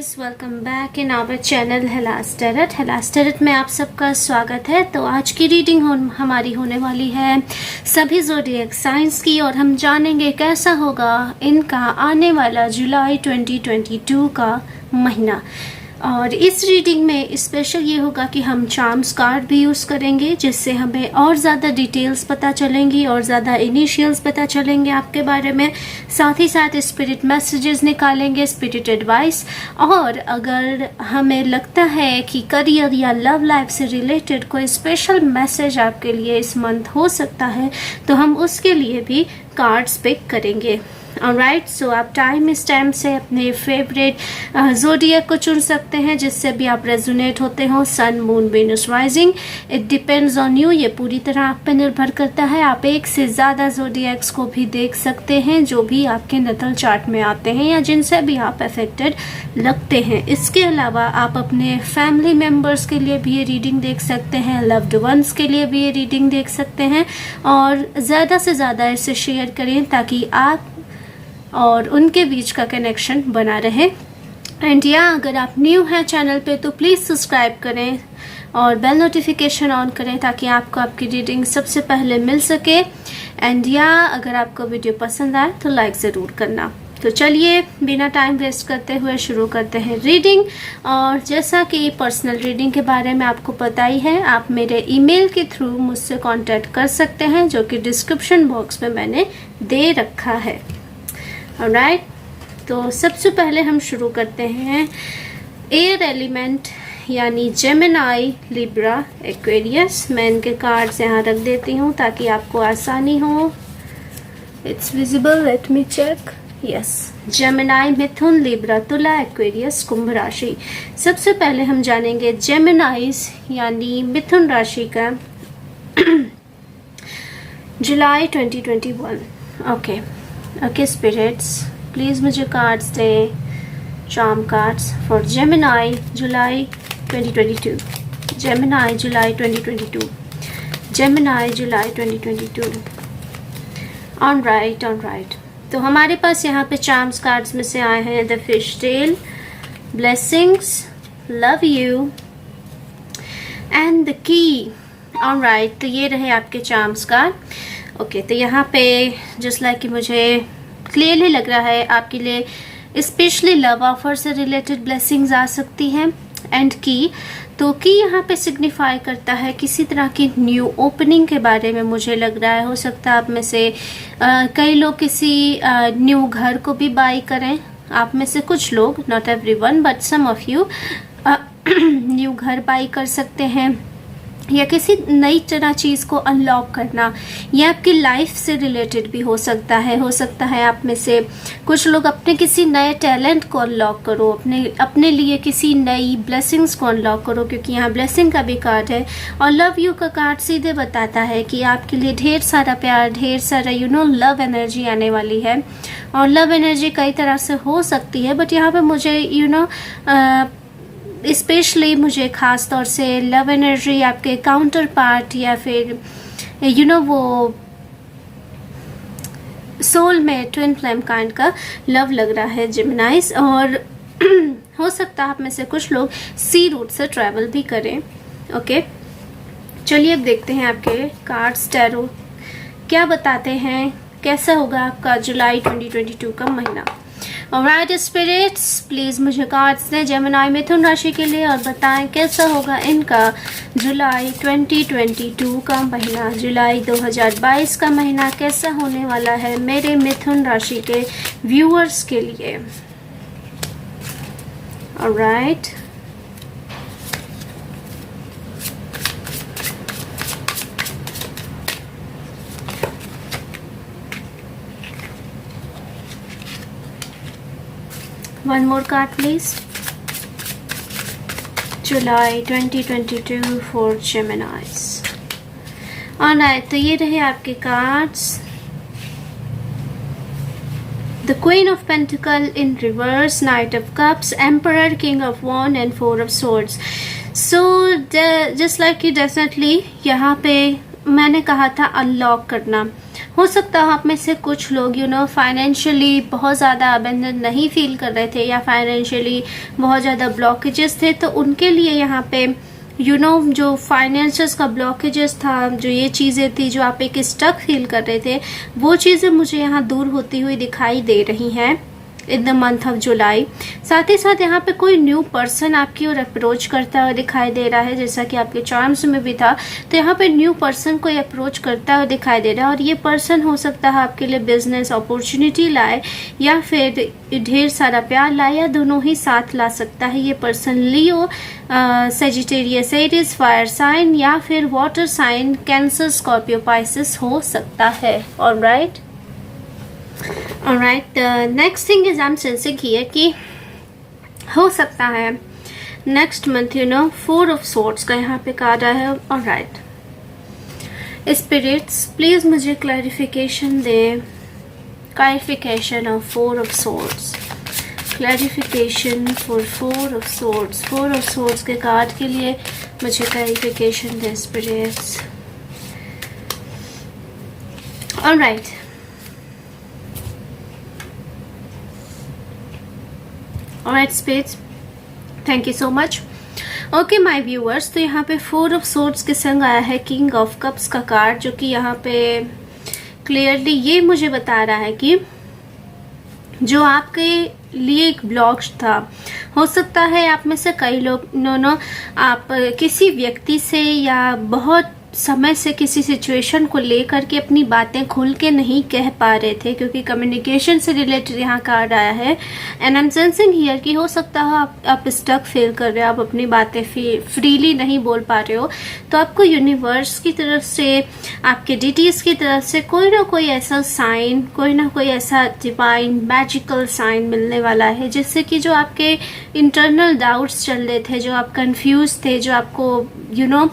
Guys, welcome back in our channel Helas Tarot. Helas Tarot में आप सबका स्वागत है। तो आज की रीडिंग हमारी होने वाली है सभी ज़ोडिएक साइंस की, और हम जानेंगे कैसा होगा इनका आने वाला जुलाई 2022 का महीना। और इस रीडिंग में स्पेशल ये होगा कि हम चार्म्स कार्ड भी यूज़ करेंगे, जिससे हमें और ज़्यादा डिटेल्स पता चलेंगी और ज़्यादा इनिशियल्स पता चलेंगे आपके बारे में। साथ ही साथ स्पिरिट मैसेजेस निकालेंगे, स्पिरिट एडवाइस। और अगर हमें लगता है कि करियर या लव लाइफ से रिलेटेड कोई स्पेशल मैसेज आपके लिए इस मंथ हो सकता है, तो हम उसके लिए भी कार्ड्स पिक करेंगे। ऑलराइट, सो आप टाइम स्टैम्प से अपने फेवरेट ज़ोडिएक को चुन सकते हैं, जिससे भी आप रेजोनेट होते हो। Sun, moon, Venus, rising, it depends on you. ये पूरी तरह आप पे निर्भर करता है। आप एक से ज़्यादा ज़ोडिएक्स को भी देख सकते हैं, जो भी आपके नतल चार्ट में आते हैं या जिनसे भी आप अफेक्टेड लगते हैं। इसके अलावा आप अपने फैमिली मेम्बर्स के लिए भी ये रीडिंग देख सकते हैं, लव्ड वंस के लिए भी ये रीडिंग देख सकते हैं। और ज़्यादा से ज़्यादा इसे शेयर करें ताकि आप और उनके बीच का कनेक्शन बना रहे। एंड या अगर आप न्यू हैं चैनल पे तो प्लीज़ सब्सक्राइब करें और बेल नोटिफिकेशन ऑन करें ताकि आपको आपकी रीडिंग सबसे पहले मिल सके। एंड या अगर आपको वीडियो पसंद आए तो लाइक ज़रूर करना। तो चलिए बिना टाइम वेस्ट करते हुए शुरू करते हैं रीडिंग। और जैसा कि पर्सनल रीडिंग के बारे में आपको पता ही है, आप मेरे ईमेल के थ्रू मुझसे कांटेक्ट कर सकते हैं, जो कि डिस्क्रिप्शन बॉक्स में मैंने दे रखा है। ऑलराइट, तो सबसे पहले हम शुरू करते हैं एयर एलिमेंट यानी जेमिनाई, लिब्रा, एक्वेरियस। मैं इनके कार्ड्स यहाँ रख देती हूँ ताकि आपको आसानी हो। It's visible, let me check. Yes, Gemini, Mithun, Libra, Tula, Aquarius, Kumbh rashi. सबसे पहले हम जानेंगे जेमिनाइज यानी मिथुन राशि का जुलाई 2021। ओके स्पिरिट्स, प्लीज़ मुझे कार्ड्स दें, charm cards for Gemini July 2022। Gemini July 2022। Gemini July 2022। Alright, तो हमारे पास यहाँ पे चार्म्स कार्ड्स में से आए हैं the fish tail, blessings, love you and the key. Alright, तो ये रहे आपके चार्म्स कार्ड। ओके, तो यहाँ पे जस्ट लाइक कि मुझे क्लियरली लग रहा है आपके लिए स्पेशली लव ऑफर से रिलेटेड ब्लेसिंग्स आ सकती हैं। एंड की, तो की यहाँ पे सिग्निफाई करता है किसी तरह की न्यू ओपनिंग के बारे में मुझे लग रहा है। हो सकता है आप में से कई लोग किसी न्यू घर को भी बाई करें। आप में से कुछ लोग, not everyone but some of you, new घर बाई कर सकते हैं, या किसी नई तरह चीज़ को अनलॉक करना। यह आपकी लाइफ से रिलेटेड भी हो सकता है। आप में से कुछ लोग अपने किसी नए टैलेंट को अनलॉक करो, अपने लिए किसी नई ब्लेसिंग्स को अनलॉक करो, क्योंकि यहाँ ब्लेसिंग का भी कार्ड है। और लव यू का कार्ड सीधे बताता है कि आपके लिए ढेर सारा प्यार, ढेर सारा लव एनर्जी आने वाली है। और लव एनर्जी कई तरह से हो सकती है, बट यहाँ पे मुझे स्पेशली मुझे ख़ास तौर से लव एनर्जी आपके काउंटर पार्ट या फिर वो सोल में ट्विन फ्लेम काइंड का लव लग रहा है जेमिनाइज। और हो सकता है आप में से कुछ लोग सी रूट से ट्रैवल भी करें। ओके, चलिए अब देखते हैं आपके कार्ड्स टैरो क्या बताते हैं, कैसा होगा आपका जुलाई 2022 का महीना। ऑलराइट स्पिरिट्स, प्लीज़ मुझे कार्ड्स दें जेमिनाई मिथुन राशि के लिए और बताएं कैसा होगा इनका जुलाई 2022 का महीना। जुलाई 2022 का महीना कैसा होने वाला है मेरे मिथुन राशि के व्यूअर्स के लिए। Alright, one more card please. July 2022 for Geminis. Alright, तो ये रहे आपके cards. The Queen of Pentacles in reverse, Knight of Cups, Emperor, King of Wands and Four of Swords. So just like you definitely यहाँ पे मैंने कहा था unlock करना। हो सकता है आप में से कुछ लोग फाइनेंशियली बहुत ज़्यादा अबेंडन नहीं फील कर रहे थे या फाइनेंशियली बहुत ज़्यादा ब्लॉकेजेस थे, तो उनके लिए यहाँ पे जो फाइनेंसेस का ब्लॉकेजेस था, जो ये चीज़ें थी जो आप एक स्टक फील कर रहे थे, वो चीज़ें मुझे यहाँ दूर होती हुई दिखाई दे रही हैं इन द मंथ ऑफ जुलाई। साथ ही साथ यहाँ पे कोई न्यू पर्सन आपकी ओर अप्रोच करता हुआ दिखाई दे रहा है, जैसा कि आपके चार्म्स में भी था। तो यहाँ पे न्यू पर्सन कोई अप्रोच करता हुआ दिखाई दे रहा है, और ये पर्सन हो सकता है आपके लिए बिजनेस अपॉर्चुनिटी लाए या फिर ढेर सारा प्यार लाए, या दोनों ही साथ ला सकता है। ये person Leo, Sagittarius, Aries, fire sign या फिर water sign, Cancer, Scorpio, Pisces हो सकता है। Alright, alright, the next thing is I'm sensing here कि हो सकता है नेक्स्ट मंथ 4 of Swords का यहाँ पे कार्ड आया है। alright, स्पिरिट्स प्लीज मुझे क्लैरिफिकेशन दे, clarification of 4 of Swords, clarification for 4 of Swords। 4 of Swords के कार्ड के लिए मुझे क्लैरिफिकेशन दे spirits. alright, alright spirits, thank you so much. Okay my viewers, तो यहाँ पे 4 of Swords के संग आया है किंग ऑफ कप्स का कार्ड, जो कि यहाँ पे क्लियरली ये मुझे बता रहा है कि जो आपके लिए एक ब्लॉक था, हो सकता है आप में से कई लोग आप किसी व्यक्ति से या बहुत समय से किसी सिचुएशन को लेकर के अपनी बातें खुल के नहीं कह पा रहे थे, क्योंकि कम्युनिकेशन से रिलेटेड यहाँ कार्ड आया है। And I am sensing here कि हो सकता है आप स्टक फील कर रहे हो, आप अपनी बातें फ्रीली नहीं बोल पा रहे हो। तो आपको यूनिवर्स की तरफ से, आपके डीटीज की तरफ से कोई ना कोई ऐसा साइन, कोई ना कोई ऐसा डिवाइन मैजिकल साइन मिलने वाला है, जिससे कि जो आपके इंटरनल डाउट्स चल रहे थे, जो आप कंफ्यूज थे, जो आपको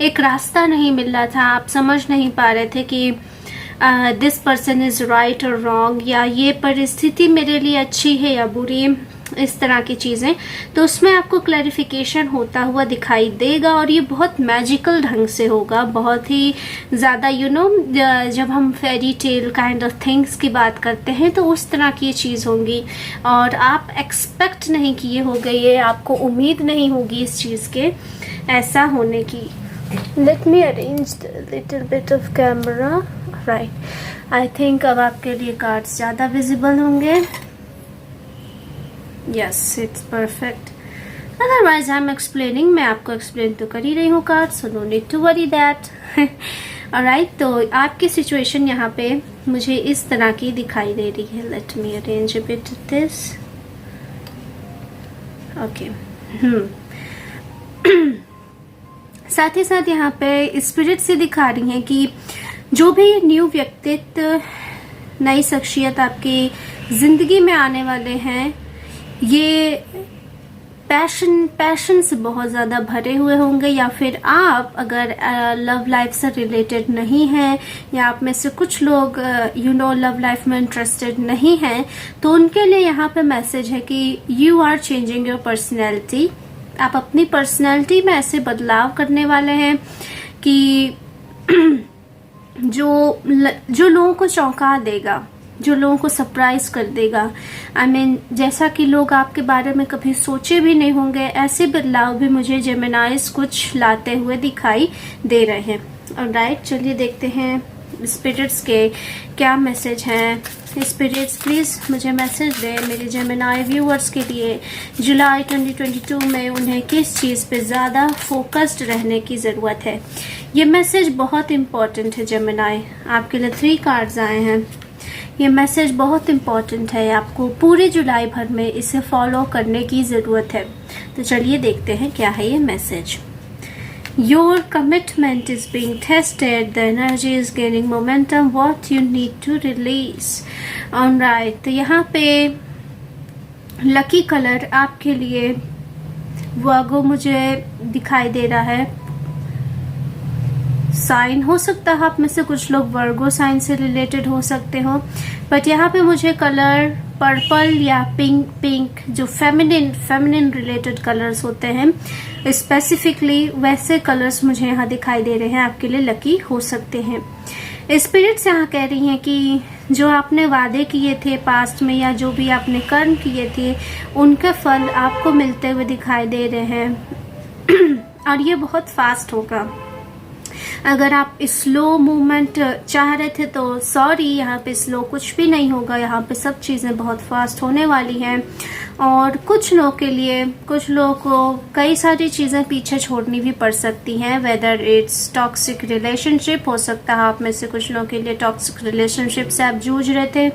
एक रास्ता नहीं मिल रहा था, आप समझ नहीं पा रहे थे कि दिस पर्सन इज राइट और रॉन्ग, या ये परिस्थिति मेरे लिए अच्छी है या बुरी, इस तरह की चीजें, तो उसमें आपको क्लैरिफिकेशन होता हुआ दिखाई देगा। और ये बहुत मैजिकल ढंग से होगा, बहुत ही ज्यादा जब हम fairy tale kind of things की बात करते हैं तो उस तरह की चीज होंगी, और आप एक्सपेक्ट नहीं किए होंगे, ये आपको उम्मीद नहीं होगी इस चीज के ऐसा होने की। Let me arrange a little bit of camera. Right. I think अब आपके लिए कार्ड्स ज़्यादा विजिबल होंगे। Yes, it's perfect. Otherwise, I'm explaining. मैं आपको एक्सप्लेन तो कर ही रही हूँ card, so no need to worry that. Alright, तो आपकी सिचुएशन यहाँ पे मुझे इस तरह की दिखाई दे रही है। Let me arrange a bit of this. Okay. साथ ही साथ यहाँ पे स्पिरिट से दिखा रही हैं कि जो भी न्यू व्यक्तित्व, नई शख्सियत आपकी जिंदगी में आने वाले हैं, ये पैशन से बहुत ज़्यादा भरे हुए होंगे, या फिर आप अगर लव लाइफ से रिलेटेड नहीं हैं, या आप में से कुछ लोग लव लाइफ में इंटरेस्टेड नहीं हैं, तो उनके लिए यहाँ पे मैसेज है कि you are changing your personality. आप अपनी पर्सनैलिटी में ऐसे बदलाव करने वाले हैं कि जो लोगों को चौंका देगा, जो लोगों को सरप्राइज कर देगा। I mean, जैसा कि लोग आपके बारे में कभी सोचे भी नहीं होंगे, ऐसे बदलाव भी मुझे जेमिनाइज कुछ लाते हुए दिखाई दे रहे हैं। ऑलराइट, चलिए देखते हैं स्पिरिट्स के क्या मैसेज हैं। स्पिरिट्स प्लीज मुझे मैसेज दें मेरे जेमिनाई व्यूअर्स के लिए। जुलाई 2022 में उन्हें किस चीज़ पे ज़्यादा फोकस्ड रहने की ज़रूरत है। ये मैसेज बहुत इम्पॉर्टेंट है जेमिनाई, आपके लिए 3 कार्ड्स आए हैं। ये मैसेज बहुत इम्पॉर्टेंट है, आपको पूरे जुलाई भर में इसे फॉलो करने की ज़रूरत है। तो चलिए देखते हैं क्या है ये message. Your commitment is being tested. The energy is gaining momentum. What you need to release. Alright, तो यहाँ पे लकी कलर आपके लिए वागो मुझे दिखाई दे रहा है। साइन हो सकता है, आप में से कुछ लोग वर्गो साइन से रिलेटेड हो सकते हो, बट यहाँ पे मुझे कलर पर्पल या पिंक जो फेमिनिन रिलेटेड कलर्स होते हैं, स्पेसिफिकली वैसे कलर्स मुझे यहाँ दिखाई दे रहे हैं, आपके लिए लकी हो सकते हैं। स्पिरिट्स यहाँ कह रही हैं कि जो आपने वादे किए थे पास्ट में या जो भी आपने कर्म किए थे, उनके फल आपको मिलते हुए दिखाई दे रहे हैं और ये बहुत फास्ट होगा। अगर आप स्लो मूवमेंट चाह रहे थे तो सॉरी, यहाँ पे स्लो कुछ भी नहीं होगा, यहाँ पे सब चीज़ें बहुत फास्ट होने वाली हैं। और कुछ लोग के लिए, कुछ लोगों को कई सारी चीज़ें पीछे छोड़नी भी पड़ सकती हैं, वेदर इट्स टॉक्सिक रिलेशनशिप हो सकता है, आप में से कुछ लोगों के लिए टॉक्सिक रिलेशनशिप से आप जूझ रहे थे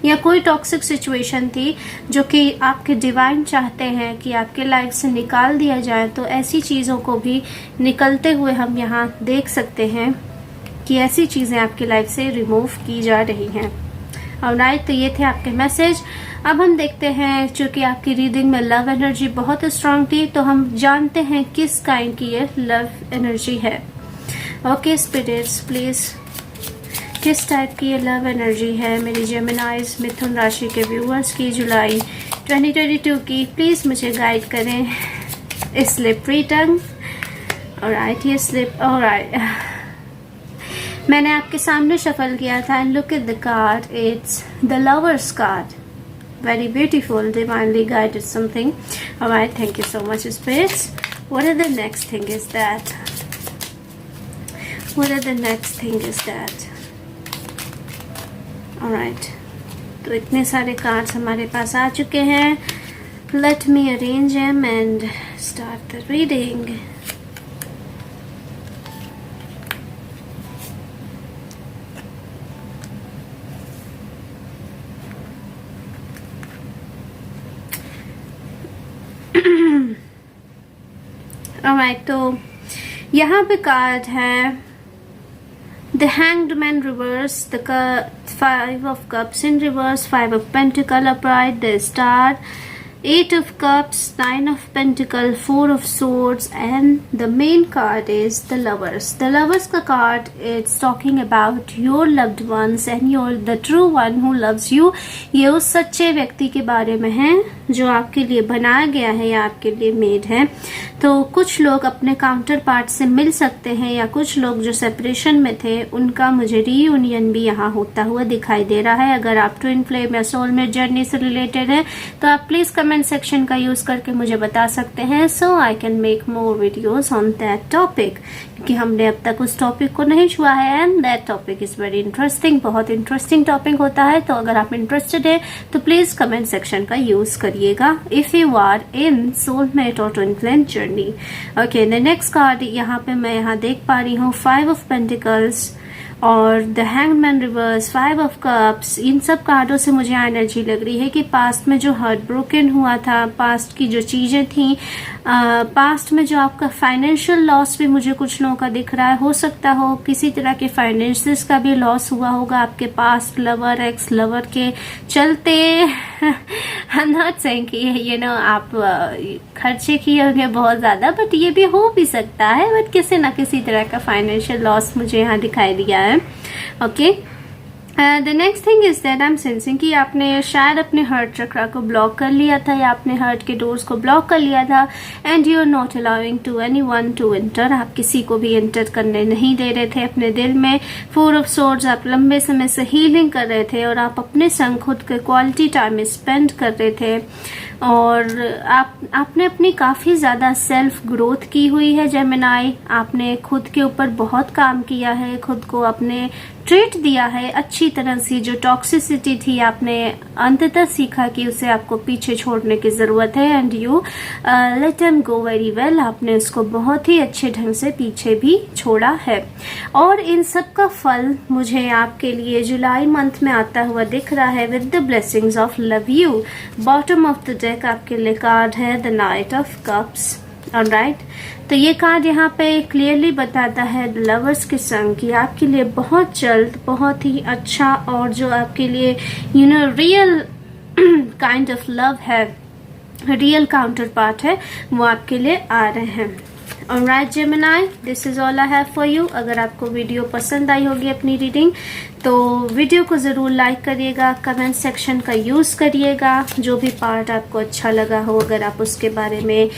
या कोई टॉक्सिक सिचुएशन थी जो कि आपके डिवाइन चाहते हैं कि आपके लाइफ से निकाल दिया जाए। तो ऐसी चीज़ों को भी निकलते हुए हम यहाँ देख सकते हैं कि ऐसी चीज़ें आपकी लाइफ से रिमूव की जा रही हैं। ऑलराइट, तो ये थे आपके मैसेज। अब हम देखते हैं, चूंकि आपकी रीडिंग में लव एनर्जी बहुत स्ट्रांग थी, तो हम जानते हैं किस काइंड की ये लव एनर्जी है। Okay spirits, please kiss type की ये लव एनर्जी है मेरी जेमिनाइज मिथुन राशि के व्यूअर्स की जुलाई 2022 की, प्लीज मुझे गाइड करें। स्लिप रिटर्न, ऑलराइट, ये स्लिप, ऑलराइट, मैंने आपके सामने शफल किया था and look at the card, it's the lovers card, very beautiful, divinely guided something. All right, thank you so much spirits. What are the next thing is that? What are the next thing is that? All right, तो इतने सारे cards हमारे पास आ चुके हैं। Let me arrange them and start the reading. Alright, तो यहाँ पे card है The Hanged Man reverse, the Five of Cups in reverse, Five of Pentacle upright, the Star, Eight of Cups, Nine of Pentacle, Four of Swords, and the main card is the Lovers. The Lovers का card, it's talking about your loved ones and you're the true one who loves you. ये उस सच्चे व्यक्ति के बारे में है जो आपके लिए बनाया गया है या आपके लिए मेड है। तो कुछ लोग अपने काउंटर पार्ट से मिल सकते हैं या कुछ लोग जो सेपरेशन में थे उनका मुझे रीयूनियन भी यहाँ होता हुआ दिखाई दे रहा है। अगर आप ट्विन फ्लेम या सोलमेट जर्नी से रिलेटेड है तो आप प्लीज कमेंट सेक्शन का यूज करके मुझे बता सकते हैं, so I can make more videos on that topic, क्योंकि हमने अब तक उस टॉपिक को नहीं छुआ है and that topic is very interesting, बहुत इंटरेस्टिंग टॉपिक होता है। तो अगर आप इंटरेस्टेड है तो प्लीज कमेंट सेक्शन का यूज करिएगा if you are in soulmate और twin flame journey. Okay, the next card यहाँ पे मैं यहाँ देख पा रही हूँ फाइव ऑफ पेंटिकल्स और the hanged man reverse, five of cups. इन सब कार्डों से मुझे एनर्जी लग रही है कि पास्ट में जो हार्ट ब्रोकन हुआ था, पास्ट की जो चीजें थी, पास्ट में जो आपका फाइनेंशियल लॉस भी मुझे कुछ लोगों का दिख रहा है, हो सकता हो किसी तरह के फाइनेंसिस का भी लॉस हुआ होगा आपके पास्ट लवर, एक्स लवर के चलते। I'm not saying कि आप खर्चे किए होंगे बहुत ज्यादा, बट ये भी हो भी सकता है, बट किसी ना किसी तरह का फाइनेंशियल लॉस मुझे यहाँ दिखाई दिया है। Okay, the next thing is that I am sensing कि आपने शायद अपने हर्ट चक्रा को ब्लॉक कर लिया था या आपने हर्ट के डोर्स को ब्लॉक कर लिया था and you are not allowing to anyone to enter. आप किसी को भी एंटर करने नहीं दे रहे थे अपने दिल में। फोर ऑफ सोर्ड्स, आप लंबे समय से हीलिंग कर रहे थे और आप अपने संग खुद के क्वालिटी टाइम स्पेंड कर रहे थे और आपने अपनी काफी ज्यादा सेल्फ ग्रोथ की हुई है जेमिनाई। आपने खुद के ऊपर बहुत काम किया है, खुद को अपने ट्रीट दिया है अच्छी तरह से। जो टॉक्सिसिटी थी आपने अंततः सीखा कि उसे आपको पीछे छोड़ने की जरूरत है and you let them go very well. आपने उसको बहुत ही अच्छे ढंग से पीछे भी छोड़ा है और इन सब का फल मुझे आपके लिए जुलाई मंथ में आता हुआ दिख रहा है with the blessings of love you. Bottom of the deck आपके लिए कार्ड है the night of cups. Alright, तो ये कार्ड यहाँ पे क्लियरली बताता है लवर्स के संग कि आपके लिए बहुत जल्द बहुत ही अच्छा और जो आपके लिए रियल काइंड ऑफ लव है, रियल काउंटर पार्ट है, वो आपके लिए आ रहे हैं। Alright Gemini, this is all I have for you. अगर आपको वीडियो पसंद आई होगी अपनी रीडिंग तो वीडियो को ज़रूर लाइक करिएगा, कमेंट सेक्शन का यूज़ करिएगा, जो भी पार्ट आपको अच्छा लगा हो, अगर आप उसके बारे में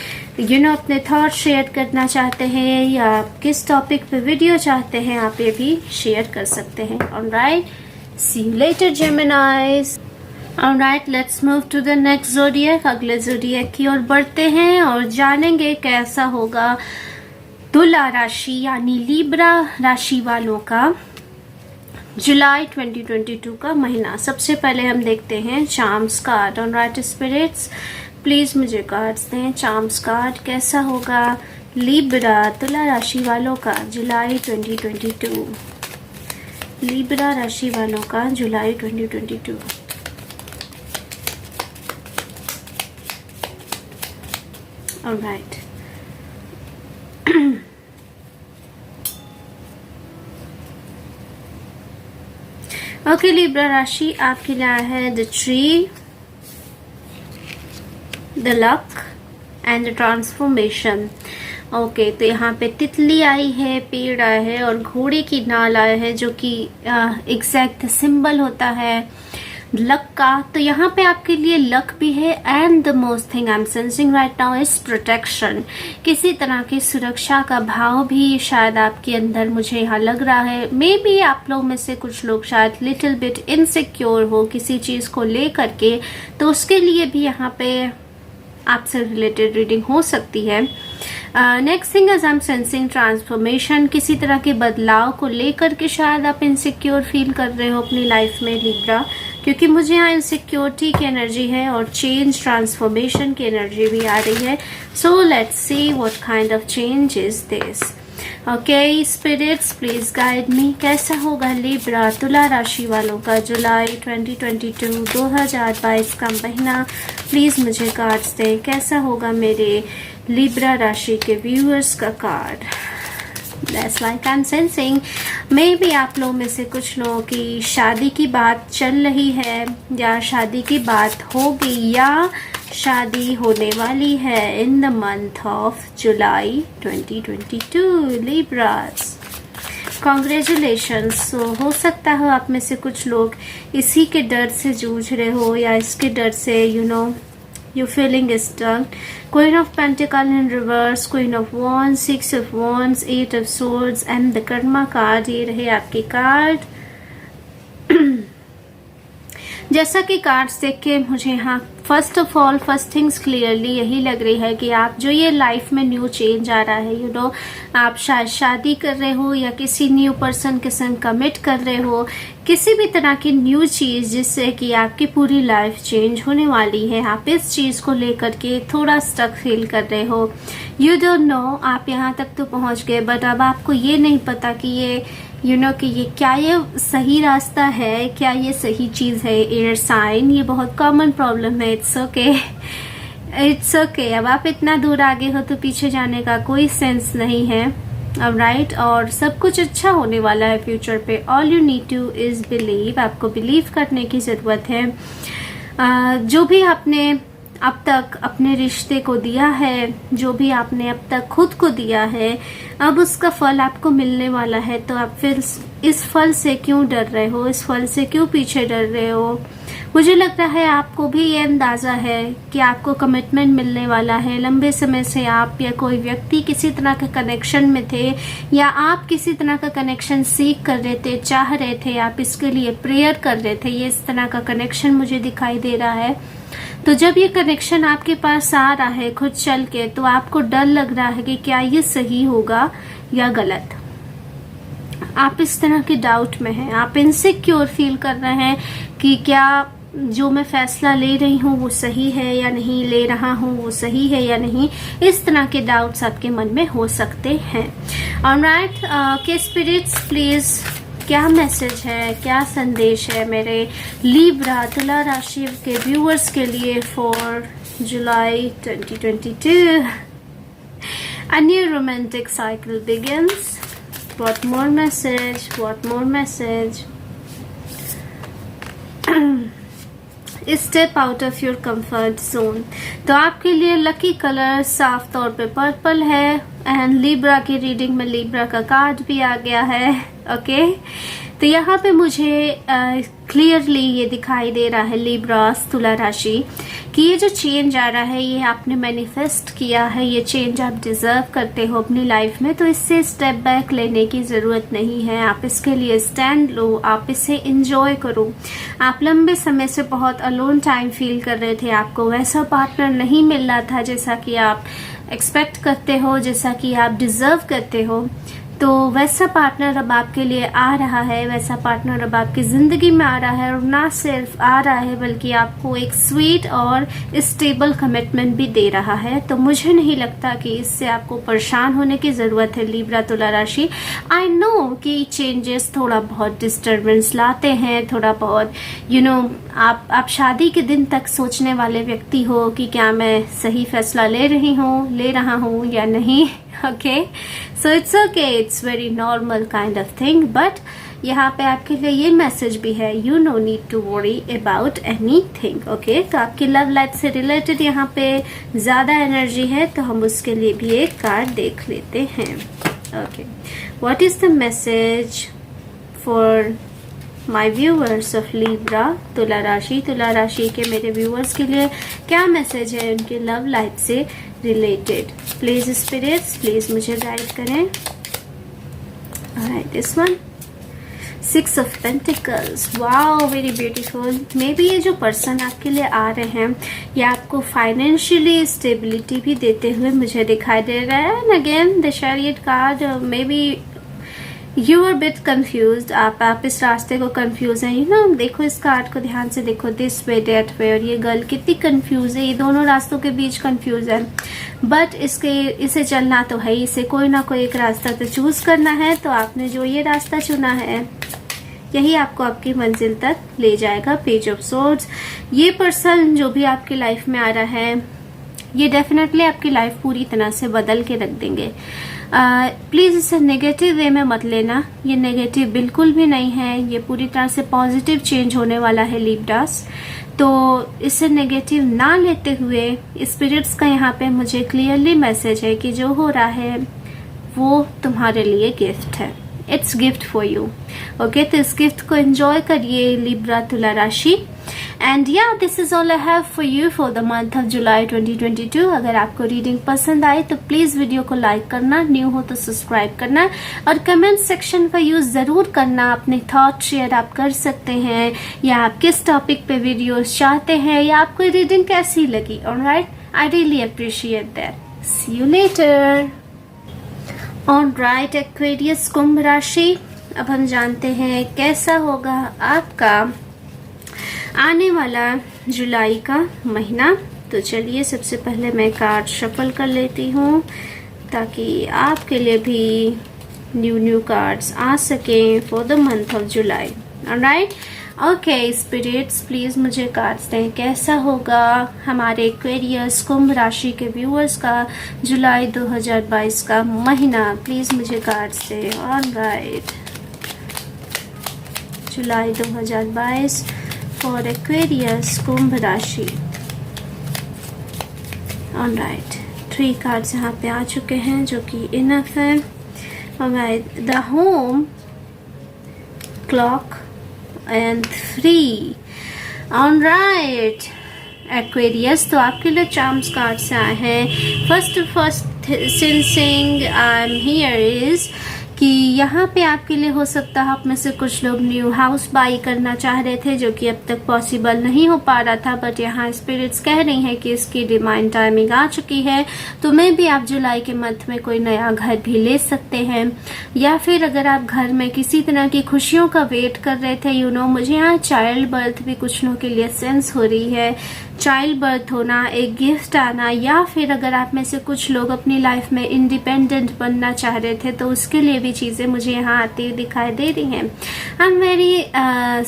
अपने थॉट शेयर करना चाहते हैं या आप किस टॉपिक पे वीडियो चाहते हैं आप ये भी शेयर कर सकते हैं। Alright, see you later Geminis. Alright, let's move to the next zodiac। अगले zodiac की ओर बढ़ते हैं और जानेंगे कैसा होगा तुला राशि यानी लिब्रा राशि वालों का जुलाई 2022 का महीना। सबसे पहले हम देखते हैं charms card. Alright spirits, please मुझे कार्ड्स दें। चार्म्स कार्ड कैसा होगा लिब्रा तुला राशि वालों का जुलाई 2022। लिब्रा राशि वालों का जुलाई 2022। Alright. ओके लिब्रा राशि, आपके लिए आया है the tree, the luck and the transformation. Okay, तो यहाँ पे तितली आई है, पेड़ आया है और घोड़े की नाल आया है जो कि एग्जैक्ट सिंबल होता है लक का। तो यहाँ पे आपके लिए लक भी है and the most thing I am sensing right now is protection. किसी तरह की सुरक्षा का भाव भी शायद आपके अंदर मुझे यहाँ लग रहा है। मे बी आप लोग में से कुछ लोग शायद लिटिल बिट इनसिक्योर हो किसी चीज को लेकर के, तो उसके लिए भी यहाँ पे आपसे रिलेटेड रीडिंग हो सकती है। Next thing is I am sensing transformation. किसी तरह के बदलाव को लेकर के शायद आप इनसिक्योर फील कर रहे हो अपनी लाइफ में लिब्रा, क्योंकि मुझे यहाँ इनसिक्योरिटी की एनर्जी है और चेंज ट्रांसफॉर्मेशन की एनर्जी भी आ रही है। So let's see what kind of change is this. Okay spirits, please guide me. कैसा होगा लिब्रा तुला राशि वालों का जुलाई 2022 2022 का महीना। प्लीज मुझे कार्ड्स दें। कैसा होगा मेरे लिब्रा राशि के व्यूअर्स का card. That's like I'm sensing। मे भी आप लोगों में से कुछ लोगों की शादी की बात चल रही है या शादी की बात होगी या शादी होने वाली है in the month of July 2022 Libras. Congratulations. हो सकता हो आप में से कुछ लोग इसी के डर से जूझ रहे हो या इसके डर से you're feeling stuck। Queen of Pentacles in reverse, Queen of Wands, Six of Wands, Eight of Swords and the Karma card। ये रहे आपके कार्ड। जैसा कि कार्ड्स देख के मुझे यहाँ first of all first things clearly यही लग रही है कि आप जो ये लाइफ में न्यू चेंज आ रहा है आप शायद शादी कर रहे हो या किसी न्यू पर्सन के संग कमिट कर रहे हो, किसी भी तरह की न्यू चीज जिससे कि आपकी पूरी लाइफ चेंज होने वाली है। आप इस चीज को लेकर के थोड़ा स्टक फील कर रहे हो। यू डोंट नो, आप यहाँ तक तो पहुंच गए बट अब आपको ये नहीं पता कि ये कि ये क्या ये सही रास्ता है, क्या ये सही चीज है। एयर साइन, ये बहुत कॉमन प्रॉब्लम है। It's okay. अब आप इतना दूर आगे हो तो पीछे जाने का कोई सेंस नहीं है। राइट, और सब कुछ अच्छा होने वाला है फ्यूचर पे। All you need two is believe. आपको बिलीव करने की जरूरत है। जो भी आपने अब तक अपने रिश्ते को दिया है, जो भी आपने अब तक खुद को दिया है, अब उसका फल आपको मिलने वाला है। तो आप फिर इस फल से क्यों डर रहे हो, इस फल से क्यों पीछे डर रहे हो। मुझे लगता है आपको भी ये अंदाजा है कि आपको कमिटमेंट मिलने वाला है। लंबे समय से आप या कोई व्यक्ति किसी तरह के कनेक्शन में थे या आप किसी तरह का कनेक्शन सीख कर रहे थे, चाह रहे थे, आप इसके लिए प्रेयर कर रहे थे। ये इस तरह का कनेक्शन मुझे दिखाई दे रहा है। तो जब ये कनेक्शन आपके पास आ रहा है खुद चल के, तो आपको डर लग रहा है कि क्या ये सही होगा या गलत। आप इस तरह के डाउट में हैं, आप इनसिक्योर फील कर रहे हैं कि क्या जो मैं फैसला ले रही हूँ वो सही है या नहीं, ले रहा हूँ वो सही है या नहीं। इस तरह के डाउट्स आपके मन में हो सकते हैं। ऑलराइट, के स्पिरिट्स प्लीज क्या मैसेज है, क्या संदेश है मेरे लिब्रा तुला राशि के व्यूअर्स के लिए for July 2022। A new romantic cycle begins। What more message? What more message? Step out of your comfort zone. तो आपके लिए लकी कलर साफ तौर पे पर्पल है एंड लिब्रा की रीडिंग में लिब्रा का कार्ड भी आ गया है। ओके तो यहाँ पे मुझे क्लियरली ये दिखाई दे रहा है लिब्रास तुला राशि कि ये जो चेंज आ रहा है ये आपने मैनिफेस्ट किया है, ये चेंज आप डिजर्व करते हो अपनी लाइफ में। तो इससे स्टेप बैक लेने की ज़रूरत नहीं है, आप इसके लिए स्टैंड लो, आप इसे इंजॉय करो। आप लंबे समय से बहुत अलोन टाइम फील कर रहे थे, आपको वैसा पार्टनर नहीं मिल रहा था जैसा कि आप एक्सपेक्ट करते हो, जैसा कि आप डिजर्व करते हो। तो वैसा पार्टनर अब आपके लिए आ रहा है, वैसा पार्टनर अब आपकी जिंदगी में आ रहा है और ना सिर्फ आ रहा है बल्कि आपको एक स्वीट और स्टेबल कमिटमेंट भी दे रहा है। तो मुझे नहीं लगता कि इससे आपको परेशान होने की जरूरत है लिब्रा तुला राशि। आई नो कि चेंजेस थोड़ा बहुत डिस्टर्बेंस लाते हैं, थोड़ा बहुत आप शादी के दिन तक सोचने वाले व्यक्ति हो कि क्या मैं सही फैसला ले रहा हूँ या नहीं। Okay so it's okay, it's very normal kind of thing. But यहाँ पे आपके लिए ये मैसेज भी है, you no need to worry about anything. Okay तो आपकी लव लाइफ से रिलेटेड यहाँ पे ज्यादा एनर्जी है, तो हम उसके लिए भी एक कार्ड देख लेते हैं। Okay what is the message for my viewers of Libra तुला राशि। तुला राशि के मेरे व्यूअर्स के लिए क्या मैसेज है उनके लव लाइफ से रिलेटेड। प्लीज स्पिरिट्स प्लीज मुझे गाइड करें। Alright this one, 6 of Pentacles, wow very beautiful. May be ये जो पर्सन आपके लिए आ रहे हैं ये आपको फाइनेंशियली स्टेबिलिटी भी देते हुए मुझे दिखाई दे रहा है। And again the chariot card, maybe you are bit confuse, आप इस रास्ते को कंफ्यूज हैं। देखो इस कार्ड को ध्यान से देखो, दिस वे डेट वे, और ये गर्ल कितनी कंफ्यूज है, ये दोनों रास्तों के बीच कंफ्यूज है। बट इसे चलना तो है, इसे कोई ना कोई एक रास्ता तो चूज करना है। तो आपने जो ये रास्ता चुना है यही आपको आपकी मंजिल तक ले जाएगा। पेज ऑफ सोर्ड्स, ये पर्सन जो भी आपकी लाइफ में आ रहा है ये डेफिनेटली आपकी लाइफ पूरी तरह से बदल के रख देंगे। प्लीज इसे नेगेटिव वे में मत लेना, ये नेगेटिव बिल्कुल भी नहीं है, ये पूरी तरह से पॉजिटिव चेंज होने वाला है लिब्रास। तो इसे नेगेटिव ना लेते हुए स्पिरिट्स का यहाँ पे मुझे क्लियरली मैसेज है कि जो हो रहा है वो तुम्हारे लिए गिफ्ट है, it's gift for you. Okay तो इस गिफ्ट को एंजॉय करिए लिब्रा तुला राशि। एंड या this is all I have for you for the month of July 2022। अगर आपको रीडिंग पसंद आई तो प्लीज वीडियो को लाइक करना, न्यू हो तो सब्सक्राइब करना और कमेंट सेक्शन का यूज जरूर करना। अपने थॉट शेयर आप कर सकते हैं, या आप किस टॉपिक पे वीडियोस चाहते हैं, या आपको रीडिंग कैसी लगी। Alright, I really appreciate that. See you later. Alright Aquarius Kumbh राशि, अब हम जानते हैं कैसा होगा आपका आने वाला जुलाई का महीना। तो चलिए सबसे पहले मैं कार्ड शफल कर लेती हूँ ताकि आपके लिए भी न्यू कार्ड्स आ सकें for the month of July. Alright okay spirits please मुझे कार्ड्स दें, कैसा होगा हमारे एक्वेरियस कुंभ राशि के व्यूअर्स का जुलाई 2022 का महीना। प्लीज मुझे कार्ड्स दें। Alright July 2022 for Aquarius Kumbh राशि। ऑलराइट 3 कार्ड्स यहाँ पे आ चुके हैं जो कि इनफ है। Alright the home, clock and 3। Alright Aquarius, तो आपके लिए चार्म्स कार्ड से आए हैं। First sensing I am here is कि यहाँ पे आपके लिए हो सकता है आप में से कुछ लोग न्यू हाउस बाई करना चाह रहे थे जो कि अब तक पॉसिबल नहीं हो पा रहा था, बट यहाँ स्पिरिट्स कह रही हैं कि इसकी डिवाइन टाइमिंग आ चुकी है। तो मे भी आप जुलाई के मंथ में कोई नया घर भी ले सकते हैं, या फिर अगर आप घर में किसी तरह की खुशियों का वेट कर रहे थे, मुझे यहाँ चाइल्ड बर्थ भी कुछ लोगों के लिए सेंस हो रही है। चाइल्ड बर्थ होना, एक गिफ्ट आना, या फिर अगर आप में से कुछ लोग अपनी लाइफ में इंडिपेंडेंट बनना चाह रहे थे तो उसके लिए भी चीजें मुझे यहाँ आती हुई दिखाई दे रही हैं। I am very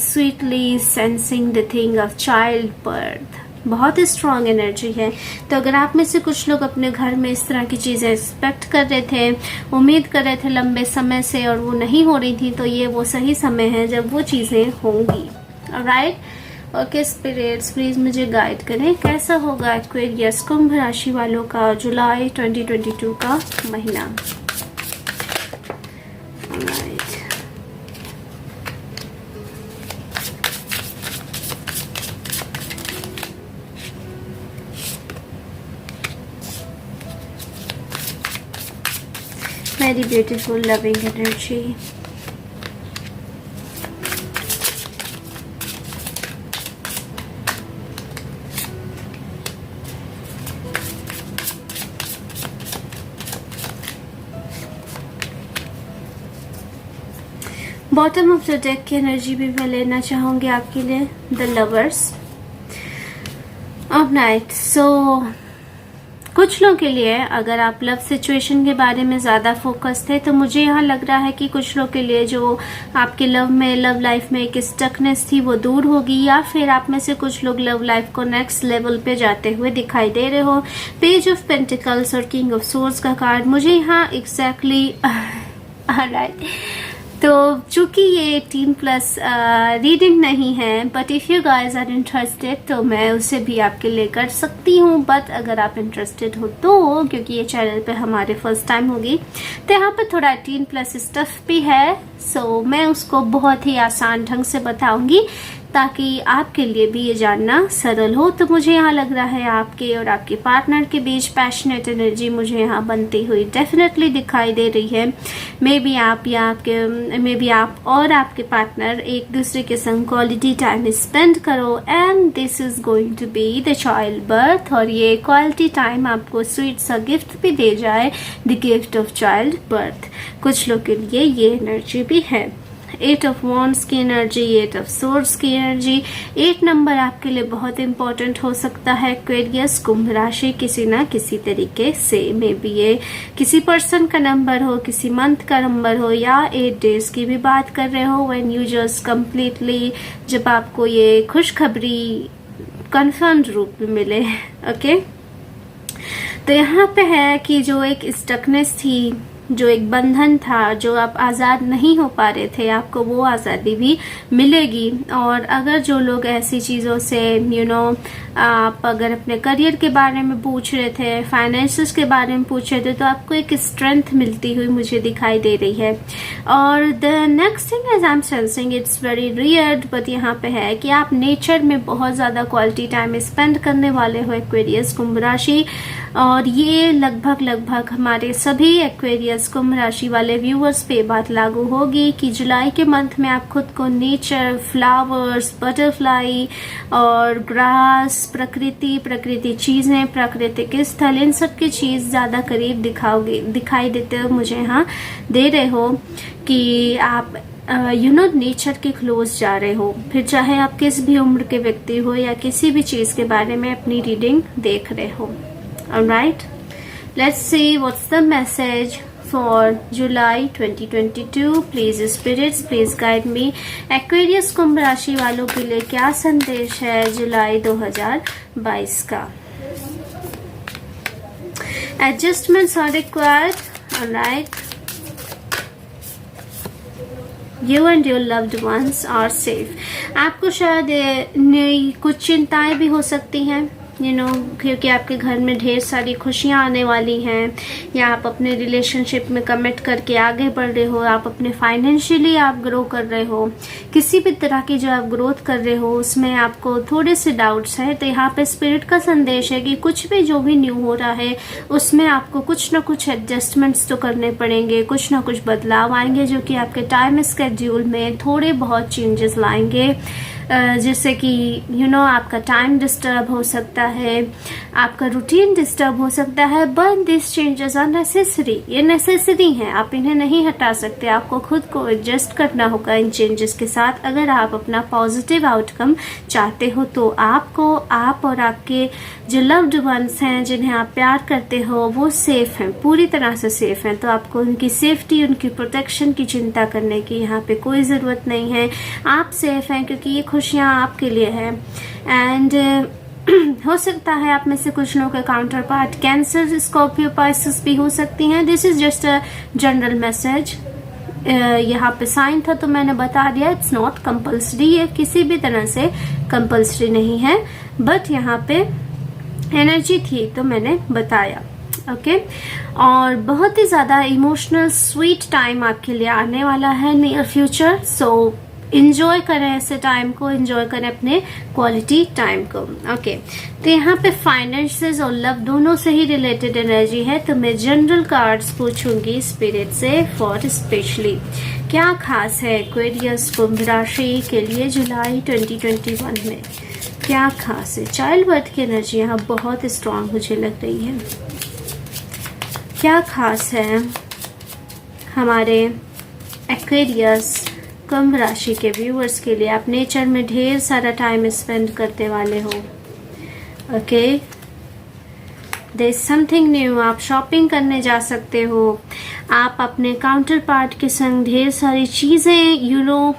sweetly sensing the thing of child birth, बहुत ही स्ट्रॉन्ग एनर्जी है। तो अगर आप में से कुछ लोग अपने घर में इस तरह की चीजें एक्सपेक्ट कर रहे थे, उम्मीद कर रहे थे लंबे समय से और वो नहीं हो रही थी, तो ये वो सही समय है जब वो चीजें होंगी। ऑलराइट ओके स्पिरिट्स, प्लीज मुझे गाइड करें कैसा होगा एक्वेरियस कुंभ राशि वालों का जुलाई 2022 का महीना। Alright. Very beautiful loving energy. Bottom of the deck की एनर्जी भी मैं लेना चाहूंगी आपके लिए, द लवर्स। ऑलराइट, सो कुछ लोगों के लिए अगर आप लव सिचुएशन के बारे में ज्यादा फोकस थे तो मुझे यहाँ लग रहा है कि कुछ लोग के लिए जो आपके लव लाइफ में एक स्टकनेस थी वो दूर होगी, या फिर आप में से कुछ लोग लव लाइफ को नेक्स्ट लेवल पे जाते हुए दिखाई दे रहे हो। पेज ऑफ पेंटिकल्स और किंग ऑफ सोर्ड्स का कार्ड मुझे यहाँ एग्जैक्टली राइट। तो चूंकि ये 18+ रीडिंग नहीं है, but if you guys are interested तो मैं उसे भी आपके लिए कर सकती हूँ। बट अगर आप इंटरेस्टेड हो तो, क्योंकि ये चैनल पे हमारे फर्स्ट टाइम होगी, तो यहाँ पे थोड़ा 18+ स्टफ भी है। सो मैं उसको बहुत ही आसान ढंग से बताऊंगी ताकि आपके लिए भी ये जानना सरल हो। तो मुझे यहाँ लग रहा है आपके और आपके पार्टनर के बीच पैशनेट एनर्जी मुझे यहाँ बनती हुई डेफिनेटली दिखाई दे रही है। मे बी आप और आपके पार्टनर एक दूसरे के संग क्वालिटी टाइम स्पेंड करो, and this is going to be the childbirth. और ये क्वालिटी टाइम आपको स्वीट सा गिफ्ट भी दे जाए, the gift of childbirth. कुछ लोग के लिए ये एनर्जी भी है। 8 ऑफ वॉन्ड्स की एनर्जी, 8 ऑफ सोर्ड्स की एनर्जी। 8 नंबर आपके लिए बहुत इंपॉर्टेंट हो सकता है एक्वेरियस कुंभ राशि, किसी ना किसी तरीके से। मे बी ये किसी पर्सन का नंबर हो, किसी मंथ का नंबर हो, या 8 डेज की भी बात कर रहे हो। व्हेन यू जस्ट कंप्लीटली, जब आपको ये खुशखबरी कन्फर्म्ड रूप में मिले। ओके, तो यहाँ पे है कि जो एक स्टकनेस थी, जो एक बंधन था, जो आप आज़ाद नहीं हो पा रहे थे, आपको वो आज़ादी भी मिलेगी। और अगर जो लोग ऐसी चीज़ों से आप अगर अपने करियर के बारे में पूछ रहे थे, फाइनेंसेस के बारे में पूछ रहे थे, तो आपको एक स्ट्रेंथ मिलती हुई मुझे दिखाई दे रही है। और the next thing is I am sensing, it's very Rudyard, but यहाँ पे है कि आप नेचर में बहुत ज़्यादा क्वालिटी टाइम स्पेंड करने वाले हो एक्वेरियस कुंभ राशि। और ये लगभग हमारे सभी एक्वेरियस कुंभ राशि वाले व्यूअर्स पे बात लागू होगी कि जुलाई के मंथ में आप खुद को नेचर, फ्लावर्स, बटरफ्लाई और ग्रास, प्रकृति चीजें, प्राकृतिक स्थल, इन सब की चीज ज्यादा करीब दिखाई देते हो। मुझे यहाँ दे रहे हो कि आप नेचर के क्लोज जा रहे हो, फिर चाहे आप किस भी उम्र के व्यक्ति हो या किसी भी चीज के बारे में अपनी रीडिंग देख रहे हो। Alright, let's see what's the message for July 2022. Please spirits, please guide me. Aquarius कुंभ राशि वालों के लिए क्या संदेश है जुलाई 2022 का? Adjustments are required. Alright. You and your loved ones are safe. आपको शायद कुछ चिंताएं भी हो सकती हैं, क्योंकि आपके घर में ढेर सारी खुशियां आने वाली हैं, या आप अपने रिलेशनशिप में कमिट करके आगे बढ़ रहे हो, आप अपने फाइनेंशियली आप ग्रो कर रहे हो, किसी भी तरह की जो आप ग्रोथ कर रहे हो उसमें आपको थोड़े से डाउट्स है। तो यहाँ पे स्पिरिट का संदेश है कि कुछ भी जो भी न्यू हो रहा है उसमें आपको कुछ ना कुछ एडजस्टमेंट्स तो करने पड़ेंगे, कुछ ना कुछ बदलाव आएंगे जो कि आपके टाइम स्केड्यूल में थोड़े बहुत चेंजेस लाएंगे, जिससे कि आपका टाइम डिस्टर्ब हो सकता है, आपका रूटीन डिस्टर्ब हो सकता है। But this changes are necessary, ये नेसेसरी हैं, आप इन्हें नहीं हटा सकते। आपको खुद को एडजस्ट करना होगा इन चेंजेस के साथ अगर आप अपना पॉजिटिव आउटकम चाहते हो। तो आपको, आप और आपके जो लव्ड वंस हैं, जिन्हें आप प्यार करते हो, वो सेफ हैं, पूरी तरह से सेफ हैं। तो आपको उनकी सेफ्टी, उनकी प्रोटेक्शन की चिंता करने की यहाँ पे कोई ज़रूरत नहीं है। आप सेफ हैं क्योंकि ये खुशियाँ आपके लिए हैं। एंड हो सकता है आप में से कुछ लोगों का counter part cancer, Scorpio, Pisces भी हो सकती हैं। This is just a general message. यहाँ पे साइन था तो मैंने बता दिया, इट्स नॉट कंपल्सरी, ये किसी भी तरह से कंपल्सरी नहीं है, बट यहाँ पे एनर्जी थी तो मैंने बताया। ओके और बहुत ही ज्यादा इमोशनल स्वीट टाइम आपके लिए आने वाला है नियर फ्यूचर, सो इंजॉय करें ऐसे टाइम को, इंजॉय करें अपने क्वालिटी टाइम को। ओके तो यहाँ पे फाइनेंसेस और लव दोनों से ही रिलेटेड एनर्जी है, तो मैं जनरल कार्ड्स पूछूंगी स्पिरिट से फॉर स्पेशली क्या खास है एक्वेरियस कुंभ राशि के लिए जुलाई 2021 में, क्या खास है। चाइल्ड बर्थ की एनर्जी यहाँ बहुत स्ट्रांग मुझे लग रही है। क्या खास है हमारे एक्वेरियस कुंभ राशि के व्यूअर्स के लिए। आप नेचर में ढेर सारा टाइम स्पेंड करते वाले हो। Okay there is something new, आप शॉपिंग करने जा सकते हो, आप अपने काउंटर पार्ट के संग ढेर सारी चीजें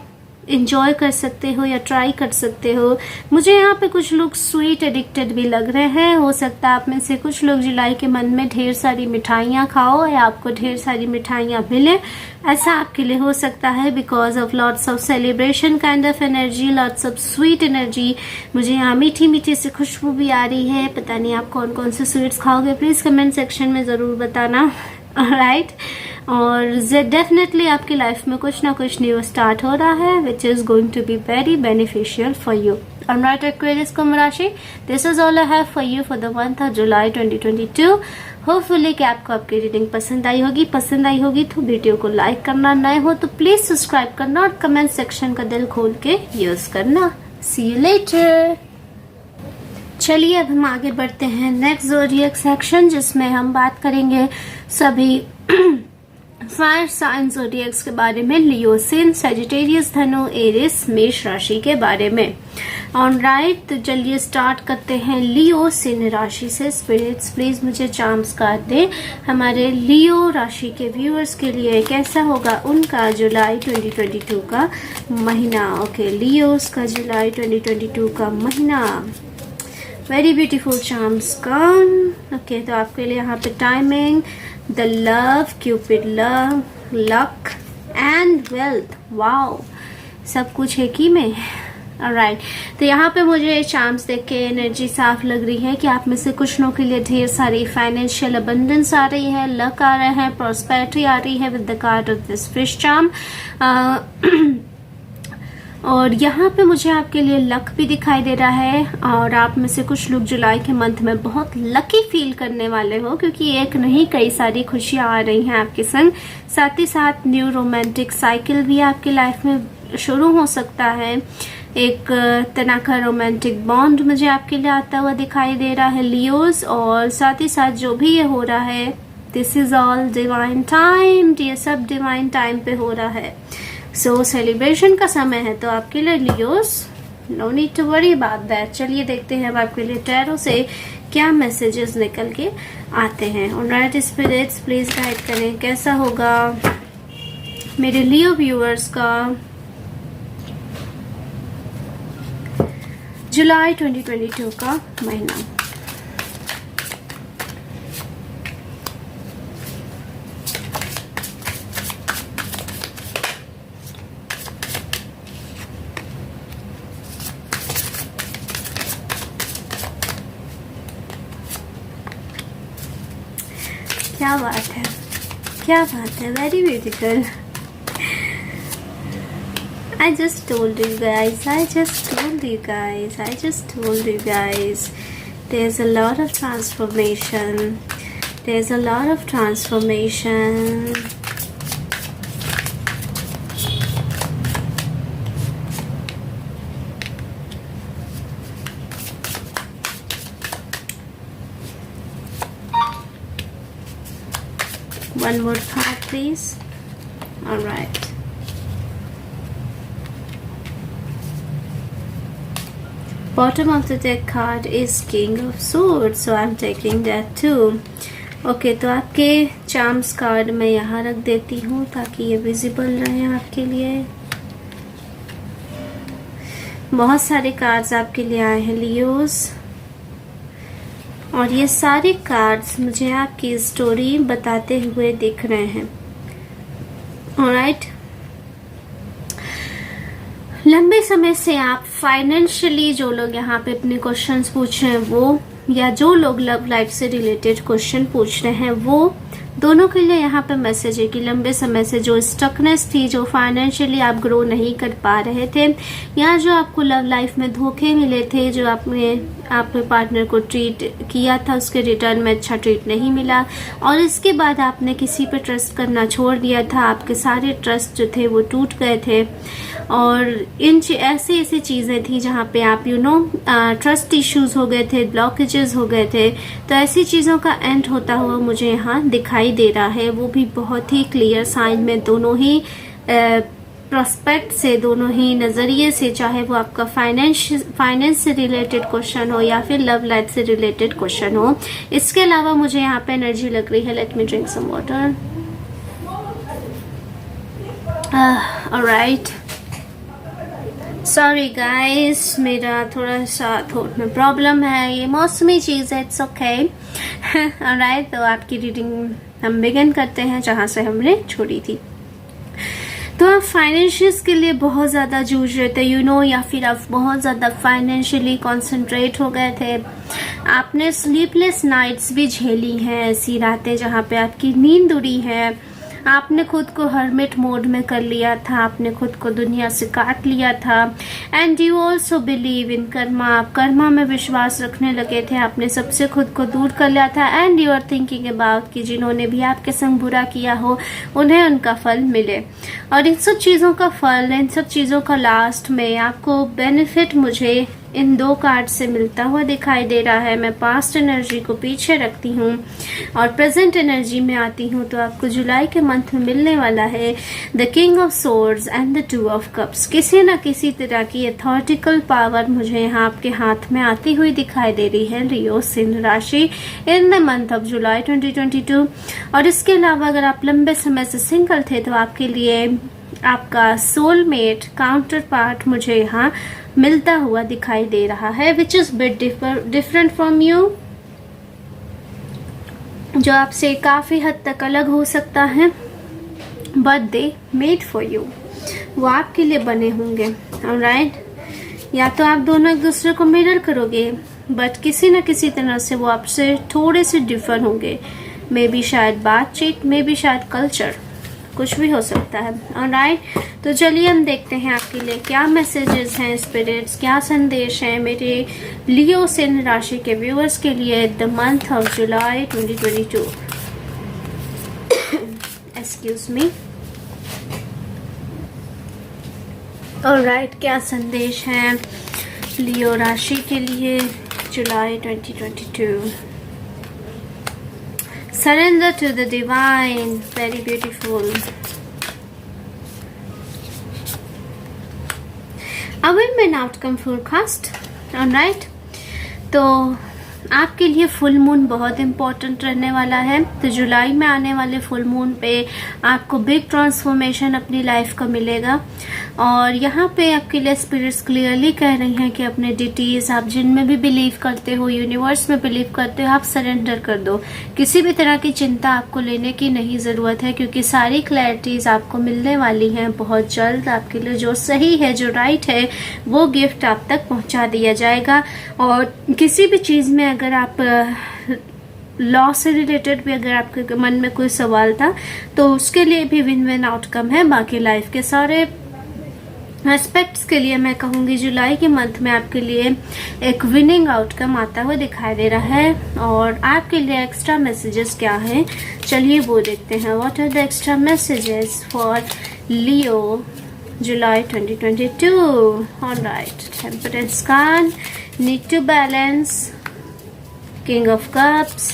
इंजॉय कर सकते हो या ट्राई कर सकते हो। मुझे यहाँ पे कुछ लोग स्वीट एडिक्टेड भी लग रहे हैं, हो सकता है आप में से कुछ लोग जुलाई के मन में ढेर सारी मिठाइयाँ खाओ या आपको ढेर सारी मिठाइयाँ मिले, ऐसा आपके लिए हो सकता है because of lots of celebration kind of energy, lots of sweet energy. मुझे यहाँ मीठी मीठी सी खुशबू भी आ रही है, पता नहीं आप कौन कौन से स्वीट्स खाओगे, प्लीज कमेंट सेक्शन में जरूर बताना। राइट और डेफिनेटली आपकी लाइफ में कुछ ना कुछ न्यू स्टार्ट हो रहा है which is going to be very beneficial for you. Alright Aquarius Kumbh राशि, this is all I have for you for the month of July 2022। Hopefully कि आपको आपकी रीडिंग पसंद आई होगी तो वीडियो को लाइक करना, नए हो तो प्लीज सब्सक्राइब करना और कमेंट सेक्शन का दिल खोल के यूज करना। सी यू लेटर। चलिए अब हम आगे बढ़ते हैं नेक्स्ट ज़ोडिएक सेक्शन, जिसमें हम बात करेंगे सभी फायर साइन ज़ोडिएक्स के बारे में, लियो, सिन, सजिटेरियस, धनु, एरिस, मेष राशि के बारे में। ऑलराइट तो चलिए स्टार्ट करते हैं लियो सिन राशि से। स्पिरिट्स प्लीज मुझे चार्म्स कार्ड दें, हमारे लियो राशि के व्यूअर्स के लिए कैसा होगा उनका जुलाई 2022 का महीना। ओके लियोस का जुलाई 2022 का महीना, वेरी ब्यूटीफुल चार्म्स कम। ओके तो आपके लिए यहाँ पे timing, the love, Cupid love, luck and wealth, wow सब कुछ एक ही में। ऑलराइट तो यहाँ पे मुझे चार्म्स देख के एनर्जी साफ लग रही है कि आप में से कुछ लोगों के लिए ढेर सारी फाइनेंशियल अबंडेंस आ रही है, लक आ रहे हैं, प्रॉस्पेरिटी आ रही है with the card of this fish charm. और यहाँ पे मुझे आपके लिए लक भी दिखाई दे रहा है और आप में से कुछ लोग जुलाई के मंथ में बहुत लकी फील करने वाले हो क्योंकि एक नहीं कई सारी खुशियाँ आ रही हैं आपके संग। साथ ही साथ न्यू रोमांटिक साइकिल भी आपकी लाइफ में शुरू हो सकता है। एक तरह का रोमांटिक बॉन्ड मुझे आपके लिए आता हुआ दिखाई दे रहा है लियोस। और साथ ही साथ जो भी ये हो रहा है, this is all divine time, ये सब डिवाइन टाइम पे हो रहा है। सो सेलिब्रेशन का समय है तो आपके लिए Leos, no need to worry about that. चलिए देखते हैं अब आपके लिए टैरो से क्या मैसेजेस निकल के आते हैं। ऑलराइट स्पिरिट्स प्लीज गाइड करें कैसा होगा मेरे लियो व्यूअर्स का जुलाई 2022 का महीना। क्या बात है, क्या बात है, very beautiful. I just told you guys, there's a lot of transformation, One more card please. All right. Bottom of the deck card is King of Swords, so I'm taking that too. Okay, तो आपके charms card मैं यहाँ रख देती हूँ ताकि ये visible रहे आपके लिए। बहुत सारे कार्ड्स आपके लिए आए हैं लियोस, और ये सारे कार्ड्स मुझे आपकी स्टोरी बताते हुए दिख रहे हैं। ऑलराइट लंबे समय से आप फाइनेंशियली, जो लोग यहाँ पे अपने क्वेश्चंस पूछ रहे हैं वो, या जो लोग लव लाइफ से रिलेटेड क्वेश्चन पूछ रहे हैं वो, दोनों के लिए यहाँ पे मैसेज है कि लंबे समय से जो स्टकनेस थी, जो फाइनेंशियली आप ग्रो नहीं कर पा रहे थे, या जो आपको लव लाइफ में धोखे मिले थे, जो आपने पार्टनर को ट्रीट किया था उसके रिटर्न में अच्छा ट्रीट नहीं मिला, और इसके बाद आपने किसी पे ट्रस्ट करना छोड़ दिया था, आपके सारे ट्रस्ट जो थे वो टूट गए थे, और ऐसी ऐसी चीज़ें थी जहाँ पे आप ट्रस्ट इश्यूज हो गए थे, ब्लॉकेजेस हो गए थे। तो ऐसी चीज़ों का एंड होता हुआ मुझे यहाँ दिखाई दे रहा है, वो भी बहुत ही क्लियर साइन में, दोनों ही प्रोस्पेक्ट से, दोनों ही नज़रिए से, चाहे वो आपका फाइनेंस से रिलेटेड क्वेश्चन हो या फिर लव लाइफ से रिलेटेड क्वेश्चन हो। इसके अलावा मुझे यहाँ पे एनर्जी लग रही है, let me drink some water. Alright, sorry guys, मेरा थोड़ा सा थ्रोट में प्रॉब्लम है, ये मौसमी चीज़ है, इट्स ओके। ऑलराइट, तो आपकी रीडिंग हम बिगिन करते हैं जहाँ से हमने छोड़ी थी। तो आप फाइनेंशियल्स के लिए बहुत ज़्यादा जूझ रहे थे, या फिर आप बहुत ज़्यादा फाइनेंशियली कॉन्सेंट्रेट हो गए थे। आपने स्लीपलेस नाइट्स भी झेली हैं, ऐसी रातें जहाँ पे आपकी नींद उड़ी है। आपने खुद को हर्मिट मोड में कर लिया था, आपने खुद को दुनिया से काट लिया था। And you also believe in Karma, आप कर्मा में विश्वास रखने लगे थे, आपने सबसे खुद को दूर कर लिया था। And you are thinking about कि जिन्होंने भी आपके संग बुरा किया हो उन्हें उनका फल मिले, और इन सब चीज़ों का फल, इन सब चीज़ों का लास्ट में आपको बेनिफिट मुझे इन दो कार्ड से मिलता हुआ दिखाई दे रहा है। मैं पास्ट एनर्जी को पीछे रखती हूँ और प्रेजेंट एनर्जी में आती हूँ, तो आपको जुलाई के मंथ में मिलने वाला है the king of swords and the two of cups. किसी न किसी तरह की अथॉरिटिकल पावर मुझे यहाँ आपके हाथ में आती हुई दिखाई दे रही है, लियो सिंह राशि, इन द मंथ ऑफ जुलाई 2022। और इसके अलावा अगर आप लंबे समय से सिंगल थे तो आपके लिए आपका सोलमेट काउंटर पार्ट मुझे यहाँ मिलता हुआ दिखाई दे रहा है, which is bit different from you, जो आपसे काफी हद तक अलग हो सकता है, but they made for you, वो आपके लिए बने होंगे। ऑलराइट, या तो आप दोनों एक दूसरे को मिरर करोगे, बट किसी न किसी तरह से वो आपसे थोड़े से डिफर होंगे। मे बी शायद बातचीत, मे बी शायद कल्चर, कुछ भी हो सकता है। ऑलराइट, तो चलिए हम देखते हैं आपके लिए क्या मैसेजेस हैं, स्पिरिट्स क्या संदेश हैं मेरे लियो सिंह राशि के व्यूअर्स के लिए the month of July 2022। Excuse me. Alright, क्या संदेश है लियो राशि के लिए जुलाई 2022? Surrender to the divine, very beautiful. A women outcome forecast, alright? तो आपके लिए फुल मून बहुत इम्पोर्टेंट रहने वाला है। तो जुलाई में आने वाले फुल मून पे आपको बिग ट्रांसफॉर्मेशन अपनी लाइफ का मिलेगा, और यहाँ पे आपके लिए स्पिरिट्स क्लियरली कह रही हैं कि अपने डिटीज, आप जिनमें भी बिलीव करते हो, यूनिवर्स में बिलीव करते हो, आप सरेंडर कर दो। किसी भी तरह की चिंता आपको लेने की नहीं ज़रूरत है, क्योंकि सारी क्लैरिटीज आपको मिलने वाली हैं बहुत जल्द। आपके लिए जो सही है, जो राइट है, वो गिफ्ट आप तक पहुँचा दिया जाएगा। और किसी भी चीज़ में अगर आप लॉ से रिलेटेड भी अगर आपके मन में कोई सवाल था, तो उसके लिए भी विन विन आउटकम है। बाकी लाइफ के सारे एस्पेक्ट्स के लिए मैं कहूँगी जुलाई के मंथ में आपके लिए एक विनिंग आउटकम आता हुआ दिखाई दे रहा है। और आपके लिए एक्स्ट्रा मैसेजेस क्या हैं, चलिए वो देखते हैं। What are the extra messages for Leo July 2022? Alright, temperance card, need to balance, King of Cups,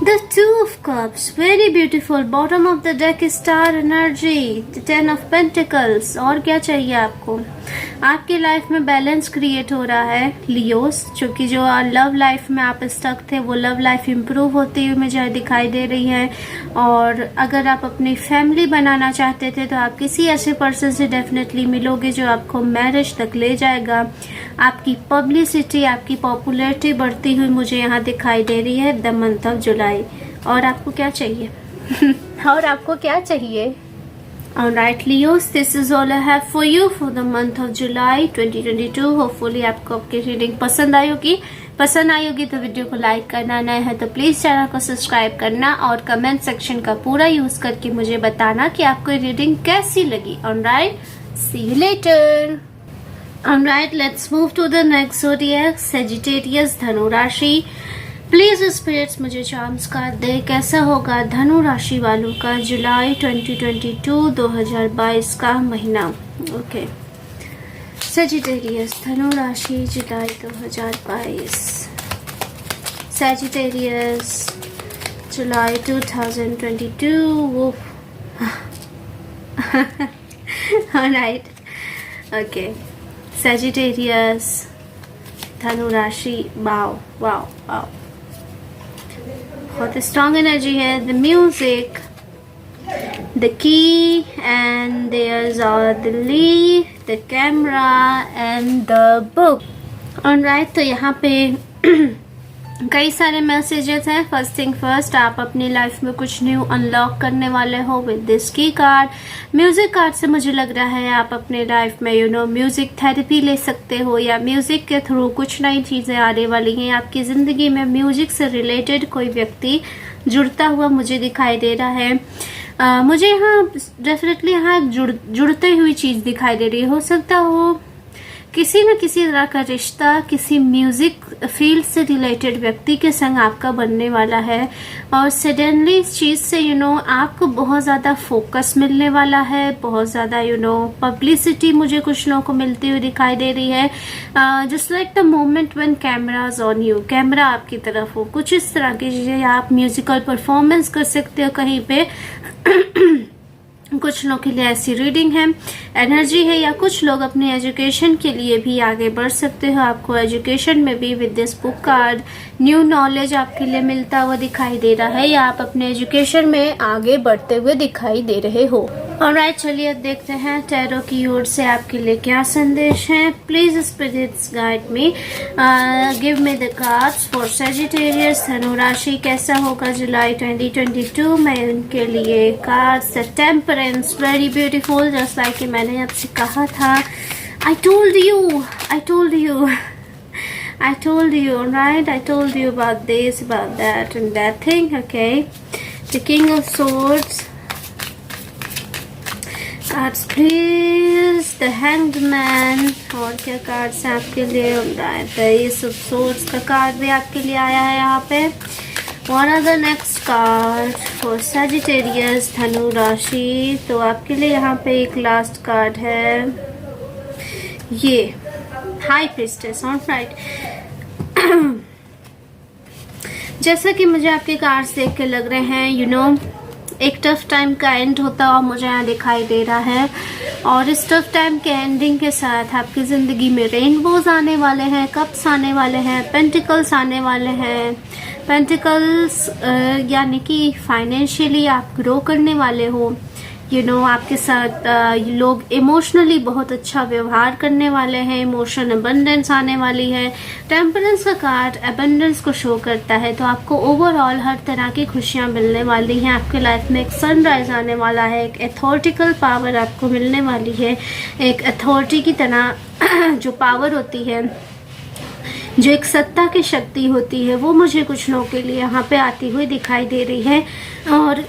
the Two of Cups, very beautiful. Bottom of the deck is Star Energy, the Ten of Pentacles. और क्या चाहिए आपको? आपकी life में balance create हो रहा है Leos, क्योंकि जो लव लाइफ में आप स्टक थे वो लव लाइफ इम्प्रूव होती हुई मुझे दिखाई दे रही है। और अगर आप अपनी फैमिली बनाना चाहते थे तो आप किसी ऐसे पर्सन से डेफिनेटली मिलोगे जो आपको मैरिज तक ले जाएगा। आपकी पब्लिसिटी, आपकी पॉपुलैरिटी बढ़ती हुई मुझे यहाँ दिखाई दे रही है द मंथ ऑफ जुलाई। और आपको क्या चाहिए? और आपको क्या चाहिए? Alright Leos, this is all I have for you for the month of July 2022. Hopefully आपको आपकी रीडिंग पसंद आई होगी तो वीडियो को लाइक करना, नया है तो प्लीज चैनल को सब्सक्राइब करना और कमेंट सेक्शन का पूरा यूज करके मुझे बताना कि आपको रीडिंग कैसी लगी. Alright, see you later. Alright, let's move to the next zodiac, Sagittarius, धनु राशि. प्लीज स्पिरिट्स मुझे चांस कार्ड दे, कैसा होगा धनु राशि वालों का जुलाई 2022 का महीना. ओके, सेजिटेरियस धनु राशि जुलाई 2022. Sagittarius July 2022. Alright, okay, Sagittarius Dhanu rashi. Wow wow wow, बहुत स्ट्रॉन्ग एनर्जी है. The music, the key, and there's are the lee, the camera and the book. Alright, तो यहाँ पे कई सारे मैसेजेस हैं. फर्स्ट थिंग फर्स्ट, आप अपनी लाइफ में कुछ न्यू अनलॉक करने वाले हो विद दिस की कार्ड. म्यूजिक कार्ड से मुझे लग रहा है आप अपने लाइफ में म्यूजिक थेरेपी ले सकते हो, या म्यूजिक के थ्रू कुछ नई चीजें आने वाली हैं. आपकी जिंदगी में म्यूजिक से रिलेटेड कोई व्यक्ति जुड़ता हुआ मुझे दिखाई दे रहा है. मुझे यहाँ डेफिनेटली यहाँ जुड़ते हुई चीज दिखाई दे रही है. हो सकता हो किसी न किसी तरह का रिश्ता किसी म्यूजिक फील्ड से रिलेटेड व्यक्ति के संग आपका बनने वाला है, और सडनली इस चीज से आपको बहुत ज्यादा फोकस मिलने वाला है. बहुत ज्यादा पब्लिसिटी मुझे कुछ लोगों को मिलती हुई दिखाई दे रही है. Just like the moment when cameras on you, camera आपकी तरफ हो, कुछ इस तरह की चीजें. आप म्यूजिकल परफॉर्मेंस कर सकते हो कहीं पे. कुछ लोगों के लिए ऐसी रीडिंग है, एनर्जी है, या कुछ लोग अपने एजुकेशन के लिए भी आगे बढ़ सकते हो. आपको एजुकेशन में भी with this book card new knowledge आपके लिए मिलता हुआ दिखाई दे रहा है, या आप अपने एजुकेशन में आगे बढ़ते हुए दिखाई दे रहे हो. ऑलराइट, चलिए अब देखते हैं टैरो की ओर से आपके लिए क्या संदेश है. Please spirits guide me, give me the cards for Sagittarius Dhanu rashi. कैसा होगा जुलाई 2022 में उनके लिए cards. The temperance, very beautiful, just like मैंने आपसे कहा था. I told you, right? I told you about this, about that, and that thing. Okay, the King of Swords. Cards please. The Hanged Man. और क्या cards हैं आपके लिए? Right, the Ace of Swords का कार्ड भी आपके लिए आया है यहाँ पे. What are the next cards for Sagittarius धनु राशि? तो आपके लिए यहाँ पे एक लास्ट कार्ड है, ये हाई प्रीस्टेस. ऑलराइट, जैसा कि मुझे आपके कार्ड्स देख के लग रहे हैं एक टफ टाइम का एंड होता हुआ मुझे यहाँ दिखाई दे रहा है. और इस टफ टाइम के एंडिंग के साथ आपकी जिंदगी में रेनबोज आने वाले हैं, कप्स आने वाले हैं, पेंटिकल्स आने वाले हैं. पेंटिकल्स यानी कि फाइनेंशियली आप ग्रो करने वाले हो. आपके साथ लोग इमोशनली बहुत अच्छा व्यवहार करने वाले हैं. इमोशन अबंडेंस आने वाली है. टेम्परेंस का कार्ड अबंडेंस को शो करता है, तो आपको ओवरऑल हर तरह की खुशियां मिलने वाली हैं. आपके लाइफ में एक सनराइज आने वाला है, एक अथॉरिटिकल पावर आपको मिलने वाली है. एक अथॉरिटी की तरह जो पावर होती है, जो एक सत्ता की शक्ति होती है, वो मुझे कुछ लोगों के लिए यहाँ पे आती हुई दिखाई दे रही है. और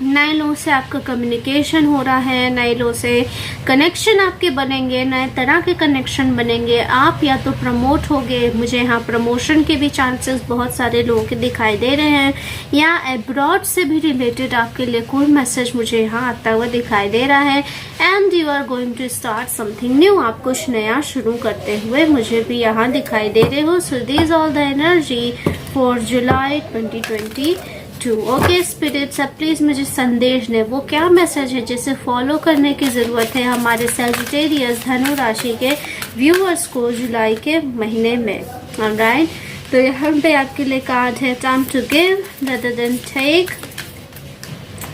नए लोगों से आपका कम्युनिकेशन हो रहा है, नए लोगों से कनेक्शन आपके बनेंगे, नए तरह के कनेक्शन बनेंगे. आप या तो प्रमोट होगे, मुझे यहाँ प्रमोशन के भी चांसेस बहुत सारे लोगों के दिखाई दे रहे हैं, या अब्रॉड से भी रिलेटेड आपके लिए कोई मैसेज मुझे यहाँ आता हुआ दिखाई दे रहा है. And you are going to start something new, आप कुछ नया शुरू करते हुए मुझे भी यहाँ दिखाई दे रहे हो. So this all the energy for July 2022. Okay spirits, अब प्लीज मुझे संदेश दें, वो क्या मैसेज है जिसे फॉलो करने की जरूरत है हमारे सेजिटेरियस धनु राशि के व्यूअर्स को जुलाई के महीने में. ऑलराइट, तो यहाँ पे आपके लिए कार्ड है time to give rather than take.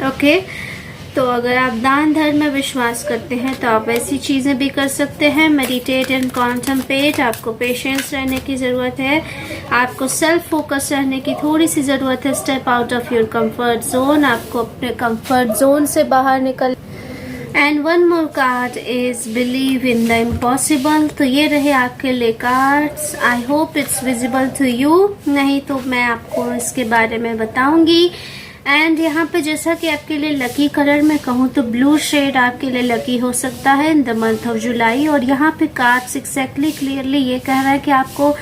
Okay, तो अगर आप दान धर्म में विश्वास करते हैं तो आप ऐसी चीज़ें भी कर सकते हैं। Meditate and contemplate. आपको पेशेंस रहने की ज़रूरत है, आपको सेल्फ फोकस रहने की थोड़ी सी ज़रूरत है। Step out of your comfort zone. आपको अपने कंफर्ट जोन से बाहर निकल। And one more card is believe in the impossible. तो ये रहे आपके लिए cards. I hope it's visible to you, नहीं तो मैं आपको इसके बारे में बताऊंगी। एंड यहाँ पे जैसा कि आपके लिए लकी कलर मैं कहूँ तो ब्लू शेड आपके लिए लकी हो सकता है इन द मंथ ऑफ जुलाई। और यहाँ पे कार्ड्स एक्जैक्टली क्लियरली ये कह रहा है कि आपको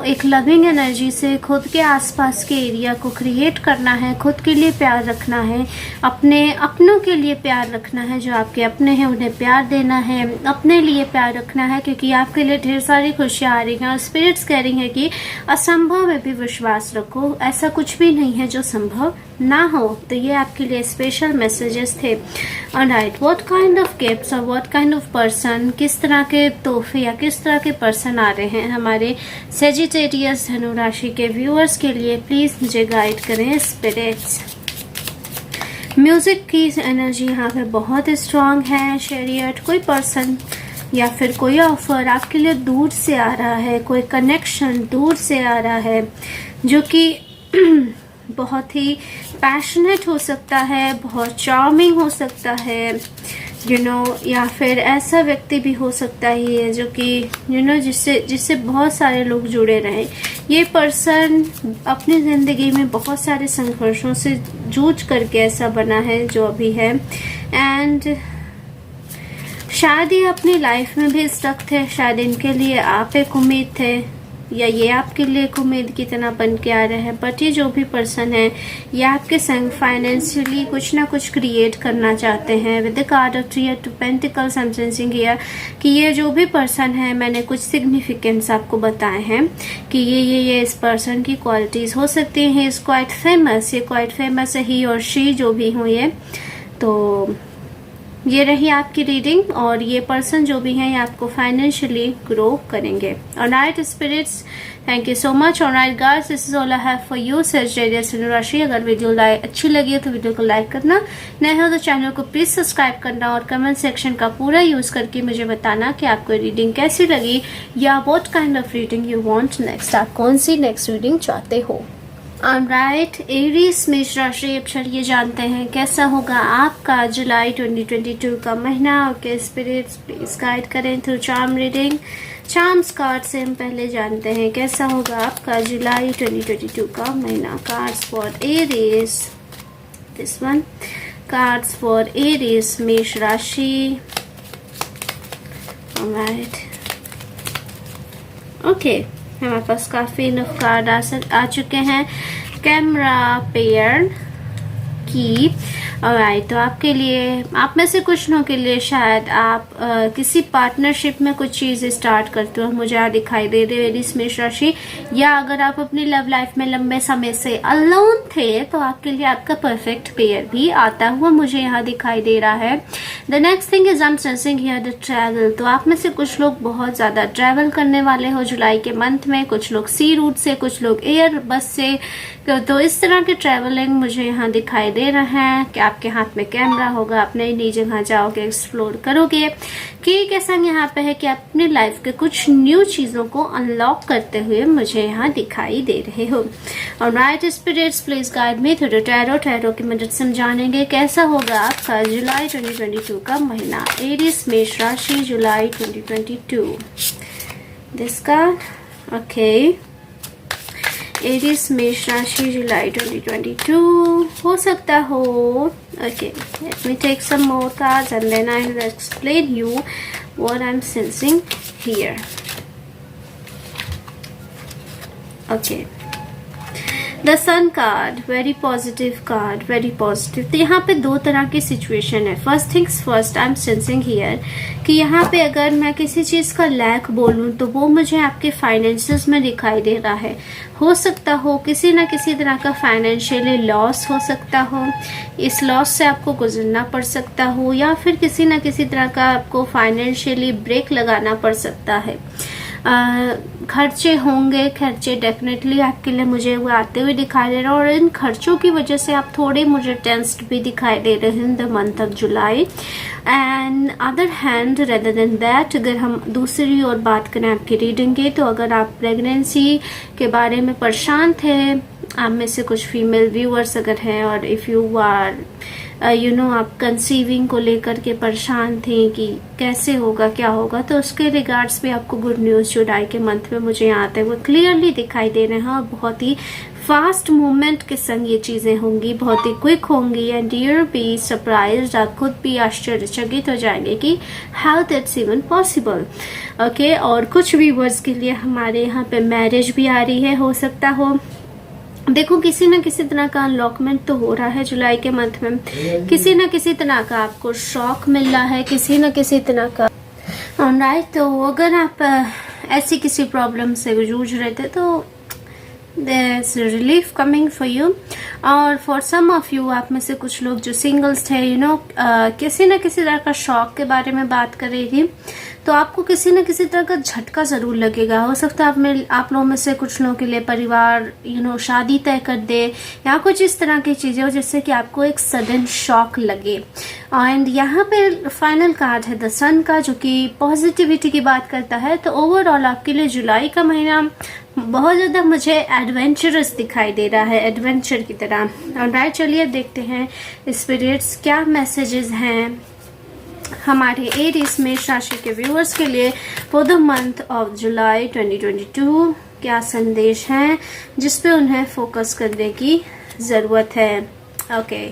एक लविंग एनर्जी से खुद के आसपास के एरिया को क्रिएट करना है, खुद के लिए प्यार रखना है, अपने अपनों के लिए प्यार रखना है। जो आपके अपने हैं उन्हें प्यार देना है, अपने लिए प्यार रखना है, क्योंकि आपके लिए ढेर सारी खुशियाँ आ रही हैं। और स्पिरिट्स कह रही हैं कि असंभव में भी विश्वास रखो, ऐसा कुछ भी नहीं है जो संभव ना हो। तो ये आपके लिए स्पेशल मैसेजेस थे। Alright, what kind of gifts और व्हाट काइंड ऑफ पर्सन, किस तरह के तोहफे या किस तरह के पर्सन आ रहे हैं हमारे सेजिटेरियस धनु राशि के व्यूअर्स के लिए, प्लीज मुझे गाइड करें स्पिरिट्स। म्यूजिक की एनर्जी यहाँ पे बहुत स्ट्रांग है। शरीयत, कोई पर्सन या फिर कोई ऑफर आपके लिए दूर से आ रहा है, कोई कनेक्शन दूर से आ रहा है जो कि बहुत ही पैशनेट हो सकता है, बहुत चार्मिंग हो सकता है, या फिर ऐसा व्यक्ति भी हो सकता है जो कि जिससे बहुत सारे लोग जुड़े रहे। ये पर्सन अपनी ज़िंदगी में बहुत सारे संघर्षों से जूझ करके ऐसा बना है जो अभी है। एंड शायद ये अपनी लाइफ में भी स्टक थे, शायद इनके लिए आप एक उम्मीद थे या ये आपके लिए एक उम्मीद की तरह बन के आ रहे हैं। बट ये जो भी पर्सन है ये आपके संग फाइनेंशियली कुछ ना कुछ क्रिएट करना चाहते हैं। With the card of 3 of pentacles I am sensing here कि ये जो भी पर्सन है, मैंने कुछ सिग्निफिकेंस आपको बताए हैं कि ये इस पर्सन की क्वालिटीज हो सकती हैं। इज क्वाइट फेमस, ये क्वाइट फेमस है, ही और शी जो भी हो ये। तो ये रही आपकी रीडिंग और ये पर्सन जो भी हैं ये आपको फाइनेंशियली ग्रो करेंगे। Alright spirits, thank you so much. Alright guys, this is all I have for you Sagittarius Dhanu rashi. अगर वीडियो अच्छी लगी है तो वीडियो को लाइक करना, नए हो तो चैनल को प्लीज सब्सक्राइब करना और कमेंट सेक्शन का पूरा यूज करके मुझे बताना कि आपको रीडिंग कैसी लगी या what kind of reading you want next. आप कौन सी नेक्स्ट रीडिंग चाहते हो। ऑलराइट, एरीज मेष राशि। अब चलिए जानते हैं कैसा होगा आपका जुलाई 2022 का महीना। ओके स्पिरिट्स, प्लीज गाइड करें through charm reading. Charms card से हम पहले जानते हैं कैसा होगा आपका जुलाई 2022 का महीना। Cards for Aries, this one. Cards for Aries Mesh राशि। ऑलराइट, ओके, हमारे पास काफी इनफ कार्ड आ चुके हैं। कैमरा पेयर की। ऑलराइट, तो आपके लिए, आप में से कुछ लोगों के लिए शायद आप किसी पार्टनरशिप में कुछ चीज स्टार्ट करते हो, मुझे यहाँ दिखाई दे रही है मेष राशि। या अगर आप अपनी लव लाइफ में लंबे समय से अलोन थे तो आपके लिए आपका परफेक्ट पेयर भी आता हुआ मुझे यहाँ दिखाई दे रहा है। The next thing is I am sensing here the travel. तो आप में से कुछ लोग बहुत ज्यादा ट्रैवल करने वाले हो जुलाई के मंथ में। कुछ लोग सी रूट से, कुछ लोग एयर बस से। तो इस तरह के ट्रैवलिंग मुझे यहाँ दिखाई दे रहा है कि आपके हाथ में कैमरा होगा, आप नई नई जगह जाओगे, एक्सप्लोर करोगे। कि कैसा यहाँ पे है कि आप अपनी लाइफ के कुछ न्यू चीजों को अनलॉक करते हुए मुझे यहाँ दिखाई दे रहे हो। Alright spirits, please guide me through tarot. Tarot की मदद से हम जानेंगे कैसा होगा आपका जुलाई 2022 का महीना। एरीज मेष राशि, जुलाई 2022। This card, okay. Aries Mesh राशि, जुलाई 2022 हो सकता हो। Okay, let me take some more cards and then I will explain you what I am sensing here. Okay, the sun card, very positive card, very positive. तो यहाँ पे दो तरह की सिचुएशन है। First things first, I am sensing here कि यहाँ पे अगर मैं किसी चीज का लैक बोलूं तो वो मुझे आपके फाइनेंसेस में दिखाई दे रहा है। हो सकता हो किसी ना किसी तरह का फाइनेंशियली लॉस हो सकता हो, इस लॉस से आपको गुजरना पड़ सकता हो, या फिर किसी ना किसी तरह का आपको फाइनेंशियली ब्रेक लगाना पड़ सकता है। खर्चे होंगे, खर्चे डेफिनेटली आपके लिए मुझे वो आते हुए दिखाई दे रहे हैं और इन खर्चों की वजह से आप थोड़े मुझे टेंस्ड भी दिखाई दे रहे हैं इन the month of July. And other hand rather than that, अगर हम दूसरी ओर बात करें आपकी रीडिंग की, तो अगर आप प्रेगनेंसी के बारे में परेशान थे, आप में से कुछ फीमेल व्यूअर्स अगर हैं, और इफ़ यू आर आप कंसीविंग को लेकर के परेशान थे कि कैसे होगा क्या होगा, तो उसके रिगार्ड्स भी आपको गुड न्यूज़ जुलाई के मंथ में मुझे यहाँ आते हुए क्लियरली दिखाई दे रहे हैं। और बहुत ही फास्ट मूवमेंट के संग ये चीज़ें होंगी, बहुत ही क्विक होंगी एंड यूर बी सरप्राइज्ड, आप खुद भी आश्चर्यचकित हो जाएंगे कि how that's even possible. Okay, और कुछ व्यूअर्स के लिए हमारे यहाँ पे मैरिज भी आ रही है, हो सकता हो। देखो, किसी न किसी तरह का अनलॉकमेंट तो हो रहा है जुलाई के मंथ में, किसी न किसी तरह का आपको शॉक मिल रहा है, किसी न किसी तरह का। ऑलराइट, तो अगर आप ऐसी किसी प्रॉब्लम से जूझ रहे थे तो there's relief coming for you। और फॉर सम ऑफ यू, आप में से कुछ लोग जो सिंगल्स थे, किसी न किसी तरह का शॉक के बारे में बात कर रही थी, तो आपको किसी न किसी तरह का झटका जरूर लगेगा। हो सकता है आप लोगों में से कुछ लोगों के लिए परिवार शादी तय कर दे या कुछ इस तरह की चीजें हो जिससे कि आपको एक सडन शॉक लगे। एंड यहाँ पे फाइनल कार्ड है द सन का, जो कि पॉजिटिविटी की बात करता है। तो ओवरऑल आपके लिए जुलाई का महीना बहुत ज्यादा मुझे एडवेंचरस दिखाई दे रहा है, एडवेंचर की तरह। ऑलराइट, चलिए देखते हैं स्पिरिट्स क्या मैसेजेस हैं हमारे एरीज मेष राशि के व्यूअर्स के लिए for the month of July 2022। क्या संदेश हैं जिस पे उन्हें फोकस करने की जरूरत है। Okay,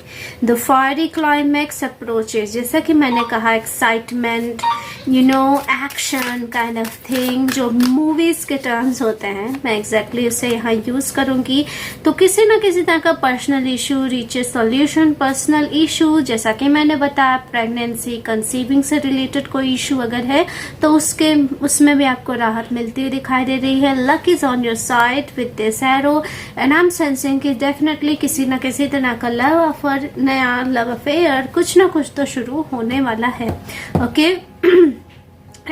the fiery climax approaches, जैसा कि मैंने कहा, excitement, action kind of thing, जो मूवीज के टर्म्स होते हैं, मैं एग्जैक्टली उसे यहाँ यूज करूंगी। तो किसी न किसी तरह का personal issue reaches solution. Personal issue जैसा कि मैंने बताया, प्रेगनेंसी कंसीविंग से रिलेटेड कोई इशू अगर है तो उसमें भी आपको राहत मिलती हुई दिखाई दे रही है। Luck is on your side with this arrow and I am sensing कि डेफिनेटली किसी न किसी तरह का लव अफेयर, नया लव अफेयर कुछ ना कुछ तो शुरू होने वाला है। ओके,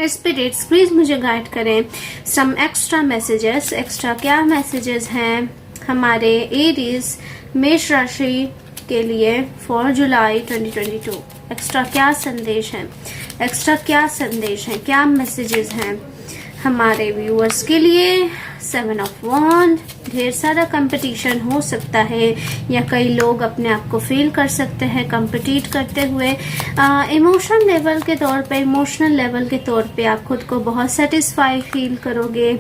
स्पिरिट्स प्लीज मुझे गाइड करें सम एक्स्ट्रा मैसेजेस। एक्स्ट्रा क्या मैसेजेस हैं हमारे एरीज मेष राशि के लिए फॉर जुलाई 2022? एक्स्ट्रा क्या संदेश है, एक्स्ट्रा क्या संदेश है, क्या मैसेजेस हैं हमारे व्यूअर्स के लिए? 7 ऑफ वॉन्ड, ढेर सारा कंपटीशन हो सकता है या कई लोग अपने आप को फील कर सकते हैं कंपीट करते हुए। इमोशनल लेवल के तौर पे, इमोशनल लेवल के तौर पे आप खुद को बहुत सेटिस्फाई फील करोगे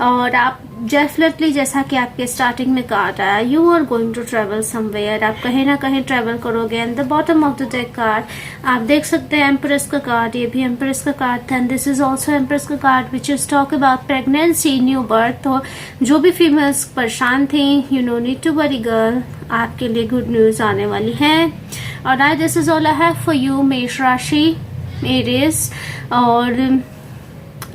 और आप डेफिनेटली, जैसा कि आपके स्टार्टिंग में कहा था, you are going to travel somewhere, आप कहीं ना कहीं ट्रेवल करोगे। And the bottom of the deck card आप देख सकते हैं एम्प्रेस का कार्ड, ये भी एम्प्रेस का कार्ड था and this is also empress का card which is talk about pregnancy, new birth. तो जो भी फीमेल्स परेशान थी, नीड टू वरी गर्ल, आपके लिए गुड न्यूज आने वाली है। और I this is all I have for you Mesh राशि एरीज। और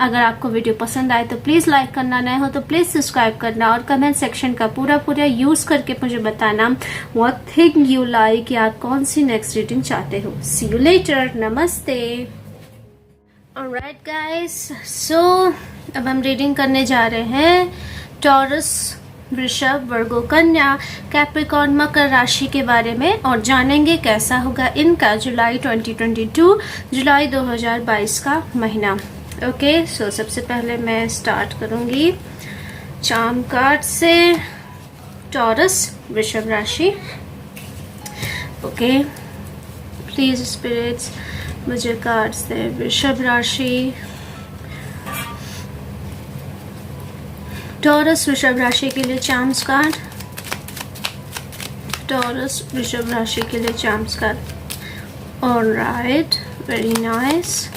अगर आपको वीडियो पसंद आए तो प्लीज लाइक करना, नए हो तो प्लीज सब्सक्राइब करना और कमेंट सेक्शन का पूरा यूज करके मुझे बताना व्हाट थिंग यू लाइक, या कौन सी नेक्स्ट रीडिंग चाहते हो। सी यू लेटर, नमस्ते। ऑलराइट गाइस, सो अब हम रीडिंग करने जा रहे हैं टॉरस, वृषभ, वर्गो, कन्या, कैप्रिकॉर्न, मकर राशि के बारे में और जानेंगे कैसा होगा इनका जुलाई 2022, जुलाई 2022 का महीना। ओके, सो सबसे पहले मैं स्टार्ट करूंगी चार्म कार्ड से। टॉरस, वृषभ राशि। ओके, प्लीज स्पिरिट्स मुझे कार्ड्स दे। वृषभ राशि, टॉरस वृषभ राशि के लिए चार्म्स कार्ड। टॉरस वृषभ राशि के लिए charms card. Alright, very nice.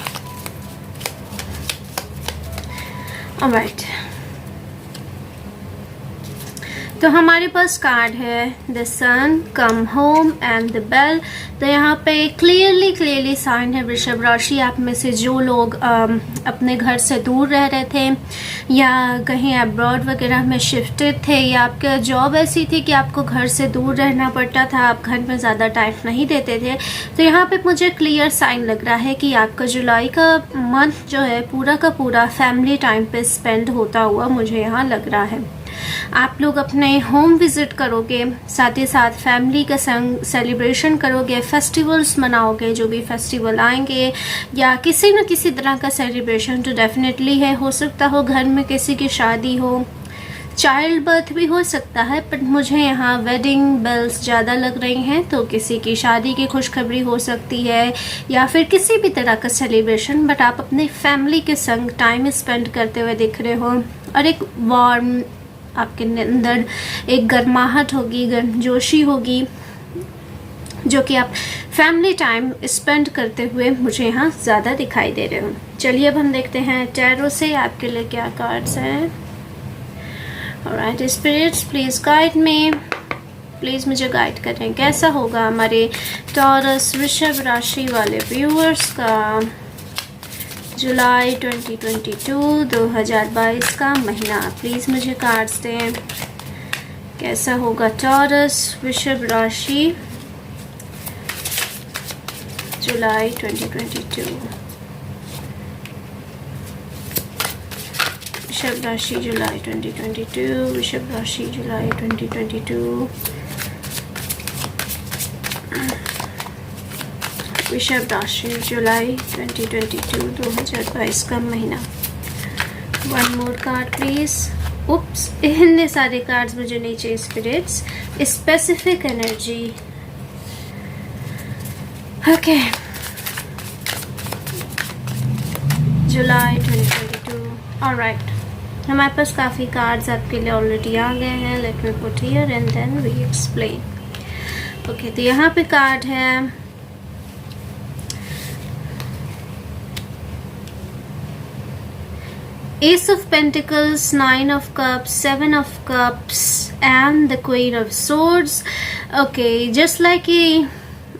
Alright, तो हमारे पास कार्ड है the sun, come home and the bell. तो यहाँ पे क्लियरली साइन है वृषभ राशि, आप में से जो लोग अपने घर से दूर रह रहे थे या कहीं अब्रॉड वगैरह में शिफ्टेड थे, या आपका जॉब ऐसी थी कि आपको घर से दूर रहना पड़ता था, आप घर में ज़्यादा टाइम नहीं देते थे, तो यहाँ पे मुझे क्लियर साइन लग रहा है कि आपका जुलाई का मंथ जो है पूरा का पूरा फैमिली टाइम पे स्पेंड होता हुआ मुझे यहाँ लग रहा है। आप लोग अपने होम विजिट करोगे, साथ ही साथ फैमिली का संग सेलिब्रेशन करोगे, फेस्टिवल्स मनाओगे, जो भी फेस्टिवल आएंगे या किसी न किसी तरह का सेलिब्रेशन तो डेफिनेटली है। हो सकता हो घर में किसी की शादी हो, चाइल्ड बर्थ भी हो सकता है, बट मुझे यहाँ वेडिंग बेल्स ज़्यादा लग रही हैं, तो किसी की शादी की खुशखबरी हो सकती है या फिर किसी भी तरह का सेलिब्रेशन, बट आप अपने फैमिली के संग टाइम स्पेंड करते हुए दिख रहे हो और एक वार्म आपके अंदर एक गर्माहट होगी, गर्मजोशी होगी, जो कि आप फैमिली टाइम स्पेंड करते हुए मुझे यहाँ ज़्यादा दिखाई दे रहे हो। चलिए अब हम देखते हैं टैरो से आपके लिए क्या कार्ड्स हैं। Alright spirits please guide me, please मुझे गाइड करें कैसा होगा हमारे टॉरस वृषभ राशि वाले व्यूअर्स का जुलाई 2022 का महीना। प्लीज़ मुझे कार्ड्स दें कैसा होगा टॉरस वृषभ राशि जुलाई 2022। वृषभ राशि जुलाई 2022, वृषभ राशि जुलाई 2022, वृषभ राशि जुलाई 2022 का महीना। One more card please. Oops, इतने सारे कार्ड्स मुझे नहीं चाहिए स्पिरिट्स, स्पेसिफिक एनर्जी। ओके, जुलाई 2022। ऑलराइट, हमारे पास काफ़ी कार्ड्स आपके लिए ऑलरेडी आ गए हैं। Let me put here and then we explain. Okay, तो यहाँ पे कार्ड है Ace of Pentacles, Nine of Cups, Seven of Cups and the Queen of Swords. Okay, just like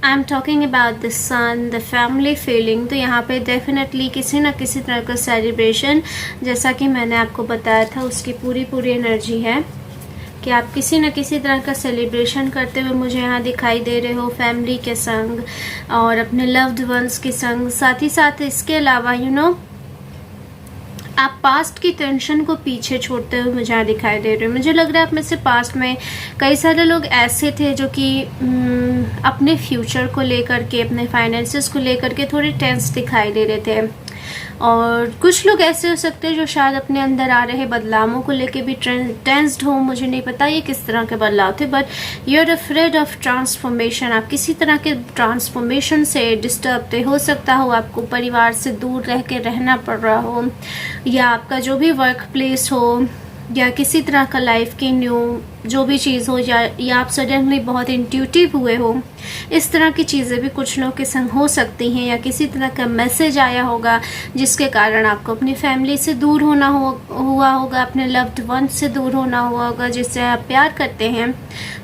I'm talking about the sun, the family feeling, तो यहाँ पे definitely किसी न किसी तरह का celebration, जैसा कि मैंने आपको बताया था, उसकी पूरी एनर्जी है कि आप किसी न किसी तरह का सेलिब्रेशन करते हुए मुझे यहाँ दिखाई दे रहे हो, फैमिली के संग और अपने लव्ड वंस के संग। साथ ही साथ इसके अलावा आप पास्ट की टेंशन को पीछे छोड़ते हुए मुझे यहाँ दिखाई दे रहे हो। मुझे लग रहा है आप में से पास्ट में कई सारे लोग ऐसे थे जो कि अपने फ्यूचर को लेकर के, अपने फाइनेंसेस को लेकर के थोड़े टेंस दिखाई दे रहे थे, और कुछ लोग ऐसे हो सकते हैं जो शायद अपने अंदर आ रहे बदलावों को लेके भी टेंस्ड हो। मुझे नहीं पता ये किस तरह के बदलाव थे, but you are afraid of transformation. आप किसी तरह के ट्रांसफॉर्मेशन से डिस्टर्ब थे। हो सकता हो आपको परिवार से दूर रह के रहना पड़ रहा हो, या आपका जो भी वर्क प्लेस हो, या किसी तरह का लाइफ की न्यू जो भी चीज़ हो, या आप सडनली बहुत इंट्यूटिव हुए हो। इस तरह की चीज़ें भी कुछ लोग के संग हो सकती हैं, या किसी तरह का मैसेज आया होगा जिसके कारण आपको अपनी फैमिली से दूर होना हुआ होगा, अपने लव्ड वन से दूर होना हुआ होगा जिससे आप प्यार करते हैं।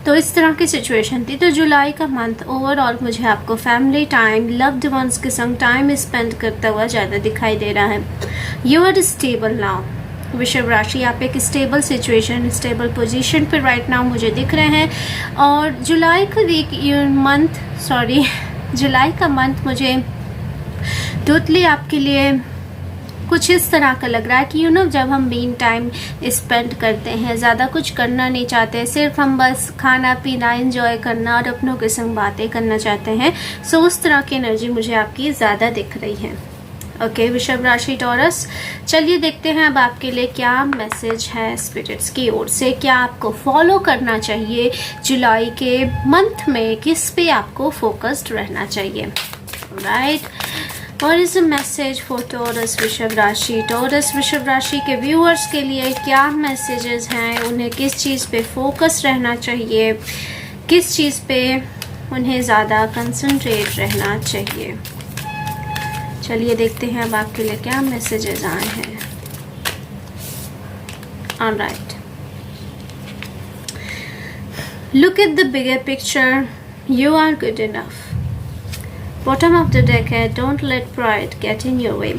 तो इस तरह की सिचुएशन थी। तो जुलाई का मंथ ओवरऑल मुझे आपको फैमिली टाइम, लव्ड वंस के संग टाइम स्पेंड करता हुआ ज़्यादा दिखाई दे रहा है। You are stable now. Vrishabh राशि, आप एक स्टेबल सिचुएशन, स्टेबल पोजीशन पर राइट नाउ मुझे दिख रहे हैं। और जुलाई का मंथ मुझे टोटली आपके लिए कुछ इस तरह का लग रहा है कि जब हम मेन टाइम स्पेंड करते हैं, ज़्यादा कुछ करना नहीं चाहते, सिर्फ हम बस खाना पीना एंजॉय करना और अपनों के संग बातें करना चाहते हैं। सो उस तरह की एनर्जी मुझे आपकी ज़्यादा दिख रही है। ओके, वृषभ राशि टॉरस, चलिए देखते हैं अब आपके लिए क्या मैसेज है स्पिरिट्स की ओर से। क्या आपको फॉलो करना चाहिए जुलाई के मंथ में, किस पे आपको फोकस्ड रहना चाहिए। Right, what is the message for taurus वृषभ राशि। टॉरस वृषभ राशि के व्यूअर्स के लिए क्या मैसेजेस हैं, उन्हें किस चीज़ पे फोकस रहना चाहिए, किस चीज़ पे उन्हें ज़्यादा कंसंट्रेट रहना चाहिए। चलिए देखते हैं अब आपके लिए क्या मैसेजेस आए हैं। Alright, Look at the bigger picture. You are good enough. Bottom of the deck है don't let pride get in your way.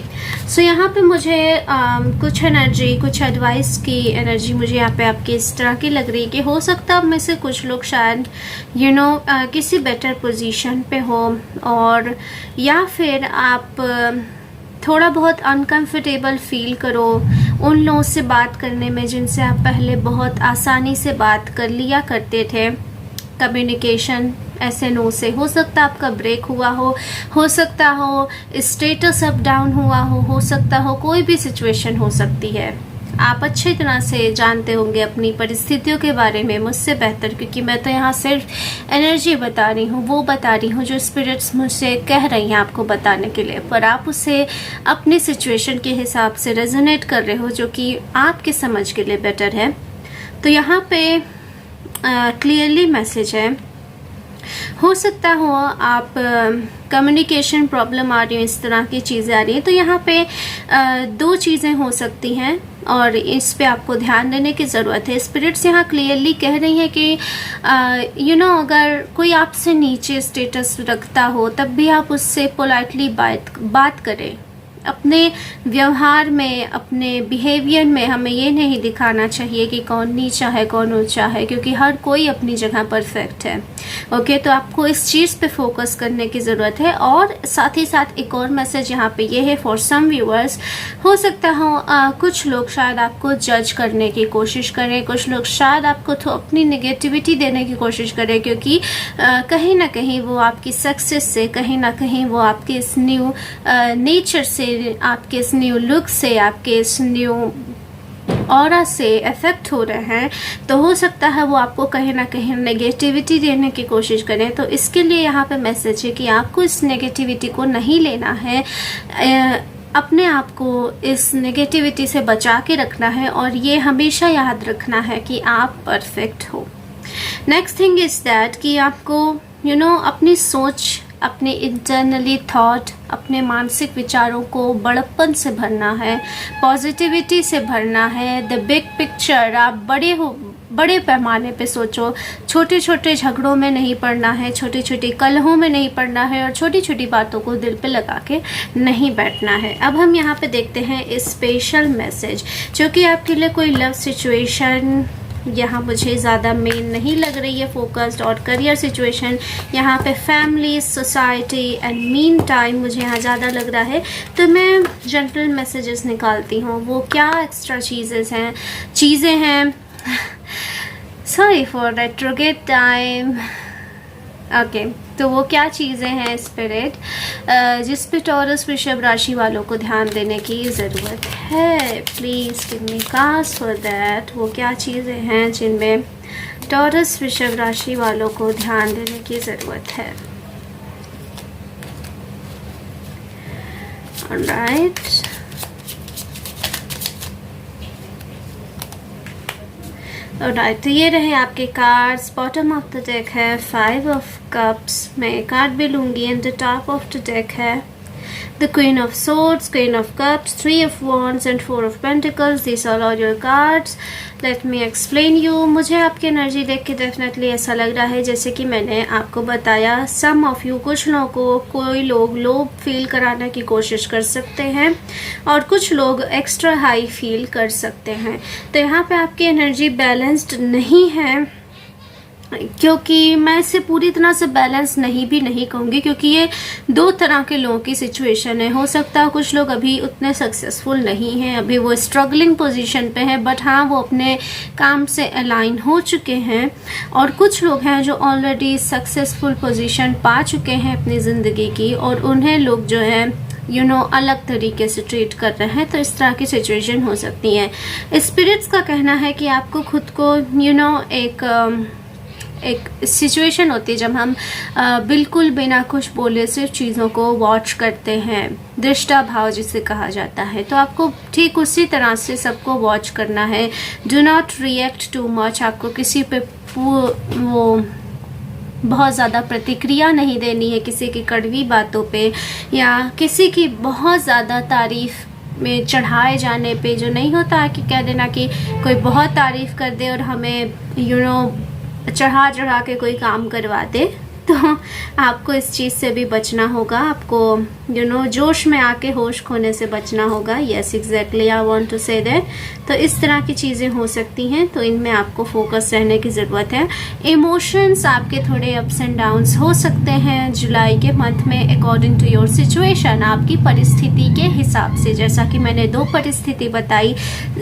So यहाँ पे मुझे कुछ एनर्जी, कुछ एडवाइस की एनर्जी मुझे यहाँ पे आपकी इस तरह की लग रही है कि हो सकता है आप में से कुछ लोग शायद किसी बेटर पोजीशन पे हो, और या फिर आप थोड़ा बहुत अनकंफर्टेबल फील करो उन लोगों से बात करने में जिनसे आप पहले बहुत आसानी से बात कर लिया करते थे। कम्युनिकेशन ऐसे नो से हो सकता है आपका ब्रेक हुआ हो सकता हो स्टेटस अप डाउन हुआ हो सकता हो कोई भी सिचुएशन हो सकती है। आप अच्छी तरह से जानते होंगे अपनी परिस्थितियों के बारे में मुझसे बेहतर, क्योंकि मैं तो यहाँ सिर्फ एनर्जी बता रही हूँ, वो बता रही हूँ जो स्पिरिट्स मुझसे कह रही हैं आपको बताने के लिए, पर आप उसे अपनी सिचुएशन के हिसाब से रेजोनेट कर रहे हो जो कि आपके समझ के लिए बेटर है। तो यहाँ पे क्लियरली मैसेज है, हो सकता हो आप कम्युनिकेशन प्रॉब्लम आ रही है, इस तरह की चीज़ें आ रही हैं। तो यहाँ पे दो चीज़ें हो सकती हैं और इस पे आपको ध्यान देने की ज़रूरत है। स्पिरिट्स यहाँ क्लियरली कह रही हैं कि अगर कोई आपसे नीचे स्टेटस रखता हो तब भी आप उससे पोलाइटली बात करें। अपने व्यवहार में, अपने बिहेवियर में हमें ये नहीं दिखाना चाहिए कि कौन नीचा है कौन ऊंचा है, क्योंकि हर कोई अपनी जगह परफेक्ट है। ओके, तो आपको इस चीज़ पे फोकस करने की ज़रूरत है। और साथ ही साथ एक और मैसेज यहाँ पे ये है फॉर सम व्यूअर्स, हो सकता हो कुछ लोग शायद आपको जज करने की कोशिश करें, कुछ लोग शायद आपको तो अपनी नेगेटिविटी देने की कोशिश करें, क्योंकि कहीं ना कहीं वो आपकी सक्सेस से, कहीं ना कहीं वो आपके इस न्यू नेचर से, आपके इस न्यू लुक से, आपके इस न्यू ऑरा से इफेक्ट हो रहे हैं। तो हो सकता है वो आपको कहीं ना कहीं नेगेटिविटी देने की कोशिश करें। तो इसके लिए यहाँ पे मैसेज है कि आपको इस नेगेटिविटी को नहीं लेना है, अपने आप को इस नेगेटिविटी से बचा के रखना है और ये हमेशा याद रखना है कि आप परफेक्ट हो। नेक्स्ट थिंग इज दैट कि आपको अपनी सोच, अपने इंटरनली थॉट, अपने मानसिक विचारों को बड़प्पन से भरना है, पॉजिटिविटी से भरना है। द बिग पिक्चर, आप बड़े पैमाने पे सोचो, छोटे छोटे झगड़ों में नहीं पड़ना है, छोटी छोटी कलहों में नहीं पड़ना है और छोटी छोटी बातों को दिल पे लगा के नहीं बैठना है। अब हम यहाँ पे देखते हैं स्पेशल मैसेज जो कि आपके लिए कोई लव सिचुएशन यहाँ मुझे ज़्यादा मेन नहीं लग रही है फोकस्ड, और करियर सिचुएशन यहाँ पे family, society and mean time मुझे यहाँ ज़्यादा लग रहा है। तो मैं जनरल मैसेजेस निकालती हूँ, वो क्या एक्स्ट्रा चीज़ें हैं sorry for retrograde time. Okay, तो वो क्या चीज़ें हैं स्पिरिट जिस पे टॉरस वृषभ राशि वालों को ध्यान देने की ज़रूरत है? Please give me cards for that. वो क्या चीज़ें हैं जिनमें टॉरस वृषभ राशि वालों को ध्यान देने की ज़रूरत है? ऑलराइट, ऑलराइट, तो ये रहे आपके cards. Bottom of the deck है 5 ऑफ कप्स, मैं एक कार्ड भी लूँगी। And the top of the deck है the queen of swords, queen of cups, 3 of wands and 4 of pentacles. This are all your cards. Let me explain you. मुझे आपकी energy देख के definitely ऐसा लग रहा है जैसे कि मैंने आपको बताया, सम ऑफ यू, कुछ लोगों को कोई लोग लो फील कराने की कोशिश कर सकते हैं और कुछ लोग एक्स्ट्रा हाई फील कर सकते हैं। तो यहाँ पे आपकी एनर्जी बैलेंस्ड नहीं है, क्योंकि मैं इसे पूरी तरह से बैलेंस नहीं कहूँगी, क्योंकि ये दो तरह के लोगों की सिचुएशन है। हो सकता है कुछ लोग अभी उतने सक्सेसफुल नहीं हैं, अभी वो स्ट्रगलिंग पोजीशन पे हैं, बट हाँ वो अपने काम से अलाइन हो चुके हैं। और कुछ लोग हैं जो ऑलरेडी सक्सेसफुल पोजीशन पा चुके हैं अपनी ज़िंदगी की, और उन्हें लोग जो है अलग तरीके से ट्रीट कर रहे हैं। तो इस तरह की सिचुएशन हो सकती है। स्पिरिट्स का कहना है कि आपको खुद को एक सिचुएशन होती है जब हम बिल्कुल बिना कुछ बोले सिर्फ चीज़ों को वॉच करते हैं, दृष्टा भाव जिसे कहा जाता है। तो आपको ठीक उसी तरह से सबको वॉच करना है। Do not react too much. आपको किसी पे वो बहुत ज़्यादा प्रतिक्रिया नहीं देनी है, किसी की कड़वी बातों पे या किसी की बहुत ज़्यादा तारीफ़ में चढ़ाए जाने पे। जो नहीं होता है कि कह देना कि कोई बहुत तारीफ़ कर दे और हमें चढ़ा चढ़ा के कोई काम करवा दे, तो आपको इस चीज़ से भी बचना होगा। आपको जोश में आके होश खोने से बचना होगा। Yes exactly, I want to say that. तो इस तरह की चीज़ें हो सकती हैं, तो इनमें आपको फोकस रहने की ज़रूरत है। इमोशंस आपके थोड़े अप्स एंड डाउन्स हो सकते हैं जुलाई के मंथ में, अकॉर्डिंग टू योर सिचुएशन, आपकी परिस्थिति के हिसाब से। जैसा कि मैंने 2 परिस्थिति बताई,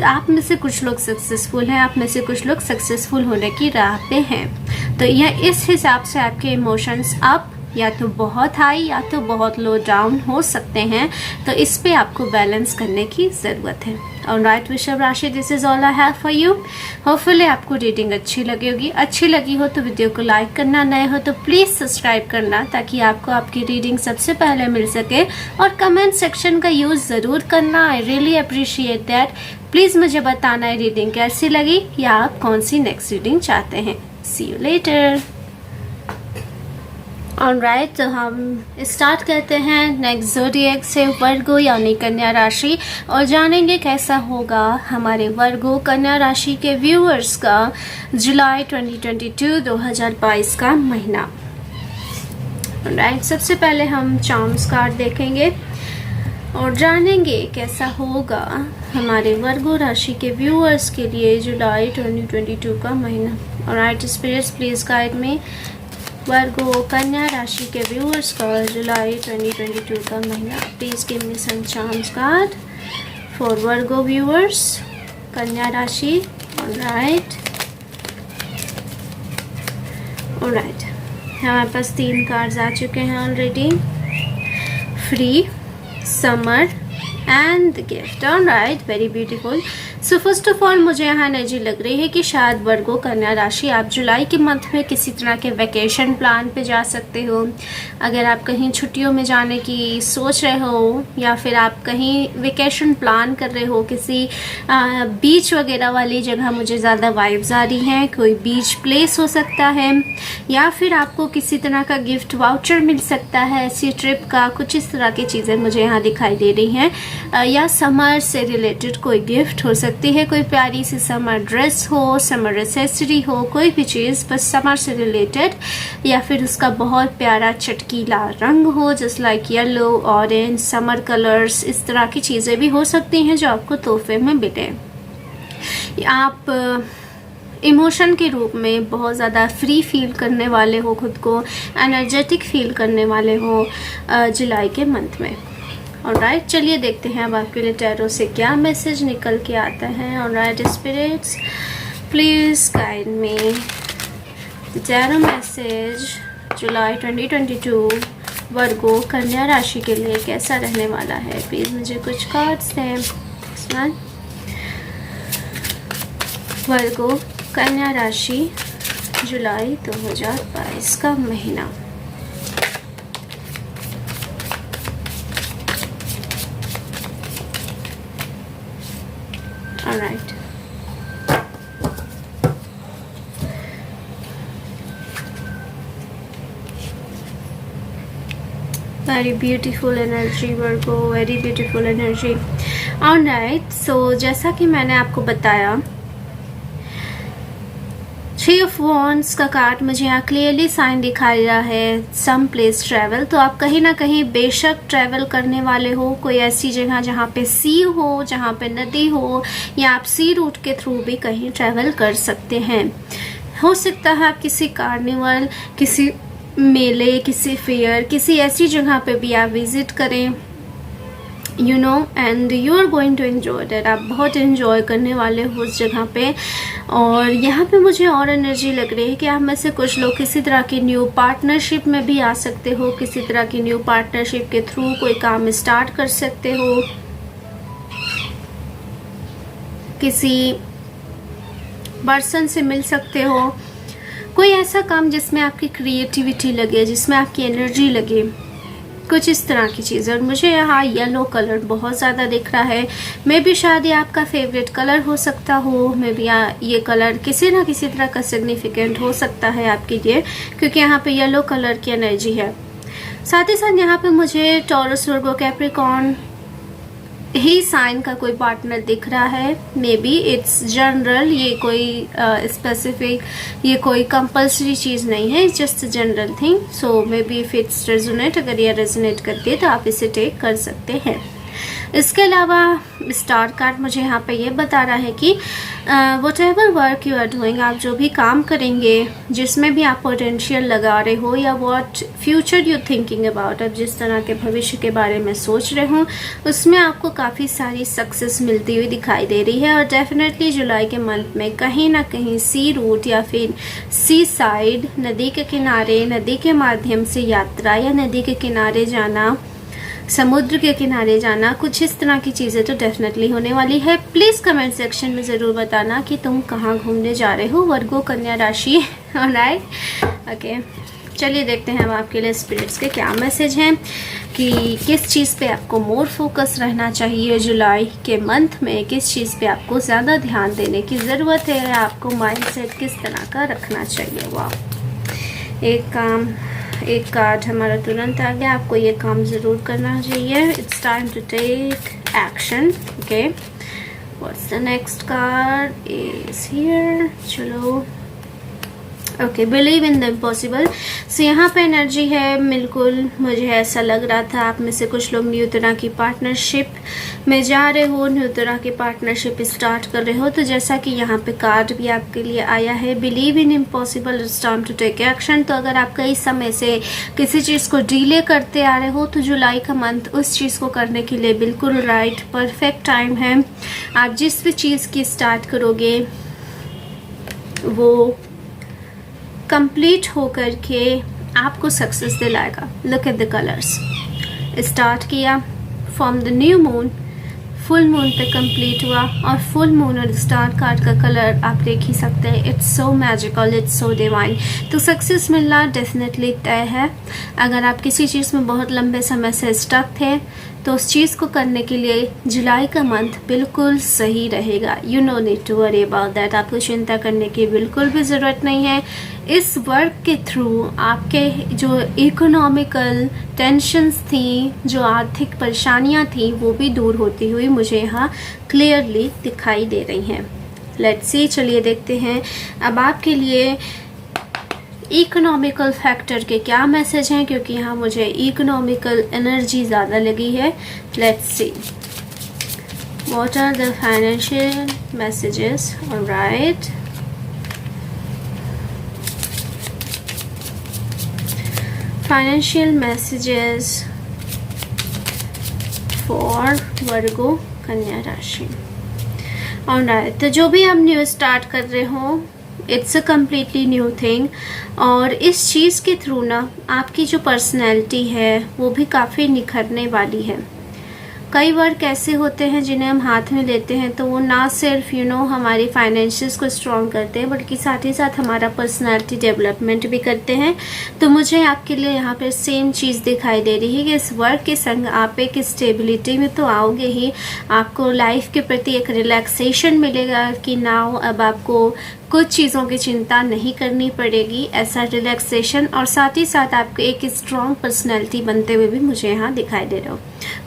आप में से कुछ लोग सक्सेसफुल हैं, आप में से कुछ लोग सक्सेसफुल होने की राह पे हैं। तो यह इस हिसाब से आपके इमोशंस अप या तो बहुत हाई या तो बहुत लो डाउन हो सकते हैं। तो इस पे आपको बैलेंस करने की ज़रूरत है। ऑलराइट वृषभ राशि, this is all I have for you. Hopefully आपको रीडिंग अच्छी लगी होगी। अच्छी लगी हो तो वीडियो को लाइक करना, नए हो तो प्लीज़ सब्सक्राइब करना, ताकि आपको आपकी रीडिंग सबसे पहले मिल सके। और कमेंट सेक्शन का यूज़ ज़रूर करना, आई रियली अप्रिशिएट दैट। प्लीज़ मुझे बताना है रीडिंग कैसी लगी या आप कौन सी नेक्स्ट रीडिंग चाहते हैं। सी यू लेटर। ऑलराइट, तो हम स्टार्ट करते हैं नेक्स्ट ज़ोडिएक से, वर्गो यानी कन्या राशि, और जानेंगे कैसा होगा हमारे वर्गो कन्या राशि के व्यूअर्स का जुलाई 2022 का महीना। ऑलराइट, सबसे पहले हम चार्म्स कार्ड देखेंगे और जानेंगे कैसा होगा हमारे वर्गो राशि के व्यूअर्स के लिए जुलाई 2022 का महीना। Alright spirits, please guide me. Virgo Kanya राशि के व्यूअर्स का जुलाई 2022 का महीना, please give me some charms card for Virgo viewers Kanya राशि। ऑलराइट, ऑलराइट, हमारे पास 3 कार्ड्स आ चुके हैं already. Free, summer and gift. Alright, very beautiful. So first of all मुझे यहाँ एनर्जी लग रही है कि शायद वर्गो कन्या राशि आप जुलाई के मंथ में किसी तरह के वैकेशन प्लान पे जा सकते हो। अगर आप कहीं छुट्टियों में जाने की सोच रहे हो या फिर आप कहीं वेकेशन प्लान कर रहे हो, किसी बीच वगैरह वाली जगह मुझे ज़्यादा वाइब्स आ रही हैं। कोई बीच प्लेस हो सकता है, या फिर आपको किसी तरह का गिफ्ट वाउचर मिल सकता है ऐसी ट्रिप का। कुछ इस तरह की चीज़ें मुझे यहाँ दिखाई दे रही हैं। या समर से रिलेटेड कोई गिफ्ट हो सकती है, कोई प्यारी सी समर ड्रेस हो, समर एक्सेसरी हो, कोई भी चीज़ बस समर से रिलेटेड, या फिर उसका बहुत प्यारा चटकीला रंग हो, just like yellow, orange, summer colours. इस तरह की चीज़ें भी हो सकती हैं जो आपको तोहफे में मिले। आप इमोशन के रूप में बहुत ज़्यादा फ्री फील करने वाले हो, खुद को एनर्जेटिक फील करने वाले हो जुलाई के मंथ में। ऑलराइट, चलिए देखते हैं अब आपके लिए टैरो से क्या मैसेज निकल के आता है। Alright spirits, please guide me tarot message July 2022 Virgo Kanya राशि के लिए कैसा रहने वाला है। प्लीज़ मुझे कुछ कार्ड्स दें। वर्गो कन्या राशि जुलाई 2022 का महीना। Alright. Very beautiful energy Virgo, very beautiful energy. Alright, so जैसा कि मैंने आपको बताया, 3 of Wands का कार्ड मुझे यहाँ क्लियरली साइन दिखाई रहा है सम प्लेस ट्रैवल। तो आप कहीं ना कहीं बेशक ट्रैवल करने वाले हो, कोई ऐसी जगह जहाँ पे सी हो, जहाँ पे नदी हो, या आप सी रूट के थ्रू भी कहीं ट्रैवल कर सकते हैं। हो सकता है आप किसी कार्निवल, किसी मेले, किसी फेयर, किसी ऐसी जगह पे भी आप विजिट करें, you know, and you are going to enjoy that. आप बहुत एंजॉय करने वाले हो उस जगह पे। और यहाँ पे मुझे और एनर्जी लग रही है कि आप में से कुछ लोग किसी तरह की न्यू पार्टनरशिप में भी आ सकते हो, किसी तरह की न्यू पार्टनरशिप के थ्रू कोई काम स्टार्ट कर सकते हो, किसी पर्सन से मिल सकते हो, कोई ऐसा काम जिसमें आपकी क्रिएटिविटी लगे, जिसमें आपकी एनर्जी लगे, कुछ इस तरह की चीज़। और मुझे यहाँ येलो कलर बहुत ज़्यादा दिख रहा है। मे बी शायद ये आपका फेवरेट कलर हो सकता हो, मे बी ये कलर किसी ना किसी तरह का सिग्निफिकेंट हो सकता है आपके लिए, क्योंकि यहाँ पे येलो कलर की एनर्जी है। साथ ही साथ यहाँ पे मुझे टॉरस, वर्गो, कैप्रिकॉर्न, ही साइन का कोई पार्टनर दिख रहा है। मे बी इट्स जनरल, ये कोई स्पेसिफिक ये कोई कंपल्सरी चीज़ नहीं है, it's just general thing. So may be if it's resonate, अगर ये रेजोनेट करती है तो आप इसे टेक कर सकते हैं। इसके अलावा स्टार कार्ड मुझे यहाँ पे ये बता रहा है कि whatever work you are doing, आप जो भी काम करेंगे, जिसमें भी आप पोटेंशियल लगा रहे हो, या what future you thinking about, अब जिस तरह के भविष्य के बारे में सोच रहे हो, उसमें आपको काफ़ी सारी सक्सेस मिलती हुई दिखाई दे रही है। और डेफिनेटली जुलाई के मंथ में कहीं ना कहीं सी रूट या फिर सी साइड, नदी के किनारे, नदी के माध्यम से यात्रा या नदी के किनारे जाना, समुद्र के किनारे जाना, कुछ इस तरह की चीज़ें तो डेफिनेटली होने वाली है। प्लीज़ कमेंट सेक्शन में ज़रूर बताना कि तुम कहाँ घूमने जा रहे हो, वर्गो कन्या राशि। ऑलराइट, ओके, चलिए देखते हैं अब आपके लिए स्पिरिट्स के क्या मैसेज हैं कि किस चीज़ पे आपको मोर फोकस रहना चाहिए जुलाई के मंथ में, किस चीज़ पे आपको ज़्यादा ध्यान देने की ज़रूरत है, आपको माइंडसेट किस तरह का रखना चाहिए। वाह, एक कार्ड हमारा तुरंत आ गया, आपको ये काम ज़रूर करना चाहिए। It's time to take action. Okay, what's the next card is here. चलो, okay, believe in the impossible. So यहाँ पे एनर्जी है, बिल्कुल मुझे ऐसा लग रहा था आप में से कुछ लोग न्यू तरह की पार्टनरशिप में जा रहे हो, न्यू तरह की पार्टनरशिप स्टार्ट कर रहे हो। तो जैसा कि यहाँ पे कार्ड भी आपके लिए आया है, believe in impossible, it's time to take action. तो अगर आप कई समय से किसी चीज़ को डिले करते आ रहे हो तो जुलाई का मंथ उस चीज़ को करने के लिए बिल्कुल राइट परफेक्ट टाइम है। आप जिस भी चीज़ की स्टार्ट करोगे वो कंप्लीट होकर के आपको सक्सेस दिलाएगा। Look at the colours, start किया from the new moon, full moon पे कंप्लीट हुआ, और फुल मून और स्टार कार्ड का कलर आप देख ही सकते हैं। It's so magical, it's so divine. तो सक्सेस मिलना डेफिनेटली तय है। अगर आप किसी चीज़ में बहुत लंबे समय से स्टक थे तो उस चीज़ को करने के लिए जुलाई का मंथ बिल्कुल सही रहेगा। You no need to worry about that, आपको चिंता करने की बिल्कुल भी ज़रूरत नहीं है। इस वर्क के थ्रू आपके जो इकोनॉमिकल टेंशन्स थी, जो आर्थिक परेशानियां थी, वो भी दूर होती हुई मुझे यहाँ क्लियरली दिखाई दे रही हैं। लेट्स सी, चलिए देखते हैं अब आपके लिए इकोनॉमिकल फैक्टर के क्या मैसेज हैं, क्योंकि यहाँ मुझे इकोनॉमिकल एनर्जी ज़्यादा लगी है। Let's see what are the financial messages. Alright, financial messages for Virgo Kanya राशि। ऑलराइट, तो जो भी आप न्यू स्टार्ट कर रहे हो, it's a completely new thing, और इस चीज़ के थ्रू ना आपकी जो पर्सनैलिटी है वो भी काफ़ी निखरने वाली है। कई वर्क ऐसे होते हैं जिन्हें हम हाथ में लेते हैं तो वो ना सिर्फ हमारी फाइनेंशियल्स को स्ट्रॉन्ग करते हैं, बल्कि साथ ही साथ हमारा पर्सनालिटी डेवलपमेंट भी करते हैं। तो मुझे आपके लिए यहाँ पर सेम चीज़ दिखाई दे रही है कि इस वर्क के संग आप एक स्टेबिलिटी में तो आओगे ही, आपको लाइफ के प्रति एक रिलैक्सेशन मिलेगा कि नाउ अब आपको कुछ चीज़ों की चिंता नहीं करनी पड़ेगी, ऐसा रिलैक्सेशन, और साथ ही साथ आपको एक स्ट्रॉन्ग पर्सनैलिटी बनते हुए भी मुझे यहाँ दिखाई दे रहा हो।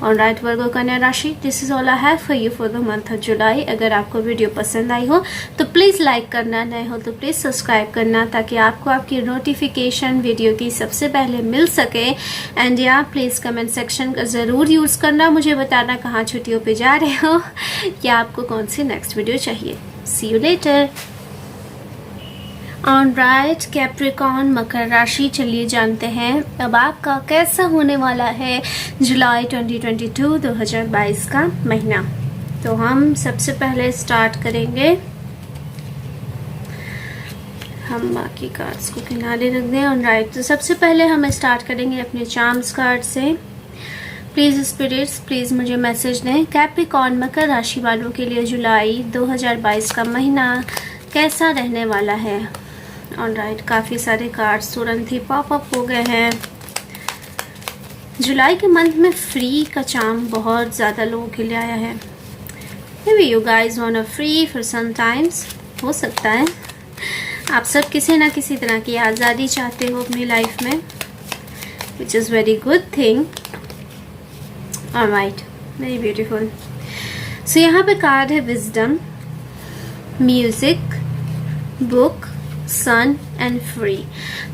ऑलराइट वर्गो कन्या राशि, this is all I have for you for the month of जुलाई। अगर आपको वीडियो पसंद आई हो तो प्लीज़ लाइक करना, नए हो तो प्लीज़ सब्सक्राइब करना, ताकि आपको आपकी नोटिफिकेशन वीडियो की सबसे पहले मिल सके। एंड या प्लीज़ कमेंट सेक्शन का ज़रूर यूज़ करना, मुझे बताना कहाँ छुट्टियों पे जा रहे हो या आपको कौन सी नेक्स्ट वीडियो चाहिए। सी यू लेटर। ऑलराइट, कैप्रिकॉर्न मकर राशि, चलिए जानते हैं अब आपका कैसा होने वाला है जुलाई 2022 का महीना। तो हम सबसे पहले स्टार्ट करेंगे, हम बाकी कार्ड्स को किनारे रख दें। ऑलराइट, तो सबसे पहले हम स्टार्ट करेंगे अपने चार्म्स कार्ड से। प्लीज़ स्पिरिट्स, प्लीज़ मुझे मैसेज दें कैप्रिकॉर्न मकर राशि वालों के लिए जुलाई 2022 का महीना कैसा रहने वाला है। ऑलराइट, काफ़ी सारे कार्ड्स तुरंत ही पॉप अप हो गए हैं। जुलाई के मंथ में फ्री का चार्म बहुत ज़्यादा लोगों के लिए आया है। Maybe you guys want a free for some times, हो सकता है आप सब किसी ना किसी तरह की आज़ादी चाहते हो अपनी लाइफ में, which is very good thing. Alright, very beautiful. So यहाँ पे कार्ड है wisdom, music, book, sun and free.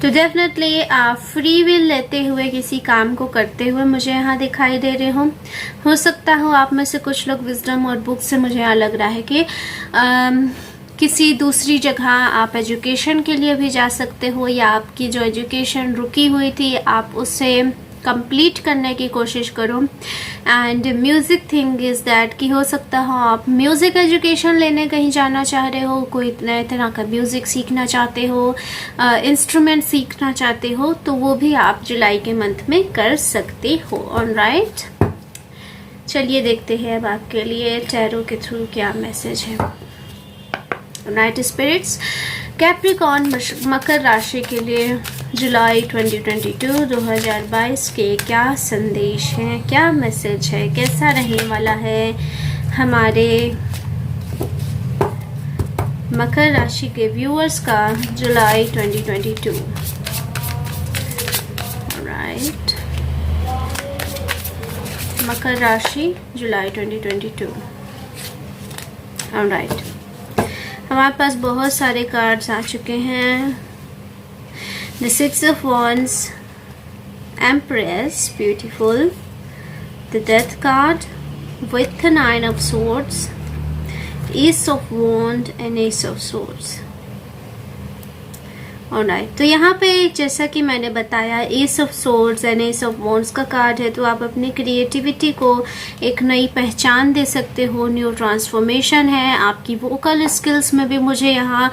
तो डेफिनेटली आप फ्री विल लेते हुए किसी काम को करते हुए मुझे यहाँ दिखाई दे रहे हो सकता हो आप में से कुछ लोग विजडम और बुक से मुझे यहाँ लग रहा है कि किसी दूसरी जगह आप एजुकेशन के लिए भी जा सकते हो, या आपकी जो एजुकेशन रुकी हुई थी आप उसे कंप्लीट करने की कोशिश करो। And music thing is that कि हो सकता हो आप म्यूज़िक एजुकेशन लेने कहीं जाना चाह रहे हो, कोई नए तरह का म्यूज़िक सीखना चाहते हो, इंस्ट्रूमेंट सीखना चाहते हो, तो वो भी आप जुलाई के मंथ में कर सकते हो। ऑलराइट, चलिए देखते हैं अब आपके लिए टैरो के थ्रू क्या मैसेज है। ऑलराइट स्पिरिट्स, कैप्रिकॉर्न मकर राशि के लिए जुलाई 2022 के क्या संदेश हैं, क्या मैसेज है, कैसा रहने वाला है हमारे मकर राशि के व्यूअर्स का जुलाई 2022। राइट, मकर राशि जुलाई 2022। ऑलराइट, हमारे पास बहुत सारे कार्ड्स आ चुके हैं। The Six of Wands, Empress, beautiful. The Death card with the Nine of Swords, Ace of Wands and Ace of Swords. Alright, तो यहाँ पे जैसा कि मैंने बताया S of swords and S of wands का कार्ड है, तो आप अपनी क्रिएटिविटी को एक नई पहचान दे सकते हो, न्यू ट्रांसफॉर्मेशन है। आपकी वोकल स्किल्स में भी मुझे यहाँ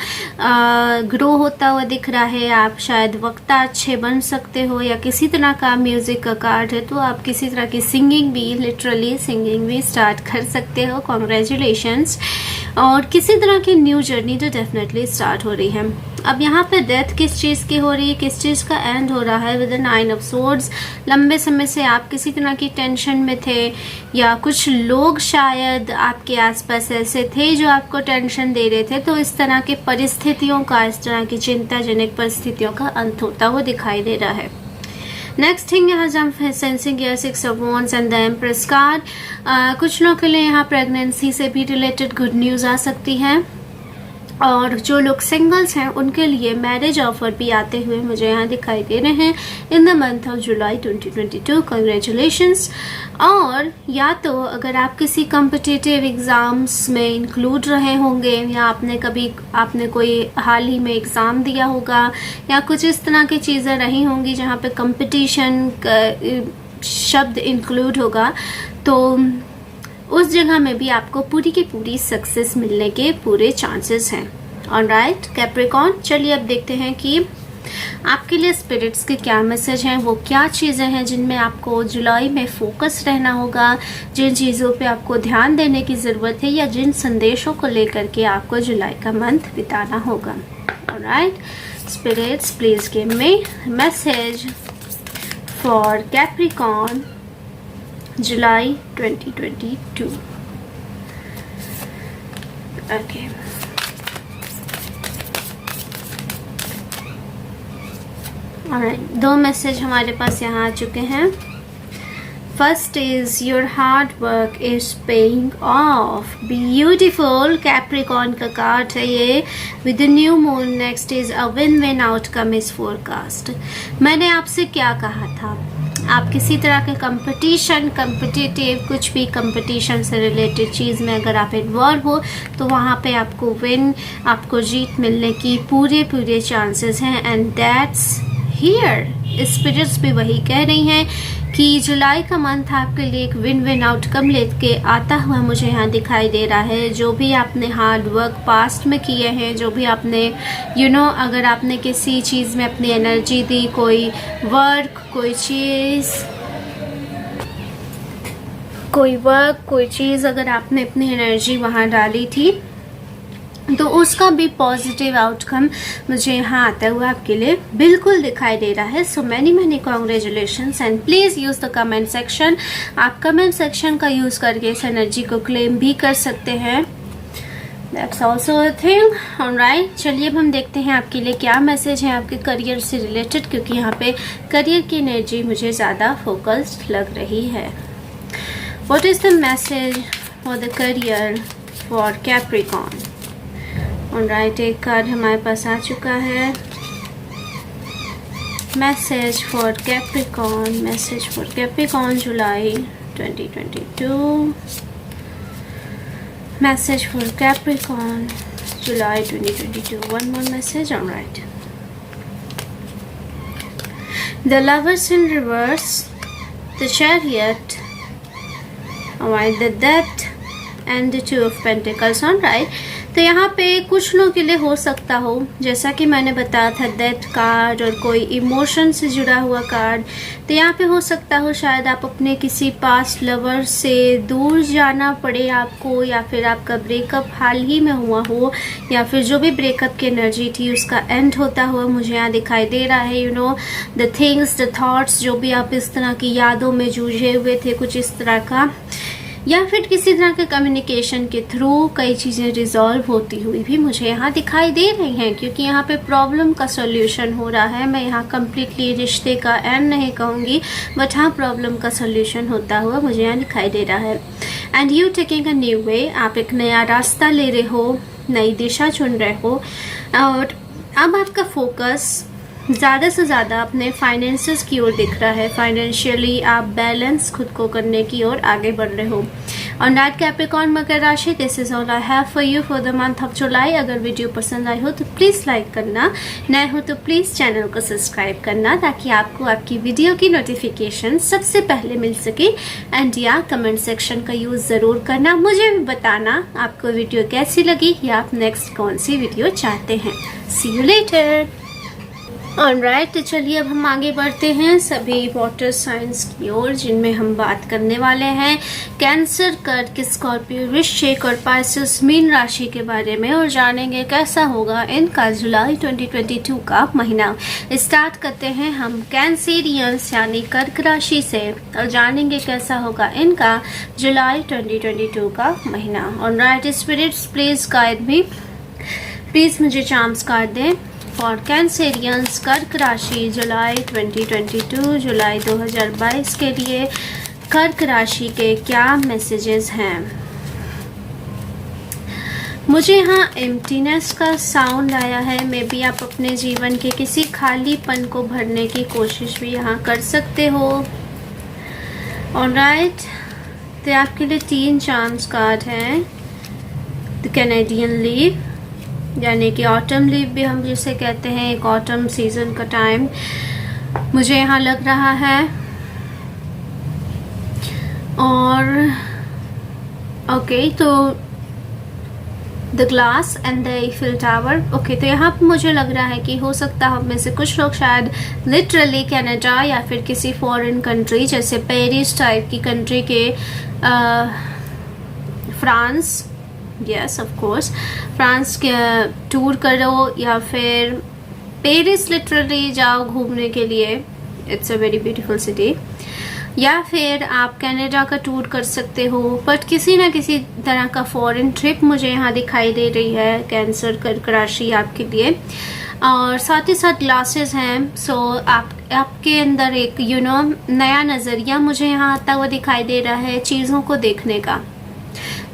ग्रो होता हुआ दिख रहा है। आप शायद वक्ता अच्छे बन सकते हो, या किसी तरह का म्यूजिक का कार्ड है तो आप किसी तरह की सिंगिंग भी, लिटरली सिंगिंग भी स्टार्ट कर सकते हो। कॉन्ग्रेचुलेशंस। और किसी तरह की न्यू जर्नी तो डेफिनेटली स्टार्ट हो रही है। अब यहाँ पे डेथ किस चीज़ की हो रही है, किस चीज़ का एंड हो रहा है with the nine of swords. लंबे समय से आप किसी तरह की टेंशन में थे, या कुछ लोग शायद आपके आसपास ऐसे थे जो आपको टेंशन दे रहे थे, तो इस तरह की परिस्थितियों का, इस तरह की चिंताजनक परिस्थितियों का अंत होता हुआ दिखाई दे रहा है। नेक्स्ट थिंग यहाँ जब सेंसिंग या six of wands and the empress card, कुछ लोगों के लिए यहाँ प्रेगनेंसी से भी रिलेटेड गुड न्यूज़ आ सकती है, और जो लोग सिंगल्स हैं उनके लिए मैरिज ऑफर भी आते हुए मुझे यहाँ दिखाई दे रहे हैं इन the month of July 2022। Congratulations. और या तो अगर आप किसी कॉम्पिटिटिव एग्ज़ाम्स में इंक्लूड रहे होंगे, या आपने कोई हाल ही में एग्ज़ाम दिया होगा, या कुछ इस तरह की चीज़ें रही होंगी जहाँ पे कंपटीशन शब्द इंक्लूड होगा, तो उस जगह में भी आपको पूरी की पूरी सक्सेस मिलने के पूरे चांसेस हैं। ऑलराइट कैप्रिकॉर्न, चलिए अब देखते हैं कि आपके लिए स्पिरिट्स के क्या मैसेज हैं, वो क्या चीज़ें हैं जिनमें आपको जुलाई में फोकस रहना होगा, जिन चीज़ों पे आपको ध्यान देने की ज़रूरत है, या जिन संदेशों को लेकर के आपको जुलाई का मंथ बिताना होगा। Alright spirits, please give me message for Capricorn July 2022. Okay. Alright, दो मैसेज हमारे पास यहाँ आ चुके हैं। First is your hard work is paying off, beautiful. Capricorn का कार्ड है ये with new moon. Next is a win win outcome is forecast. मैंने आपसे क्या कहा था, आप किसी तरह के कॉम्पिटिटिव कुछ भी कंपटीशन से रिलेटेड चीज़ में अगर आप इन्वॉल्व हो, तो वहाँ पे आपको विन, आपको जीत मिलने की पूरे चांसेस हैं। And that's here. स्पिरिट्स भी वही कह रही हैं कि जुलाई का मंथ आपके लिए एक विन विन आउटकम लेके आता हुआ मुझे यहाँ दिखाई दे रहा है। जो भी आपने हार्ड वर्क पास्ट में किए हैं, जो भी आपने अगर आपने किसी चीज़ में अपनी एनर्जी दी, कोई वर्क, कोई चीज़ अगर आपने अपनी एनर्जी वहाँ डाली थी, तो उसका भी पॉजिटिव आउटकम मुझे यहाँ आता हुआ आपके लिए बिल्कुल दिखाई दे रहा है। So many congratulations and please use the comment section. आप कमेंट सेक्शन का यूज़ करके इस एनर्जी को क्लेम भी कर सकते हैं। That's also a thing. Alright, चलिए अब हम देखते हैं आपके लिए क्या मैसेज है आपके करियर से रिलेटेड, क्योंकि यहाँ पे करियर की एनर्जी मुझे ज़्यादा फोकस्ड लग रही है। What is the message for the career for Capricorn? Alright, एक कार्ड हमारे पास आ चुका है. Message for Capricorn. Message for Capricorn, July 2022. Message for Capricorn, July 2022. One more message. Alright. The Lovers in reverse. The Chariot. Alright, the Death and the Two of Pentacles. Alright, तो यहाँ पे कुछ लोगों के लिए हो सकता हो, जैसा कि मैंने बताया था, डेथ कार्ड और कोई इमोशन से जुड़ा हुआ कार्ड. तो यहाँ पे हो सकता हो शायद आप अपने किसी पास्ट लवर से दूर जाना पड़े आपको, या फिर आपका ब्रेकअप हाल ही में हुआ हो, या फिर जो भी ब्रेकअप की एनर्जी थी उसका एंड होता हुआ मुझे यहाँ दिखाई दे रहा है. You no, the things, the thoughts, जो भी आप इस तरह की यादों में जूझे हुए थे, कुछ इस तरह का, या फिर किसी तरह के कम्युनिकेशन के थ्रू कई चीज़ें रिजॉल्व होती हुई भी मुझे यहाँ दिखाई दे रही हैं, क्योंकि यहाँ पे प्रॉब्लम का सॉल्यूशन हो रहा है. मैं यहाँ कम्प्लीटली रिश्ते का एंड नहीं कहूँगी, बट हाँ प्रॉब्लम का सॉल्यूशन होता हुआ मुझे यहाँ दिखाई दे रहा है. And you taking a new way, आप एक नया रास्ता ले रहे हो, नई दिशा चुन रहे हो, और अब आपका फोकस ज़्यादा से ज़्यादा अपने फाइनेंसेस की ओर दिख रहा है. फाइनेंशियली आप बैलेंस खुद को करने की ओर आगे बढ़ रहे हो. और नाइट कैप्रिकॉर्न मकर राशि, this is all I have for you for the month of जुलाई. अगर वीडियो पसंद आई हो तो प्लीज़ लाइक करना, नए हो तो प्लीज़ चैनल को सब्सक्राइब करना, ताकि आपको आपकी वीडियो की नोटिफिकेशन सबसे पहले मिल सके. एंड या कमेंट सेक्शन का यूज़ ज़रूर करना, मुझे भी बताना आपको वीडियो कैसी लगी या आप नेक्स्ट कौन सी वीडियो चाहते हैं. सी यू लेटर. ऑलराइट, तो चलिए अब हम आगे बढ़ते हैं सभी वाटर साइंस की ओर, जिनमें हम बात करने वाले हैं कैंसर, कर्क, स्कॉर्पियो, वृश्चिक और पाइसेस मीन राशि के बारे में, और जानेंगे कैसा होगा इनका जुलाई 2022 का महीना. स्टार्ट करते हैं हम कैंसेरियंस यानी कर्क राशि से, और जानेंगे कैसा होगा इनका जुलाई 2022 का महीना. Alright spirits, please guide me, please मुझे चार्म्स कार्ड दें फॉर कैंसेरियंस कर्क राशि जुलाई 2022, जुलाई 2022 के लिए कर्क राशि के क्या मैसेजेस हैं. मुझे यहाँ एम्प्टीनेस का साउंड आया है. मे बी आप अपने जीवन के किसी खालीपन को भरने की कोशिश भी यहाँ कर सकते हो. ऑलराइट, तो आपके लिए 3 चांस कार्ड हैं. द कैनेडियन लीव यानी कि ऑटम लीव भी हम जिसे कहते हैं, एक ऑटम सीजन का टाइम मुझे यहाँ लग रहा है. और ओके, तो the glass and the Eiffel tower. Okay, तो यहाँ पर मुझे लग रहा है कि हो सकता है हम में से कुछ लोग शायद लिटरली कनाडा या फिर किसी फॉरेन कंट्री जैसे पेरिस टाइप की कंट्री के, France, yes of course, France के टूर करो, या फिर पेरिस लिटरली जाओ घूमने के लिए, it's a very beautiful city, या फिर आप कनाडा का टूर कर सकते हो. बट किसी ना किसी तरह का फॉरेन ट्रिप मुझे यहाँ दिखाई दे रही है कैंसर कर्क राशि आपके लिए. और साथ ही साथ ग्लासेस हैं, सो आपके अंदर एक नया नज़रिया मुझे यहाँ आता हुआ दिखाई दे रहा है चीज़ों को देखने का.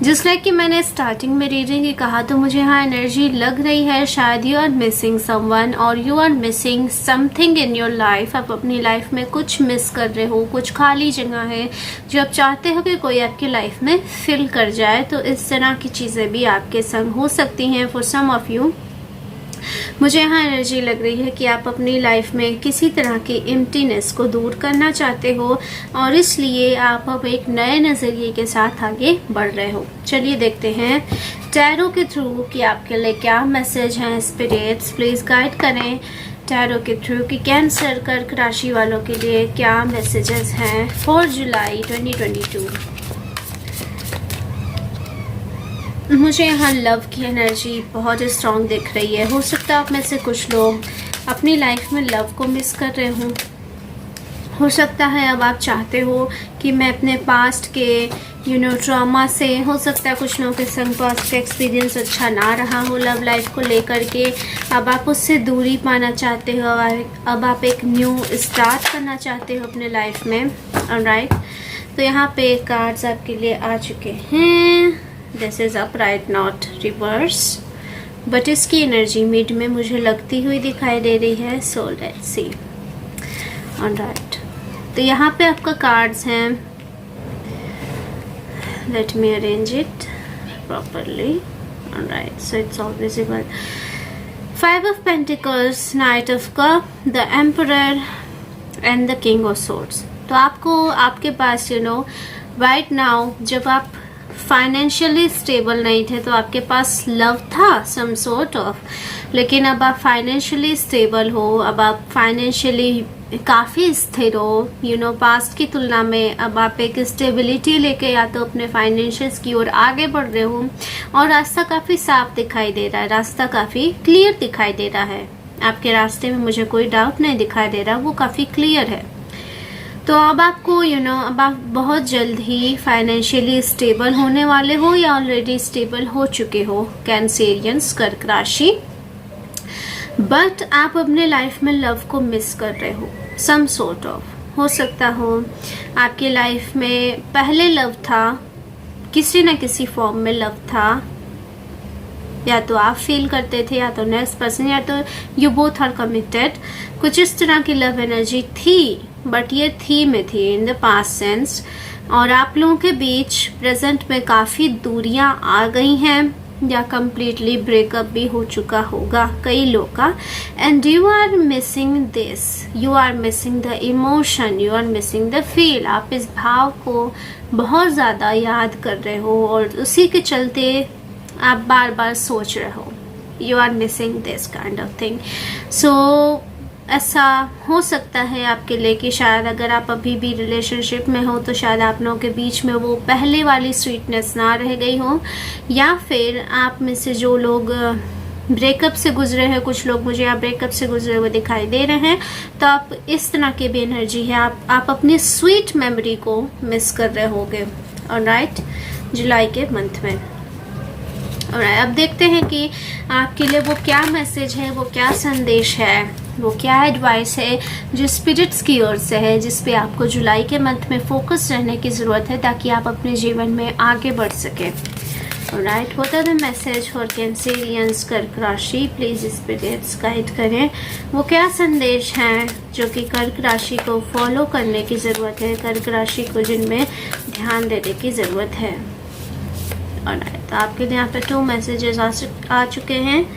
जिस लाइक कि मैंने स्टार्टिंग में रीडिंग ही कहा, तो मुझे यहाँ एनर्जी लग रही है शायद यू आर मिसिंग समवन और you are missing something in your life. आप अपनी लाइफ में कुछ मिस कर रहे हो, कुछ खाली जगह है जो आप चाहते हो कि कोई आपकी लाइफ में फिल कर जाए. तो इस तरह की चीज़ें भी आपके संग हो सकती हैं फॉर सम ऑफ यू. मुझे यहाँ एनर्जी लग रही है कि आप अपनी लाइफ में किसी तरह की एम्प्टीनेस को दूर करना चाहते हो, और इसलिए आप अब एक नए नज़रिए के साथ आगे बढ़ रहे हो. चलिए देखते हैं टैरो के थ्रू कि आपके लिए क्या मैसेज हैं. स्पिरिट्स प्लीज़ गाइड करें टैरो के थ्रू कि कैंसर कर्क राशि वालों के लिए क्या मैसेजेस हैं फॉर जुलाई 2022. मुझे यहाँ लव की एनर्जी बहुत स्ट्रॉन्ग दिख रही है. हो सकता है आप में से कुछ लोग अपनी लाइफ में लव को मिस कर रहे हों. हो सकता है अब आप चाहते हो कि मैं अपने पास्ट के ट्रॉमा से, हो सकता है कुछ लोगों के संग पास्ट का एक्सपीरियंस अच्छा ना रहा हो लव लाइफ को लेकर के, अब आप उससे दूरी पाना चाहते हो, अब आप एक न्यू स्टार्ट करना चाहते हो अपने लाइफ में. ऑलराइट, तो यहाँ पे कार्ड्स आपके लिए आ चुके हैं। This is upright not reverse, but इसकी एनर्जी मिड में मुझे लगती हुई दिखाई दे रही है। So let's C. ऑलराइट, तो यहाँ पे आपका कार्ड्स हैं। Let me arrange it properly. Alright, so it's all visible. 5 of Pentacles, Knight of Cup, the Emperor and the King of Swords। तो आपके पास राइट नाउ जब आप फाइनेंशियली स्टेबल नहीं थे तो आपके पास लव था सम सॉर्ट ऑफ, लेकिन अब आप फाइनेंशियली स्टेबल हो, अब आप फाइनेंशियली काफ़ी स्थिर हो। पास्ट की तुलना में अब आप एक स्टेबिलिटी लेके या तो अपने फाइनेंशियल्स की ओर आगे बढ़ रहे हो और रास्ता काफ़ी साफ दिखाई दे रहा है, रास्ता काफ़ी क्लियर दिखाई दे रहा है। आपके रास्ते में मुझे कोई डाउट नहीं दिखाई दे रहा, वो काफ़ी क्लियर है। तो अब आपको अब आप बहुत जल्द ही फाइनेंशियली स्टेबल होने वाले हो या ऑलरेडी स्टेबल हो चुके हो कैंसेरियंस, कर्क राशि। बट आप अपने लाइफ में लव को मिस कर रहे हो सम सॉर्ट ऑफ। हो सकता हो आपकी लाइफ में पहले लव था, किसी न किसी फॉर्म में लव था, या तो आप फील करते थे या तो नेक्स्ट पर्सन, या तो यू बोथ आर कमिटेड। कुछ इस तरह की लव एनर्जी थी, बट ये थी में थी इन द पास्ट सेंस। और आप लोगों के बीच प्रेजेंट में काफ़ी दूरियां आ गई हैं या कम्प्लीटली ब्रेकअप भी हो चुका होगा कई लोग का। And you are missing this, you are missing the emotion, you are missing the feel. आप इस भाव को बहुत ज़्यादा याद कर रहे हो और उसी के चलते आप बार बार सोच रहे हो। You are missing this kind of thing. So ऐसा हो सकता है आपके लिए कि शायद अगर आप अभी भी रिलेशनशिप में हो तो शायद आप लोगों के बीच में वो पहले वाली स्वीटनेस ना रह गई हो, या फिर आप में से जो लोग ब्रेकअप से गुजरे हैं, कुछ लोग मुझे यहाँ ब्रेकअप से गुजरे हुए दिखाई दे रहे हैं, तो आप इस तरह की भी एनर्जी है। आप अपनी स्वीट मेमोरी को मिस कर रहे होगे। ऑलराइट, जुलाई के मंथ में। और अब देखते हैं कि आपके लिए वो क्या मैसेज है, वो क्या संदेश है, वो क्या एडवाइस है जो स्पिरिट्स की ओर से है, जिस पे आपको जुलाई के मंथ में फोकस रहने की ज़रूरत है ताकि आप अपने जीवन में आगे बढ़ सकें। Alright, what are the message for Cancerians, Kark राशि। प्लीज़ स्पिरिट्स गाइड करें वो क्या संदेश हैं जो कि कर्क राशि को फॉलो करने की ज़रूरत है, कर्क राशि को जिनमें ध्यान देने की ज़रूरत है। ऑलराइट, तो आपके लिए यहाँ पे 2 मैसेजेस आ चुके हैं।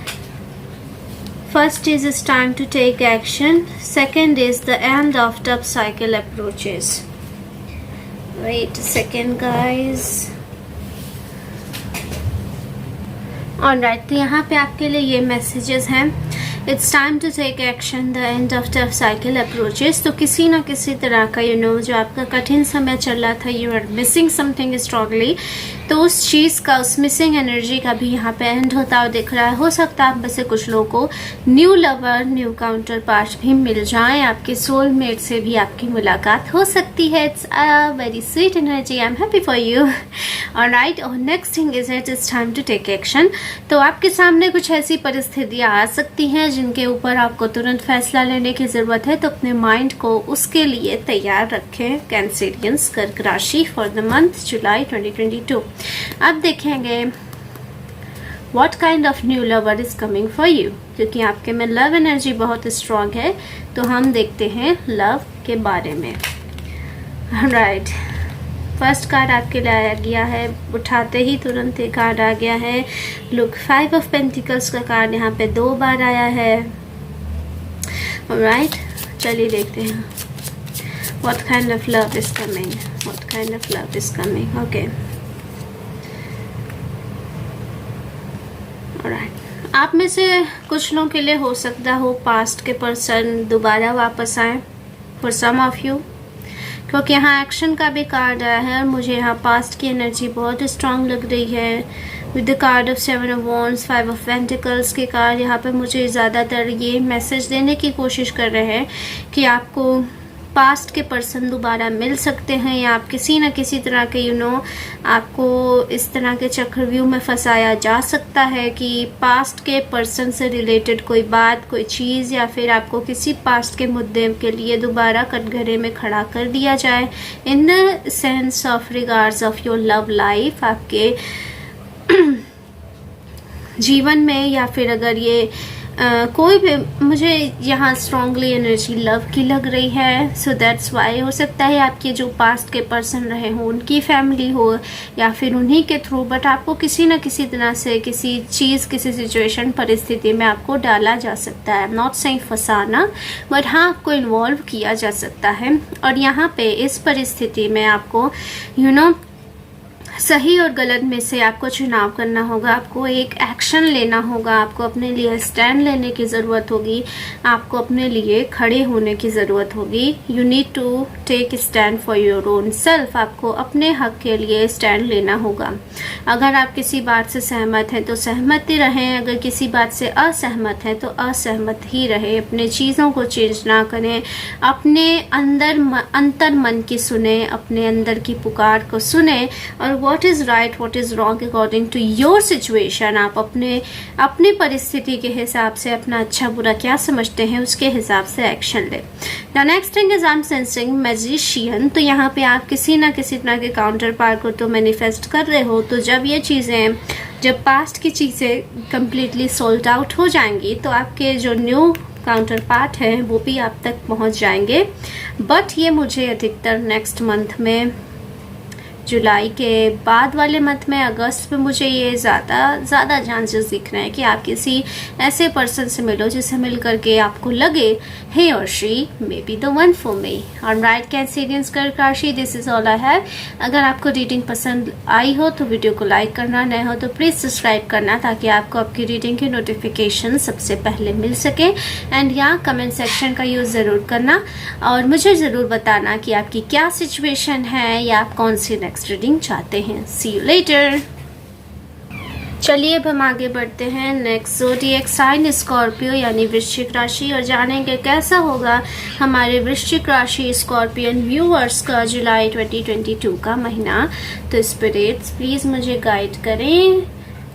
First is it's time to take action. Second is the end of tough cycle approaches. Wait a second, guys. Alright, तो यहाँ पे आपके लिए ये मैसेजेस हैं। It's time to take action. The end of tough cycle approaches. तो किसी ना किसी तरह का जो आपका कठिन समय चल रहा था, you are missing something strongly, तो उस चीज़ का, उस मिसिंग एनर्जी का भी यहाँ पे एंड होता हुआ दिख रहा है। हो सकता है आप में से कुछ लोगों को new lover, new counter part भी मिल जाए, आपके सोलमेट से भी आपकी मुलाकात हो सकती है। It's a very sweet energy, I am happy for you. Alright, और next thing is it's time to take action. तो आपके सामने कुछ ऐसी परिस्थितियाँ आ सकती हैं जिनके ऊपर आपको तुरंत फैसला लेने की ज़रूरत है, तो अपने माइंड को उसके लिए तैयार रखें। कैंसेरियंस, कर्क राशि फॉर द मंथ जुलाई 2022। अब देखेंगे what kind of new lover is coming for you, क्योंकि आपके में लव एनर्जी बहुत स्ट्रॉन्ग है, तो हम देखते हैं लव के बारे में। राइट, फर्स्ट कार्ड आपके लिए आ गया है, उठाते ही तुरंत एक कार्ड आ गया है। लुक, 5 ऑफ पेंटिकल्स का कार्ड यहाँ पे 2 बार आया है। राइट, चलिए देखते हैं what kind of love is coming, what kind of love is coming. Okay. Alright. आप में से कुछ लोगों के लिए हो सकता हो पास्ट के पर्सन दोबारा वापस आए, फॉर सम ऑफ यू, क्योंकि यहाँ एक्शन का भी कार्ड आया है और मुझे यहाँ पास्ट की एनर्जी बहुत स्ट्रांग लग रही है। With the card of 7 of wands, 5 of pentacles के कार्ड यहाँ पे मुझे ज़्यादातर ये मैसेज देने की कोशिश कर रहे हैं कि आपको पास्ट के पर्सन दोबारा मिल सकते हैं, या आप किसी न किसी तरह के आपको इस तरह के चक्रव्यूह में फंसाया जा सकता है कि पास्ट के पर्सन से रिलेटेड कोई बात, कोई चीज़, या फिर आपको किसी पास्ट के मुद्दे के लिए दोबारा कटघरे में खड़ा कर दिया जाए। In the sense of regards of your love life, आपके जीवन में, या फिर अगर ये कोई भी, मुझे यहाँ स्ट्रांगली एनर्जी लव की लग रही है, सो दैट्स वाई। हो सकता है आपके जो पास्ट के पर्सन रहे हो उनकी फैमिली हो या फिर उन्हीं के थ्रू, बट आपको किसी न किसी तरह से किसी चीज़, किसी सिचुएशन, परिस्थिति में आपको डाला जा सकता है। नॉट सेइंग फंसाना, बट हाँ आपको इन्वॉल्व किया जा सकता है। और यहाँ पे इस परिस्थिति में आपको सही और गलत में से आपको चुनाव करना होगा, आपको एक एक्शन लेना होगा, आपको अपने लिए स्टैंड लेने की ज़रूरत होगी, आपको अपने लिए खड़े होने की ज़रूरत होगी। You need to take stand for your own self, आपको अपने हक के लिए स्टैंड लेना होगा। अगर आप किसी बात से सहमत हैं तो सहमत ही रहें, अगर किसी बात से असहमत हैं तो असहमत ही रहें। अपने चीज़ों को चेंज ना करें, अपने अंतर मन की सुने, अपने अंदर की पुकार को सुने, और what is right, what is wrong according to your situation, आप अपनी परिस्थिति के हिसाब से अपना अच्छा बुरा क्या समझते हैं उसके हिसाब से एक्शन ले। Now next thing is I'm sensing magician, तो यहाँ पे आप किसी ना किसी तरह के काउंटर पार्ट को तो मैनिफेस्ट कर रहे हो। तो जब ये चीज़ें, जब पास्ट की चीज़ें कम्प्लीटली सोल्ड आउट हो जाएंगी तो आपके जो न्यू काउंटर पार्ट हैं वो भी आप तक पहुँच जाएंगे। बट ये मुझे अधिकतर नेक्स्ट मंथ में, जुलाई के बाद वाले मंथ में, अगस्त में, मुझे ये ज़्यादा चांसेस दिख रहे हैं कि आप किसी ऐसे पर्सन से मिलो जिसे मिल करके आपको लगे हे और she may be the one for me. Alright Cancerians Kark राशि, this is all I have. अगर आपको रीडिंग पसंद आई हो तो वीडियो को लाइक करना, नए हो तो प्लीज़ सब्सक्राइब करना ताकि आपको आपकी रीडिंग की नोटिफिकेशन सबसे पहले मिल सके। एंड यहाँ कमेंट सेक्शन का यूज़ ज़रूर करना और मुझे ज़रूर बताना कि आपकी क्या सिचुएशन है या आप कौन सी नेक्स्ट रीडिंग चाहते हैं। सी यू लेटर। चलिए अब हम आगे बढ़ते हैं। नेक्स्ट ज़ोडिएक साइन स्कॉर्पियो यानी वृश्चिक राशि, और जानेंगे कैसा होगा हमारे वृश्चिक राशि स्कॉर्पियन व्यूअर्स का जुलाई 2022 का महीना। तो स्पिरिट्स प्लीज़ मुझे गाइड करें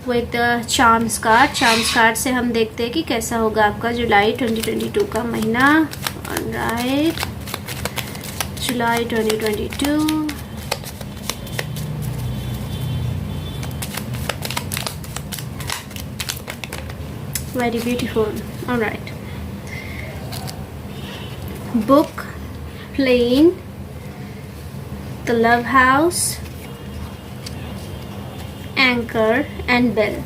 with charms card. Charms card से हम देखते हैं कि कैसा होगा आपका जुलाई 2022 का महीना। Alright, July 2022। Very beautiful. All right. Book, plane, the love house, anchor and bell.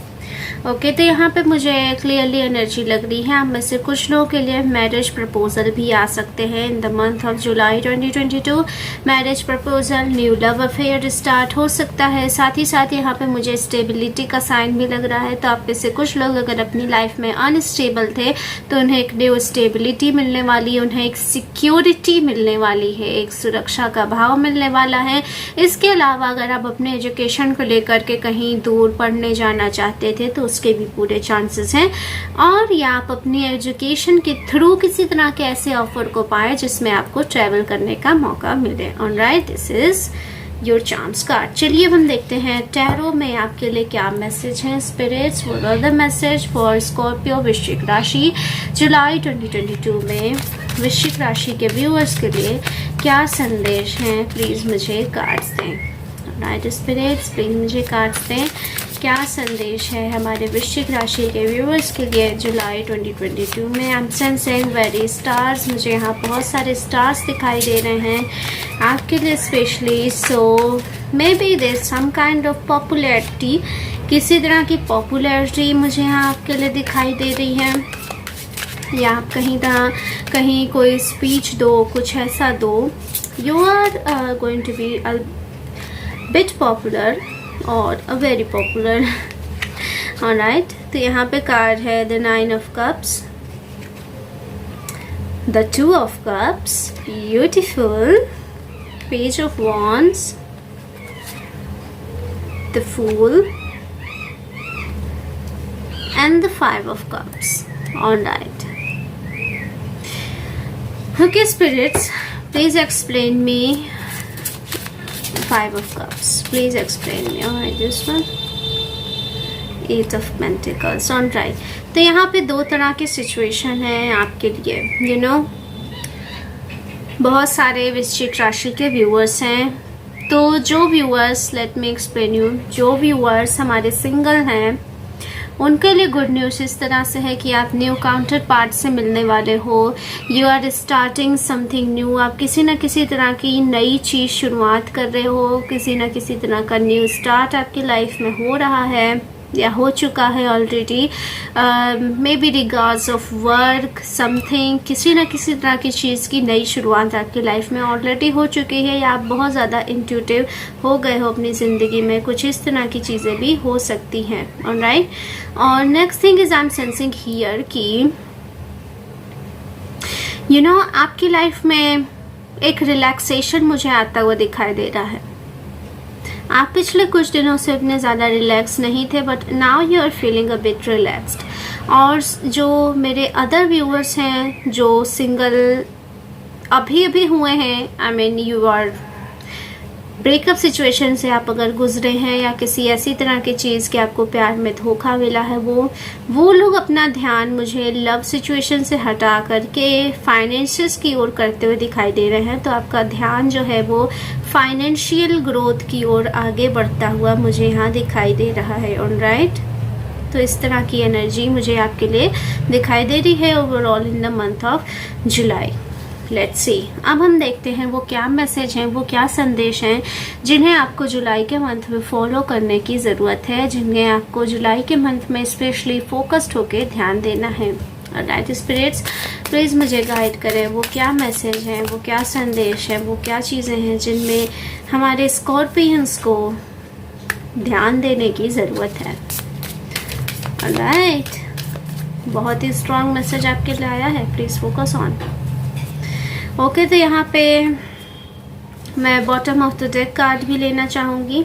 Okay तो यहाँ पे मुझे क्लियरली एनर्जी लग रही है आप में से कुछ लोगों के लिए मैरिज प्रपोजल भी आ सकते हैं इन the month of July 2022। Marriage proposal, new love affair start हो सकता है। साथ ही साथ यहाँ पे मुझे स्टेबिलिटी का साइन भी लग रहा है। तो आप में से कुछ लोग अगर अपनी लाइफ में अनस्टेबल थे तो उन्हें एक न्यू स्टेबिलिटी मिलने वाली है, उन्हें एक सिक्योरिटी मिलने वाली है, एक सुरक्षा का भाव मिलने वाला है। इसके अलावा अगर आप अपने एजुकेशन को लेकर के कहीं दूर पढ़ने जाना चाहते थे तो उसके भी पूरे चांसेस हैं, और या आप अपनी एजुकेशन के थ्रू किसी तरह के ऐसे ऑफर को पाए जिसमें आपको ट्रैवल करने का मौका मिले। Alright, this is your charms card. चलिए हम देखते हैं टैरो में आपके लिए क्या मैसेज है। Spirits, what are the message for Scorpio Vrishchik राशि जुलाई 2022 में वृश्चिक राशि के व्यूअर्स के लिए क्या संदेश हैं? प्लीज मुझे कार्ड्स दें। ऑलराइट स्पिरिट्स, प्लीज मुझे कार्ड्स दें। क्या संदेश है हमारे वृश्चिक राशि के व्यूअर्स के लिए जुलाई 2022 में? आई एम सेंसिंग वेरी स्टार्स। मुझे यहाँ बहुत सारे स्टार्स दिखाई दे रहे हैं आपके लिए specially. So maybe there some kind of popularity, किसी तरह की पॉपुलैरिटी मुझे यहाँ आपके लिए दिखाई दे रही है, या आप कहीं कोई स्पीच दो, कुछ ऐसा दो। You are going to be a bit popular और अ वेरी पॉपुलर। ऑलराइट, तो यहाँ पे कार्ड है the 9 of cups, the 2 of cups, beautiful, page of wands, the fool and the 5 of cups. All right. Okay spirits, Please explain me. Five of Cups. Please explain me. Alright, this one. Eight of Pentacles. Alright. तो यहाँ पे दो तरह की situation है आपके लिए. You know, बहुत सारे वृश्चिक राशि के व्यूअर्स हैं. तो जो viewers, late me explain you, जो व्यूअर्स हमारे सिंगल हैं उनके लिए गुड न्यूज़ इस तरह से है कि आप न्यू काउंटर पार्ट से मिलने वाले हो. You are starting something new. आप किसी न किसी तरह की नई चीज़ शुरुआत कर रहे हो. किसी न किसी तरह का न्यू स्टार्ट आपकी लाइफ में हो रहा है या हो चुका है already. May be regards of work something, किसी न किसी तरह की चीज़ की नई शुरुआत आपकी लाइफ में ऑलरेडी हो चुकी है या आप बहुत ज़्यादा इंट्यूटिव हो गए हो अपनी ज़िंदगी में. कुछ इस तरह की चीज़ें भी हो सकती हैं. ऑलराइट. और next thing is I am sensing here कि यू नो आपकी लाइफ में एक रिलैक्सेशन मुझे आता हुआ दिखाई दे रहा है. आप पिछले कुछ दिनों से इतने ज़्यादा रिलैक्स नहीं थे, but now you are feeling a bit relaxed. और जो मेरे अदर व्यूअर्स हैं जो सिंगल अभी अभी हुए हैं, I mean you are breakup situation से आप अगर गुजरे हैं या किसी ऐसी तरह की चीज़ कि आपको प्यार में धोखा मिला है, वो लोग अपना ध्यान मुझे लव सिचुएशन से हटा करके फाइनेंशियल्स की ओर करते हुए दिखाई दे रहे हैं. तो आपका ध्यान जो है वो फाइनेंशियल ग्रोथ की ओर आगे बढ़ता हुआ मुझे यहाँ दिखाई दे रहा है. ऑलराइट. तो इस तरह की एनर्जी मुझे आपके लिए दिखाई दे रही है overall in the month of July. Let's see. अब हम देखते हैं वो क्या मैसेज हैं, वो क्या संदेश हैं जिन्हें आपको जुलाई के मंथ में फॉलो करने की ज़रूरत है, जिन्हें आपको जुलाई के मंथ में स्पेशली फोकस्ड होकर ध्यान देना है. राइट स्पिरिट्स, प्लीज़ मुझे गाइड करें. वो क्या मैसेज हैं, वो क्या संदेश है, वो क्या चीज़ें हैं जिनमें हमारे स्कॉर्पियंस को ध्यान देने की ज़रूरत है. राइट. बहुत ही स्ट्रॉन्ग मैसेज आपके लिए आया है. Please focus on. ओके. तो यहाँ पे मैं bottom of the deck card भी लेना चाहूँगी.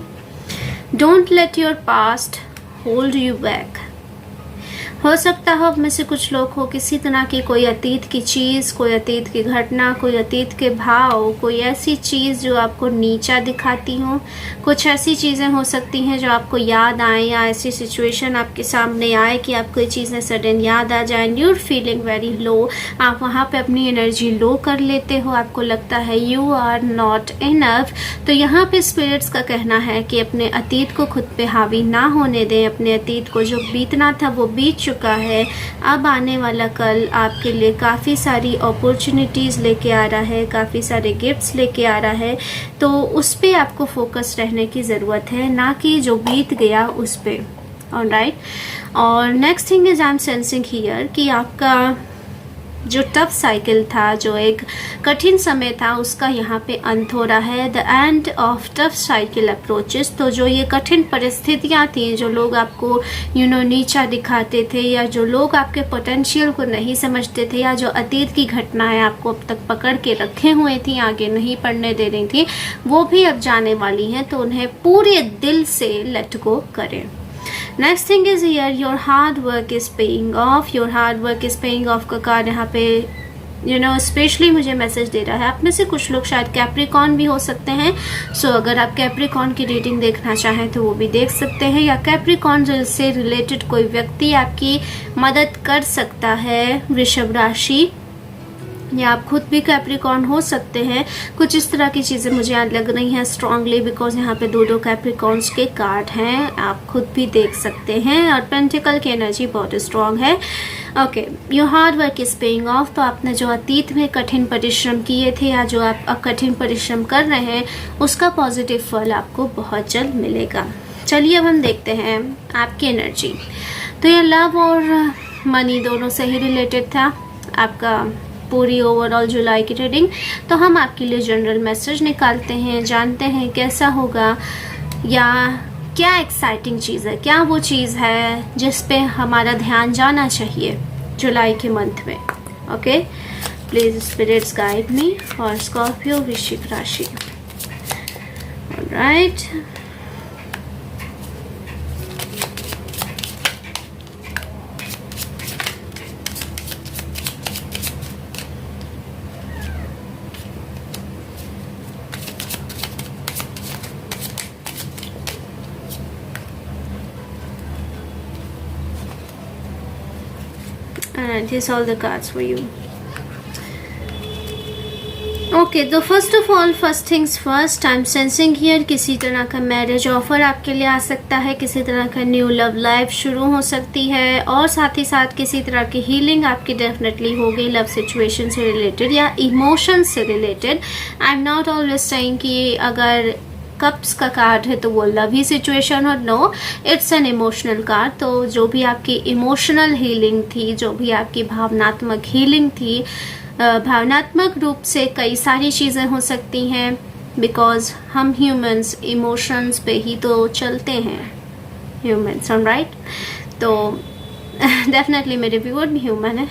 Don't let your past hold you back. हो सकता हो अब में से कुछ लोग हो किसी तरह की कोई अतीत की चीज़, कोई अतीत की घटना, कोई अतीत के भाव, कोई ऐसी चीज़ जो आपको नीचा दिखाती हो. कुछ ऐसी चीज़ें हो सकती हैं जो आपको याद आए या ऐसी सिचुएशन आपके सामने आए कि आपको ये चीज़ें सडन याद आ जाए. You are feeling very low. आप वहाँ पे अपनी एनर्जी लो कर लेते हो. आपको लगता है यू आर नॉट इनफ. तो यहाँ पे स्पिरिट्स का कहना है कि अपने अतीत को खुद पे हावी ना होने दें. अपने अतीत को जो बीतना था वो बीत चुका है. अब आने वाला कल आपके लिए काफ़ी सारी अपॉर्चुनिटीज़ लेके आ रहा है, काफ़ी सारे गिफ्ट्स लेके आ रहा है. तो उस पे आपको फोकस रहने की ज़रूरत है, ना कि जो बीत गया उस पे. ऑलराइट. और next thing is I am sensing here कि आपका जो टफ साइकिल था, जो एक कठिन समय था, उसका यहाँ पे अंत हो रहा है. The end of tough cycle approaches. तो जो ये कठिन परिस्थितियाँ थी, जो लोग आपको नीचा दिखाते थे या जो लोग आपके पोटेंशियल को नहीं समझते थे या जो अतीत की घटनाएं आपको अब तक पकड़ के रखे हुए थी, आगे नहीं बढ़ने दे रही थी, वो भी अब जाने वाली हैं. तो उन्हें पूरे दिल से लेट गो करें. Next thing is here your hard work is paying of. Your hard work is paying of का कार्ड यहाँ पे स्पेशली मुझे मैसेज दे रहा है. आप में से कुछ लोग शायद कैप्रिकॉर्न भी हो सकते हैं. सो अगर आप कैप्रिकॉर्न की रीडिंग देखना चाहें तो वो भी देख सकते हैं. या कैप्रिकॉर्न से रिलेटेड कोई व्यक्ति आपकी मदद कर सकता है. वृषभ राशि या आप खुद भी कैप्रिकॉर्न हो सकते हैं. कुछ इस तरह की चीज़ें मुझे यहाँ लग रही हैं स्ट्रांगली, बिकॉज यहाँ पे दो कैप्रिकॉर्न्स के कार्ड हैं. आप खुद भी देख सकते हैं. और पेंटिकल की एनर्जी बहुत स्ट्रांग है. Okay. Your hard work is paying of. तो आपने जो अतीत में कठिन परिश्रम किए थे या जो आप अब कठिन परिश्रम कर रहे हैं, उसका पॉजिटिव फल आपको बहुत जल्द मिलेगा. चलिए अब हम देखते हैं आपकी एनर्जी. तो ये लव और मनी दोनों से ही रिलेटेड था आपका पूरी ओवरऑल जुलाई की रीडिंग. तो हम आपके लिए जनरल मैसेज निकालते हैं, जानते हैं कैसा होगा या क्या एक्साइटिंग चीज़ है, क्या वो चीज़ है जिस पे हमारा ध्यान जाना चाहिए जुलाई के मंथ में. Okay. Please spirits guide me for Scorpio Vrishchik राशि. Alright. and here's all the cards for you. Okay, तो first of all, first things first, I am sensing here किसी तरह का मैरिज ऑफर आपके लिए आ सकता है, किसी तरह का न्यू लव लाइफ शुरू हो सकती है, और साथ ही साथ किसी तरह की हीलिंग आपकी डेफिनेटली हो गई लव सिचुएशन से रिलेटेड या इमोशन से related. I am not always saying कि अगर कप्स का कार्ड है तो वो लव ही सिचुएशन हो, no, it's an emotional card. तो जो भी आपकी इमोशनल हीलिंग थी, जो भी आपकी भावनात्मक हीलिंग थी, भावनात्मक रूप से कई सारी चीज़ें हो सकती हैं, बिकॉज हम ह्यूमंस इमोशंस पे ही तो चलते हैं, ह्यूमंस, राइट? तो डेफिनेटली मेरे व्यूअर भी ह्यूमन है,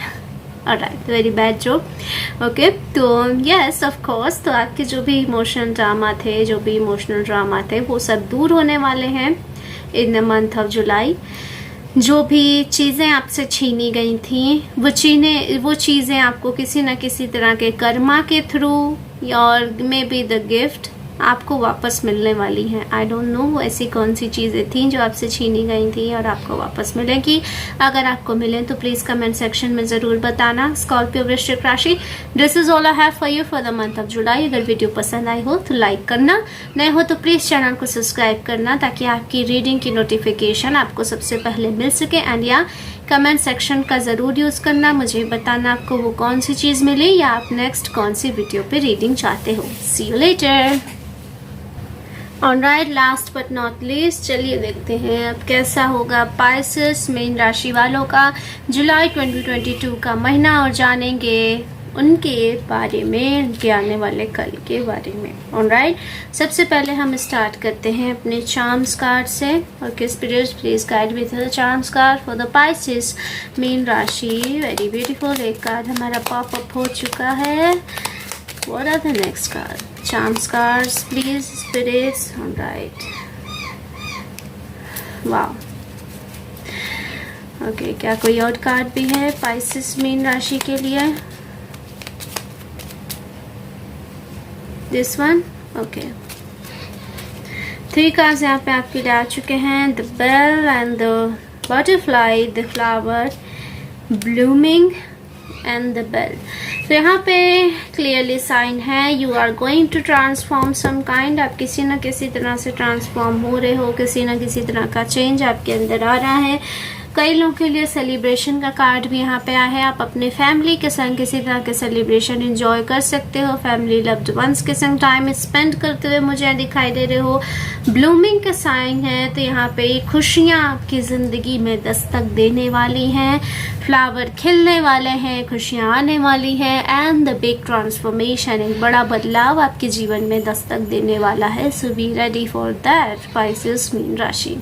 alright, very bad joke. Okay, तो यस ऑफ कोर्स, तो आपके जो भी इमोशनल ड्रामा थे, जो भी इमोशनल ड्रामा थे, वो सब दूर होने वाले हैं इन द मंथ ऑफ जुलाई। जो भी चीज़ें आपसे छीनी गई थी, वो चीज़ें आपको किसी न किसी तरह के कर्मा के थ्रू और मे बी द गिफ्ट आपको वापस मिलने वाली हैं। आई डोंट नो वो ऐसी कौन सी चीज़ें थी जो आपसे छीनी गई थी और आपको वापस मिलेगी। अगर आपको मिलें तो प्लीज़ कमेंट सेक्शन में ज़रूर बताना। स्कॉर्पियो वृश्चिक राशि, this is all I have for you for the month of जुलाई। अगर वीडियो पसंद आई हो तो लाइक करना, नए हो तो प्लीज़ चैनल को सब्सक्राइब करना ताकि आपकी रीडिंग की नोटिफिकेशन आपको सबसे पहले मिल सके। एंड या कमेंट सेक्शन का ज़रूर यूज़ करना, मुझे बताना आपको वो कौन सी चीज़ मिली या आप नेक्स्ट कौन सी वीडियो पे रीडिंग चाहते हो। See you later. Alright, last but not least, चलिए देखते हैं अब कैसा होगा पाइसेस मीन राशि वालों का जुलाई 2022 का महीना, और जानेंगे उनके बारे में, उनके आने वाले कल के बारे में। ऑलराइट, सबसे पहले हम स्टार्ट करते हैं अपने चार्म्स कार्ड से। Okay spirits, please guide with the charms card for the Pisces Meen राशि। वेरी ब्यूटीफुल, एक कार्ड हमारा पॉप अप हो चुका है। What are the next card? Charms cards, please, spirits. All right. Wow. Okay, क्या कोई और कार्ड भी है पाइसेस मीन राशि के लिए? This one? Okay. 3 कार्ड्स यहाँ पे आपके लिए आ चुके हैं। The bell and the butterfly, the flower, blooming and the bell. तो यहाँ पे क्लियरली साइन है you are going to transform some kind. आप किसी न किसी तरह से ट्रांसफॉर्म हो रहे हो, किसी न किसी तरह का चेंज आपके अंदर आ रहा है। कई लोगों के लिए सेलिब्रेशन का कार्ड भी यहाँ पे आया है। आप अपने फैमिली के संग किसी तरह के सेलिब्रेशन एंजॉय कर सकते हो, फैमिली लव्ड वंस के संग टाइम स्पेंड करते हुए मुझे दिखाई दे रहे हो। ब्लूमिंग का साइन है, तो यहाँ पे खुशियाँ आपकी ज़िंदगी में दस्तक देने वाली हैं, फ्लावर खिलने वाले हैं, खुशियाँ आने वाली है, एंड द बिग ट्रांसफॉर्मेशन, एक बड़ा बदलाव आपके जीवन में दस्तक देने वाला है। So be ready for that Pisces Meen राशि।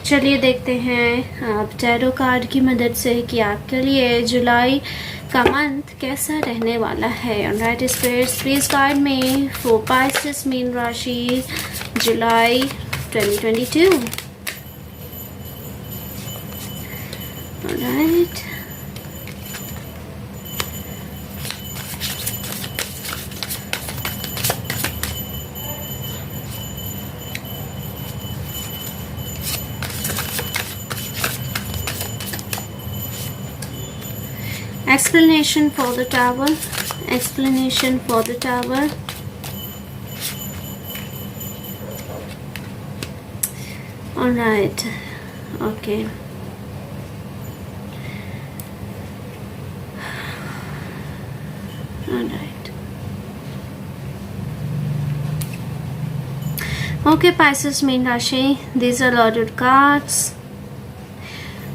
चलिए देखते हैं आप टैरो कार्ड की मदद से कि आपके लिए जुलाई का मंथ कैसा रहने वाला है। Alright spirits, please guide me for Pisces Meen राशि जुलाई 2022। Alright, explanation for the tower, explanation for the tower. All right, okay. All right. Okay, Pisces mean राशि, these are loaded cards.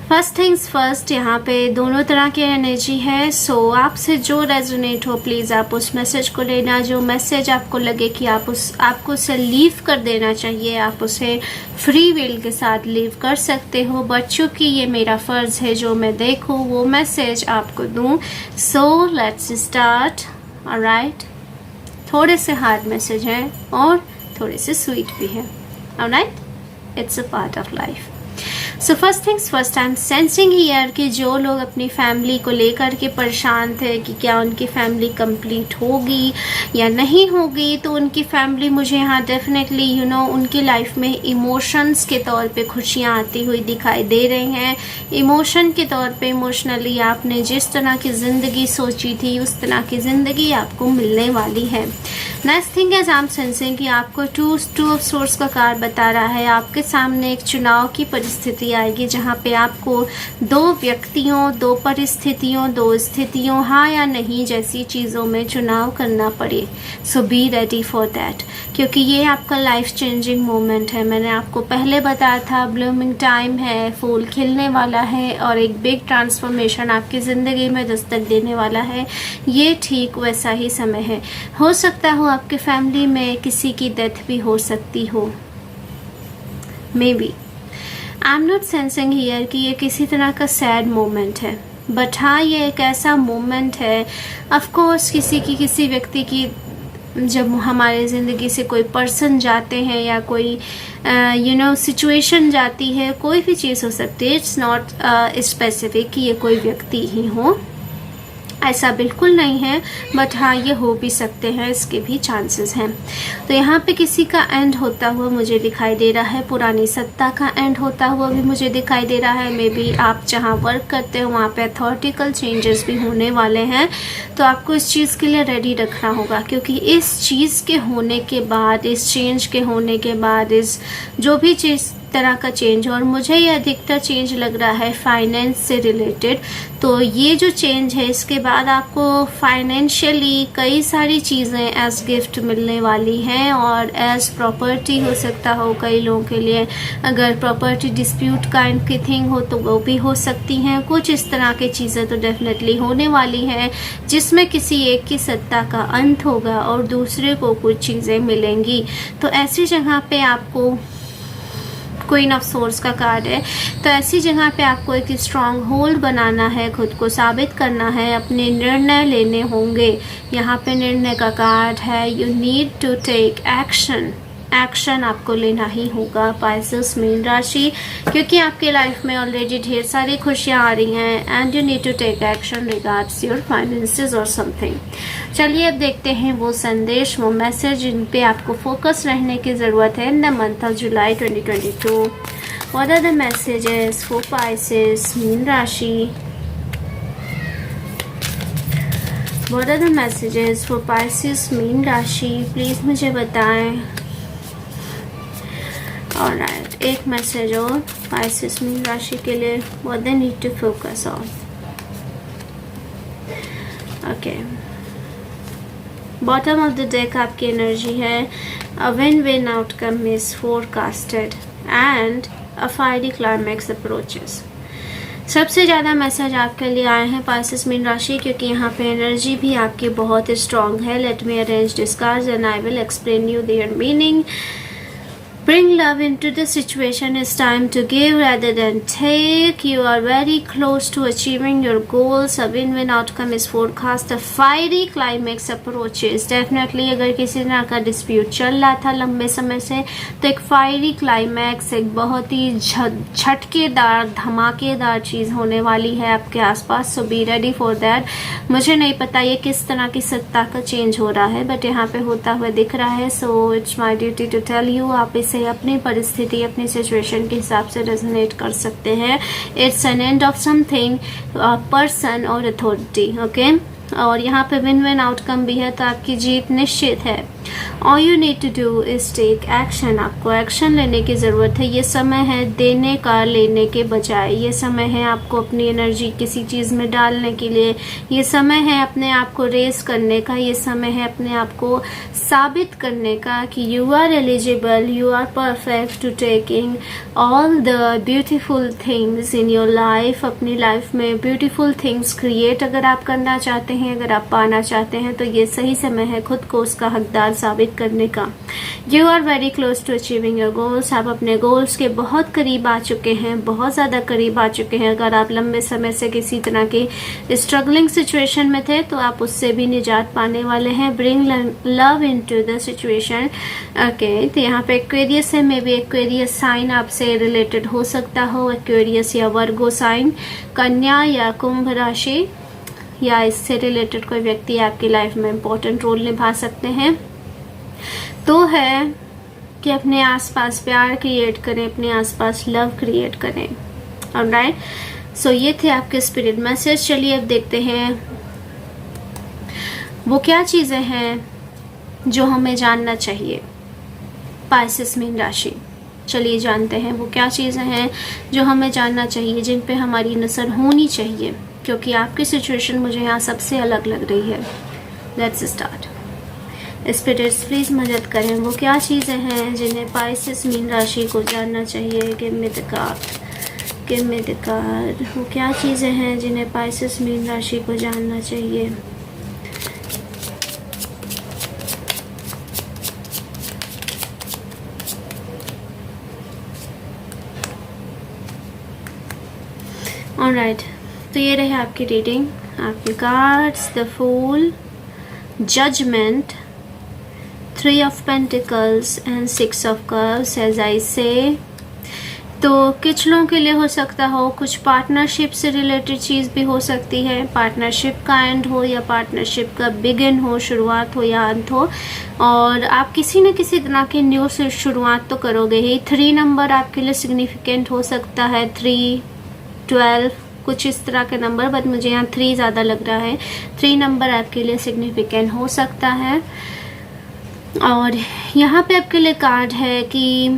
First things first, यहाँ पे दोनों तरह की energy है। सो आपसे जो रेजोनेट हो प्लीज़ आप उस मैसेज को लेना। जो मैसेज आपको लगे कि आपको उसे लीव कर देना चाहिए, आप उसे फ्री विल के साथ लीव कर सकते हो। बट चूँकि ये मेरा फ़र्ज़ है जो मैं देखूँ वो मैसेज आपको दूँ। So let's start. ऑलराइट, थोड़े से हार्ड मैसेज हैं और थोड़े से स्वीट भी हैं। Alright, it's a part of life. So first things first, I am sensing here कि जो लोग अपनी फैमिली को लेकर के परेशान थे कि क्या उनकी फैमिली कंप्लीट होगी या नहीं होगी, तो उनकी फैमिली मुझे यहाँ डेफिनेटली उनकी लाइफ में इमोशंस के तौर पे खुशियाँ आती हुई दिखाई दे रही हैं। इमोशन के तौर पे इमोशनली आपने जिस तरह की ज़िंदगी सोची थी उस तरह की ज़िंदगी आपको मिलने वाली है। Next thing as I am sensing कि आपको टू ऑफ सोर्स का कार्ड बता रहा है आपके सामने एक चुनाव की परिस्थिति आएगी जहाँ पे आपको दो व्यक्तियों, दो परिस्थितियों, दो स्थितियों, हाँ या नहीं जैसी चीज़ों में चुनाव करना पड़े। सो बी रेडी फॉर दैट, क्योंकि ये आपका लाइफ चेंजिंग मोमेंट है। मैंने आपको पहले बताया था ब्लूमिंग टाइम है, फूल खिलने वाला है और एक बिग ट्रांसफॉर्मेशन आपकी ज़िंदगी में दस्तक देने वाला है। ये ठीक वैसा ही समय है। हो सकता हो आपके फैमिली में किसी की डेथ भी हो सकती हो, may be. I am not sensing here कि ये किसी तरह का सैड मोमेंट है, बट हाँ ये एक ऐसा मोमेंट है, ऑफ कोर्स किसी व्यक्ति की जब हमारे ज़िंदगी से कोई पर्सन जाते हैं या कोई सिचुएशन जाती है, कोई भी चीज़ हो सकती है। इट्स नॉट स्पेसिफिक कि ये कोई व्यक्ति ही हो, ऐसा बिल्कुल नहीं है, बट हाँ ये हो भी सकते हैं, इसके भी चांसेस हैं। तो यहाँ पे किसी का एंड होता हुआ मुझे दिखाई दे रहा है, पुरानी सत्ता का एंड होता हुआ भी मुझे दिखाई दे रहा है। मे बी आप जहाँ वर्क करते हो वहाँ पे अथॉरिटिकल चेंजेस भी होने वाले हैं, तो आपको इस चीज़ के लिए रेडी रखना होगा, क्योंकि इस चीज़ के होने के बाद, इस चेंज के होने के बाद, इस जो भी चीज़ तरह का चेंज, और मुझे ये अधिकतर चेंज लग रहा है फाइनेंस से रिलेटेड। तो ये जो चेंज है इसके बाद आपको फाइनेंशियली कई सारी चीज़ें एज गिफ्ट मिलने वाली हैं, और एज प्रॉपर्टी हो सकता हो कई लोगों के लिए। अगर property dispute kind key thing हो तो वो भी हो सकती हैं। कुछ इस तरह की चीज़ें तो डेफिनेटली होने वाली हैं जिसमें किसी एक की सत्ता का अंत होगा और दूसरे को कुछ चीज़ें मिलेंगी। तो ऐसी जगह पे आपको क्वीन ऑफ सोर्स का कार्ड है, तो ऐसी जगह पे आपको एक स्ट्रॉन्ग होल्ड बनाना है, खुद को साबित करना है, अपने निर्णय लेने होंगे। यहाँ पे निर्णय का कार्ड है, you need to take action. Action आपको लेना ही होगा पाइसेस मीन राशि, क्योंकि आपके लाइफ में ऑलरेडी ढेर सारी खुशियाँ आ रही हैं and you need to take action regards your finances और समथिंग। चलिए अब देखते हैं वो संदेश, वो मैसेज जिन पे आपको फोकस रहने की ज़रूरत है in the month of July 2022। What are the messages for Pisces Meen राशि? What are the messages for Pisces Meen राशि? प्लीज़ मुझे बताएं। ऑलराइट, एक मैसेज और पाइसेस मीन राशि के लिए, what they need to focus on. Okay, bottom of the deck आपकी एनर्जी है, a win win outcome is forecasted and a fiery climax approaches. सबसे ज़्यादा मैसेज आपके लिए आए हैं पाइसेस मीन राशि, क्योंकि यहाँ पे एनर्जी भी आपकी बहुत स्ट्रॉन्ग है। Let me arrange this cards and I will explain you there meaning. Bring love into the situation. It's time to give rather than take. You are very close to achieving your goals. A win-win outcome is forecast. A fiery climax approaches. Definitely अगर किसी तरह का dispute चल रहा था लंबे समय से, तो एक fiery climax, एक बहुत ही झटकेदार धमाकेदार चीज़ होने वाली है आपके आसपास। So be ready for that. मुझे नहीं पता ये किस तरह की सत्ता का चेंज हो रहा है, बट यहाँ पे होता हुआ दिख रहा है। So it's my duty to tell you, आप इसे अपनी परिस्थिति, अपनी सिचुएशन के हिसाब से रेजोनेट कर सकते हैं। It's an end of something, person और अथॉरिटी। ओके, और यहाँ पे विन विन आउटकम भी है, तो आपकी जीत निश्चित है। All you need to do is take action. आपको एक्शन लेने की ज़रूरत है। ये समय है देने का लेने के बजाय। ये समय है आपको अपनी एनर्जी किसी चीज़ में डालने के लिए। ये समय है अपने आप को रेस करने का। ये समय है अपने आप को साबित करने का कि you are eligible, you are perfect to taking all the beautiful things in your life. अपनी लाइफ में ब्यूटीफुल थिंग्स क्रिएट अगर आप करना चाहते हैं। अगर आप पाना चाहते हैं तो ये सही समय है खुद को उसका हकदार साबित करने का। You are very close to achieving your goals. आप अपने गोल्स के बहुत करीब आ चुके हैं, बहुत ज़्यादा करीब आ चुके हैं। अगर आप लंबे समय से किसी तरह की स्ट्रगलिंग सिचुएशन में थे तो आप उससे भी निजात पाने वाले हैं। Bring love into the situation. Okay, तो यहाँ पे एक्वेरियस है, मे बी एक्वेरियस साइन आपसे रिलेटेड हो सकता हो, एक्वेरियस या वर्गो साइन, कन्या या कुंभ राशि, या इससे रिलेटेड कोई व्यक्ति आपकी लाइफ में इम्पोर्टेंट रोल निभा सकते हैं। तो है कि अपने आसपास प्यार क्रिएट करें, अपने आसपास लव क्रिएट करें। ऑलराइट, सो ये थे आपके स्पिरिट मैसेज। चलिए अब देखते हैं वो क्या चीज़ें हैं जो हमें जानना चाहिए। पाइसेस मीन राशि, चलिए जानते हैं वो क्या चीज़ें हैं जो हमें जानना चाहिए, जिन पे हमारी नज़र होनी चाहिए, क्योंकि आपकी सिचुएशन मुझे यहाँ सबसे अलग लग रही है। Let's start. स्पिरिट्स प्लीज़ मदद करें, वो क्या चीज़ें हैं जिन्हें पाइसेस मीन राशि को जानना चाहिए। Give me the card. वो क्या चीज़ें हैं जिन्हें पाइसेस मीन राशि को जानना चाहिए। ऑलराइट, तो ये रहे आपकी रीडिंग। आपके cards, the fool, judgement, 3 of pentacles and 6 of cups. As I say, तो कुछ लोगों के लिए हो सकता हो कुछ पार्टनरशिप से रिलेटेड चीज़ भी हो सकती है। पार्टनरशिप का एंड हो या पार्टनरशिप का बिगिन हो, शुरुआत हो या अंत हो, और आप किसी न किसी तरह की न्यू से शुरुआत तो करोगे ही। 3 नंबर आपके लिए सिग्निफिकेंट हो सकता है, 3, 12, कुछ इस तरह के नंबर, बट मुझे यहाँ 3 ज़्यादा लग रहा है। 3 नंबर आपके लिए सिग्निफिकेंट हो सकता है। और यहाँ पे आपके लिए कार्ड है कि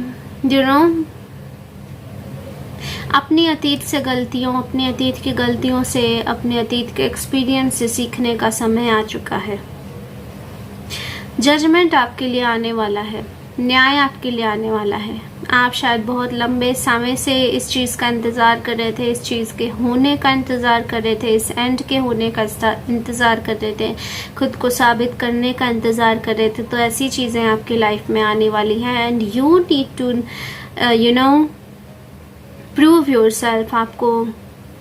अपनी अतीत से गलतियों, अपने अतीत की गलतियों से, अपने अतीत के एक्सपीरियंस से सीखने का समय आ चुका है। जजमेंट आपके लिए आने वाला है, न्याय आपके लिए आने वाला है। आप शायद बहुत लंबे समय से इस चीज़ का इंतज़ार कर रहे थे, इस चीज़ के होने का इंतज़ार कर रहे थे, इस एंड के होने का इंतज़ार कर रहे थे, खुद को साबित करने का इंतज़ार कर रहे थे। तो ऐसी चीज़ें आपकी लाइफ में आने वाली हैं and you need to prove yourself. आपको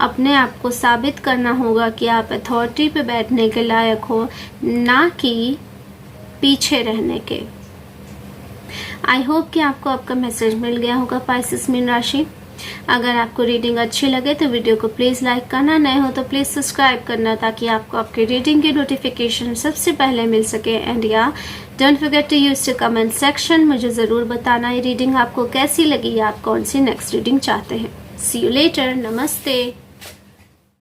अपने आप को साबित करना होगा कि आप अथॉरिटी पे बैठने के लायक हो, ना कि पीछे रहने के। आई होप कि आपको आपका मैसेज मिल गया होगा पाइसेस मीन राशि। अगर आपको रीडिंग अच्छी लगे तो वीडियो को प्लीज़ लाइक करना, नए हो तो प्लीज़ सब्सक्राइब करना, ताकि आपको आपकी रीडिंग की नोटिफिकेशन सबसे पहले मिल सके। And yeah don't forget to use the comment section. मुझे ज़रूर बताना ये रीडिंग आपको कैसी लगी, आप कौन सी नेक्स्ट रीडिंग चाहते हैं। सी यू लेटर। नमस्ते।